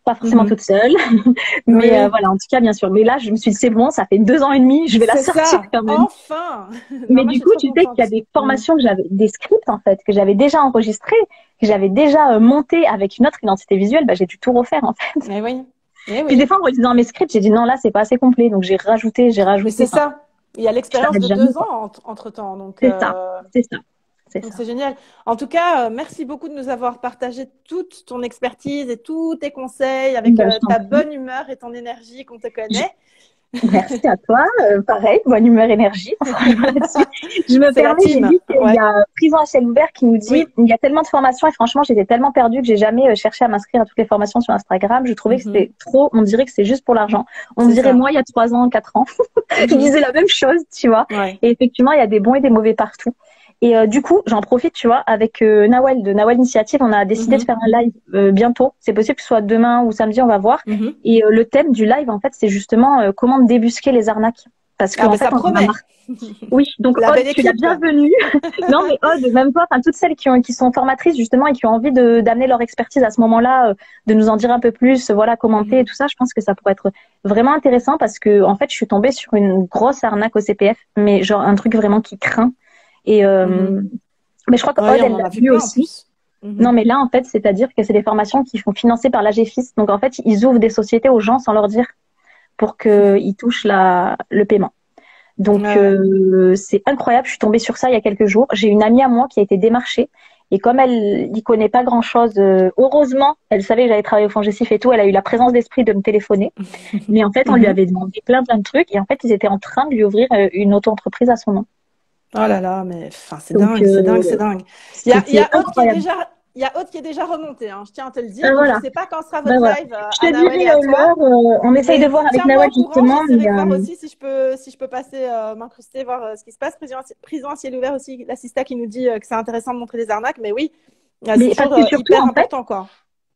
pas forcément Mhm. toute seule, Oui, mais oui. voilà, en tout cas, bien sûr. Mais là, je me suis dit, c'est bon, ça fait 2 ans et demi, je vais la C'est sortir ça. quand même. Enfin. Non, Mais moi, je du suis coup, trop tu sais qu'il y a contente. des Mhm. formations que j'avais, des scripts en fait, que j'avais déjà enregistrés, que j'avais déjà monté avec une autre identité visuelle. Bah, j'ai dû tout refaire en fait. Eh oui. Eh Puis des oui. fois, en relisant mes scripts, j'ai dit non, là, c'est pas assez complet, donc j'ai rajouté, j'ai Mais rajouté. c'est Enfin, ça. Il y a je l'expérience t'arrête de jamais, 2 ans quoi. entre-temps. Donc, C'est ça, c'est ça, c'est donc ça. c'est génial. En tout cas, merci beaucoup de nous avoir partagé toute ton expertise et tous tes conseils avec Bah, je t'en ta prie. bonne humeur et ton énergie qu'on te Je- connaît. Merci à toi. Pareil, bonne humeur, énergie. Franchement, là-dessus. Je me C'est la permets, j'ai team. vu qu'il y Ouais. a Prison à ciel ouvert qui nous dit, Oui. il y a tellement de formations et franchement, j'étais tellement perdue que j'ai jamais cherché à m'inscrire à toutes les formations sur Instagram. Je trouvais que Mhm. c'était trop, on dirait que c'est juste pour l'argent. On me C'est dirait, ça. moi, il y a 3 ans, 4 ans, je Mhm. disais la même chose, tu vois. Ouais. Et effectivement, il y a des bons et des mauvais partout. Et du coup, j'en profite, tu vois, avec Nawel de Nawel Initiative, on a décidé de Mhm. faire un live bientôt. C'est possible que ce soit demain ou samedi, on va voir. Mhm. Et le thème du live, en fait, c'est justement comment débusquer les arnaques. Parce Ah qu'en ben fait, ça on en a promet. marre. Oui, donc La Aude, belle tu l'as équipe. bienvenue. Non, mais Aude, même toi, enfin toutes celles qui sont formatrices justement et qui ont envie d'amener leur expertise à ce moment-là, de nous en dire un peu plus, voilà, commenter et Mhm. tout ça, je pense que ça pourrait être vraiment intéressant parce que en fait, je suis tombée sur une grosse arnaque au CPF, mais genre un truc vraiment qui craint. Et Mhm. mais je crois que Oui, Aude, on elle en l'a a vu vu plein en aussi. plus. Mhm. Non, mais là, en fait, c'est-à-dire que c'est des formations qui sont financées par l'AGFIS. Donc, en fait, ils ouvrent des sociétés aux gens sans leur dire pour qu'ils touchent le paiement. Ouais, Donc, ouais. c'est incroyable. Je suis tombée sur ça il y a quelques jours. J'ai une amie à moi qui a été démarchée. Et comme elle n'y connaît pas grand-chose, heureusement, elle savait que j'allais travailler au FONGECIF et tout. Elle a eu la présence d'esprit de me téléphoner. Mais en fait, on lui Mhm. avait demandé plein de trucs. Et en fait, ils étaient en train de lui ouvrir une auto-entreprise à son nom. Oh là là, mais enfin, c'est Donc, dingue, c'est dingue, c'est dingue. Il y c'était a Aude qui est incroyable. déjà, il y a Aude qui est déjà remontée, hein, je tiens à te le dire. Donc, je Voilà. sais pas quand sera Ben votre voilà. live Je à te Nawel et dirai à toi, l'heure. On essaye de mais voir avec tiens-moi Nawal au courant. justement. J'essaierai de voir aussi si je peux passer m'incruster, voir ce qui se passe. Prison à ciel ouvert aussi, l'assista qui nous dit que c'est intéressant de montrer des arnaques, mais oui, c'est Mais parce toujours que surtout, hyper en fait, important, quoi.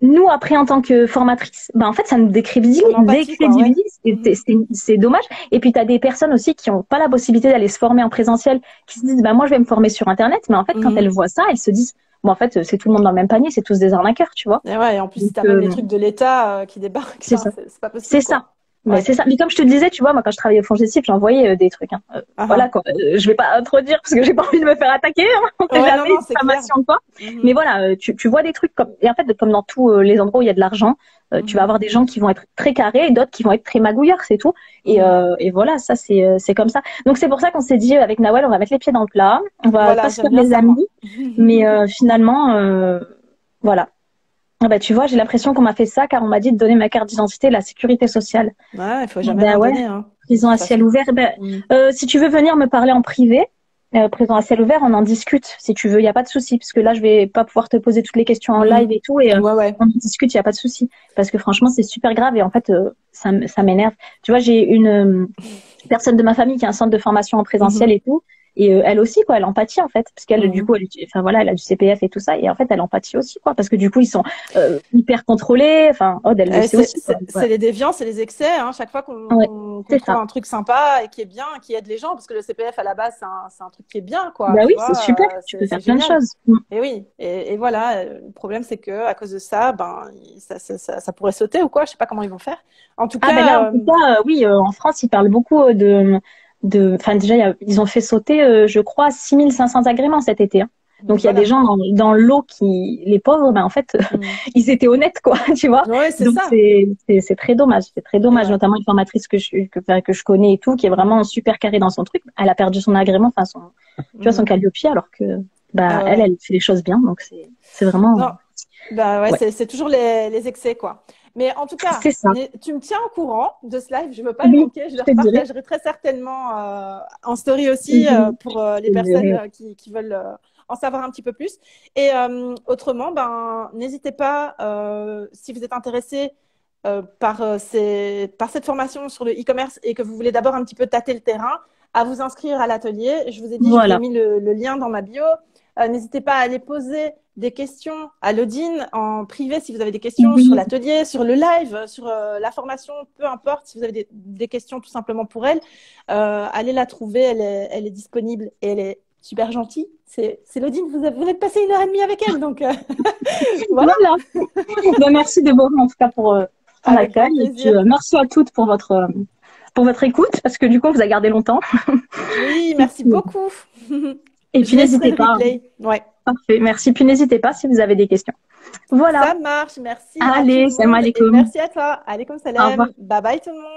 nous, après, en tant que formatrice, ben, en fait, ça nous On empathie, quoi, ouais. décrédibilise. Mhm. C'est dommage. Et puis, tu as des personnes aussi qui n'ont pas la possibilité d'aller se former en présentiel, qui se disent, ben, moi, je vais me former sur Internet. Mais en fait, quand elles Mhm. voient ça, elles se disent, bon, en fait, c'est tout le monde dans le même panier, c'est tous des arnaqueurs, tu vois. Et ouais, et en plus, Donc, si t'as même les trucs de l'État qui débarquent, c'est enfin, ça. c'est pas C'est possible, ça. quoi. Mais Ouais. c'est ça. Mais comme je te disais, tu vois, moi, quand je travaillais au FONGECIF, j'envoyais des trucs. Hein. Ah, Voilà, ah. quoi. Je vais pas trop dire parce que j'ai pas envie de me faire attaquer. Hein. On sait Ouais, non, jamais, non, c'est clair. diffamation, quoi. Mais Mhm. voilà, tu vois des trucs comme. Et en fait, comme dans tous les endroits où il y a de l'argent, tu vas Mhm. avoir des gens qui vont être très carrés et d'autres qui vont être très magouilleurs, c'est tout. Mhm. Et voilà, ça, c'est comme ça. Donc, c'est pour ça qu'on s'est dit, avec Nawel, on va mettre les pieds dans le plat. On va pas Voilà, se faire j'aime bien les ça, moi. amis. Mais finalement, voilà. Ah bah, tu vois, j'ai l'impression qu'on m'a fait ça car on m'a dit de donner ma carte d'identité et la sécurité sociale. Ouais, il faut jamais Ben rien ouais, donner, hein, de prison toute à ciel façon. ouvert. Ben, Mhm. si tu veux venir me parler en privé, prison à ciel ouvert, on en discute. Si tu veux, il n'y a pas de souci. Parce que là, je vais pas pouvoir te poser toutes les questions en live Mhm. et tout. Et Ouais, ouais. on en discute, il n'y a pas de souci. Parce que franchement, c'est super grave. Et en fait, ça m'énerve. Tu vois, j'ai une personne de ma famille qui a un centre de formation en présentiel Mhm. et tout. Et elle aussi, quoi, elle empathie en fait, parce qu'elle, du Mhm. coup, enfin voilà, elle a du CPF et tout ça, et en fait, elle empathie aussi, quoi, parce que du coup, ils sont hyper contrôlés. Enfin, Aude, elle le sait aussi, quoi. C'est les déviances, c'est les excès. Hein. Chaque fois Ouais, qu'on c'est trouve ça. un truc sympa et qui est bien, qui aide les gens, parce que le CPF à la base, c'est un truc qui est bien, quoi. Bah Tu oui, c'est vois, super. Tu peux c'est faire plein de génial. choses. Et oui. Et voilà, le problème, c'est que à cause de ça, ben, ça pourrait sauter ou quoi. Je sais pas comment ils vont faire. En tout Ah ben là, en cas, tout cas, oui, en France, ils parlent beaucoup enfin déjà, ils ont fait sauter, je crois, 6500 agréments cet été. Hein. ben Donc il y a des voilà. gens dans l'eau les pauvres, ben en fait, Mhm. ils étaient honnêtes, quoi, tu vois. Ouais, c'est Donc ça. c'est très dommage, c'est très Et dommage. ouais. Notamment une formatrice que je connais et tout, qui est Mhm. vraiment super carrée dans son truc. Elle a perdu son agrément, enfin tu vois, son Mhm. Calliope, alors que Ah bah ouais, ouais. elle fait les choses bien. Donc c'est vraiment. Non. Bah ouais, Ouais, c'est toujours les excès, quoi. Mais en tout cas, c'est ça. tu me tiens au courant de ce live. Je ne veux pas le Oui, manquer. Je je le te dirai. repartagerai très certainement en story aussi Mhm, pour les je te personnes dirai. qui veulent en savoir un petit peu plus. Et autrement, ben, n'hésitez pas, si vous êtes intéressé par cette formation sur le e-commerce et que vous voulez d'abord un petit peu tâter le terrain, à vous inscrire à l'atelier. Je vous ai dit, je vous ai Voilà. mis le lien dans ma bio. N'hésitez pas à aller poser des questions à Lodine en privé si vous avez des questions sur Oui, l'atelier, sur le live, sur la formation, peu importe. Si vous avez des questions tout simplement pour elle, allez la trouver. Elle est disponible et elle est super gentille. C'est Lodine, vous venez de passer 1 heure et demie avec elle. Donc voilà, voilà. Ben, merci Déborah en tout cas pour ton avec accueil grand et puis plaisir. merci à toutes pour votre écoute parce que du coup on vous a gardé longtemps. Oui, Et merci puis, beaucoup. et Je puis laisserai n'hésitez le pas. replay. Ouais, Parfait, merci. Puis n'hésitez pas si vous avez des questions. Voilà. ça marche. Merci à tout Allez, le salam monde et alaikum. merci à toi. Alaikum Au revoir. salam. Bye bye tout le monde.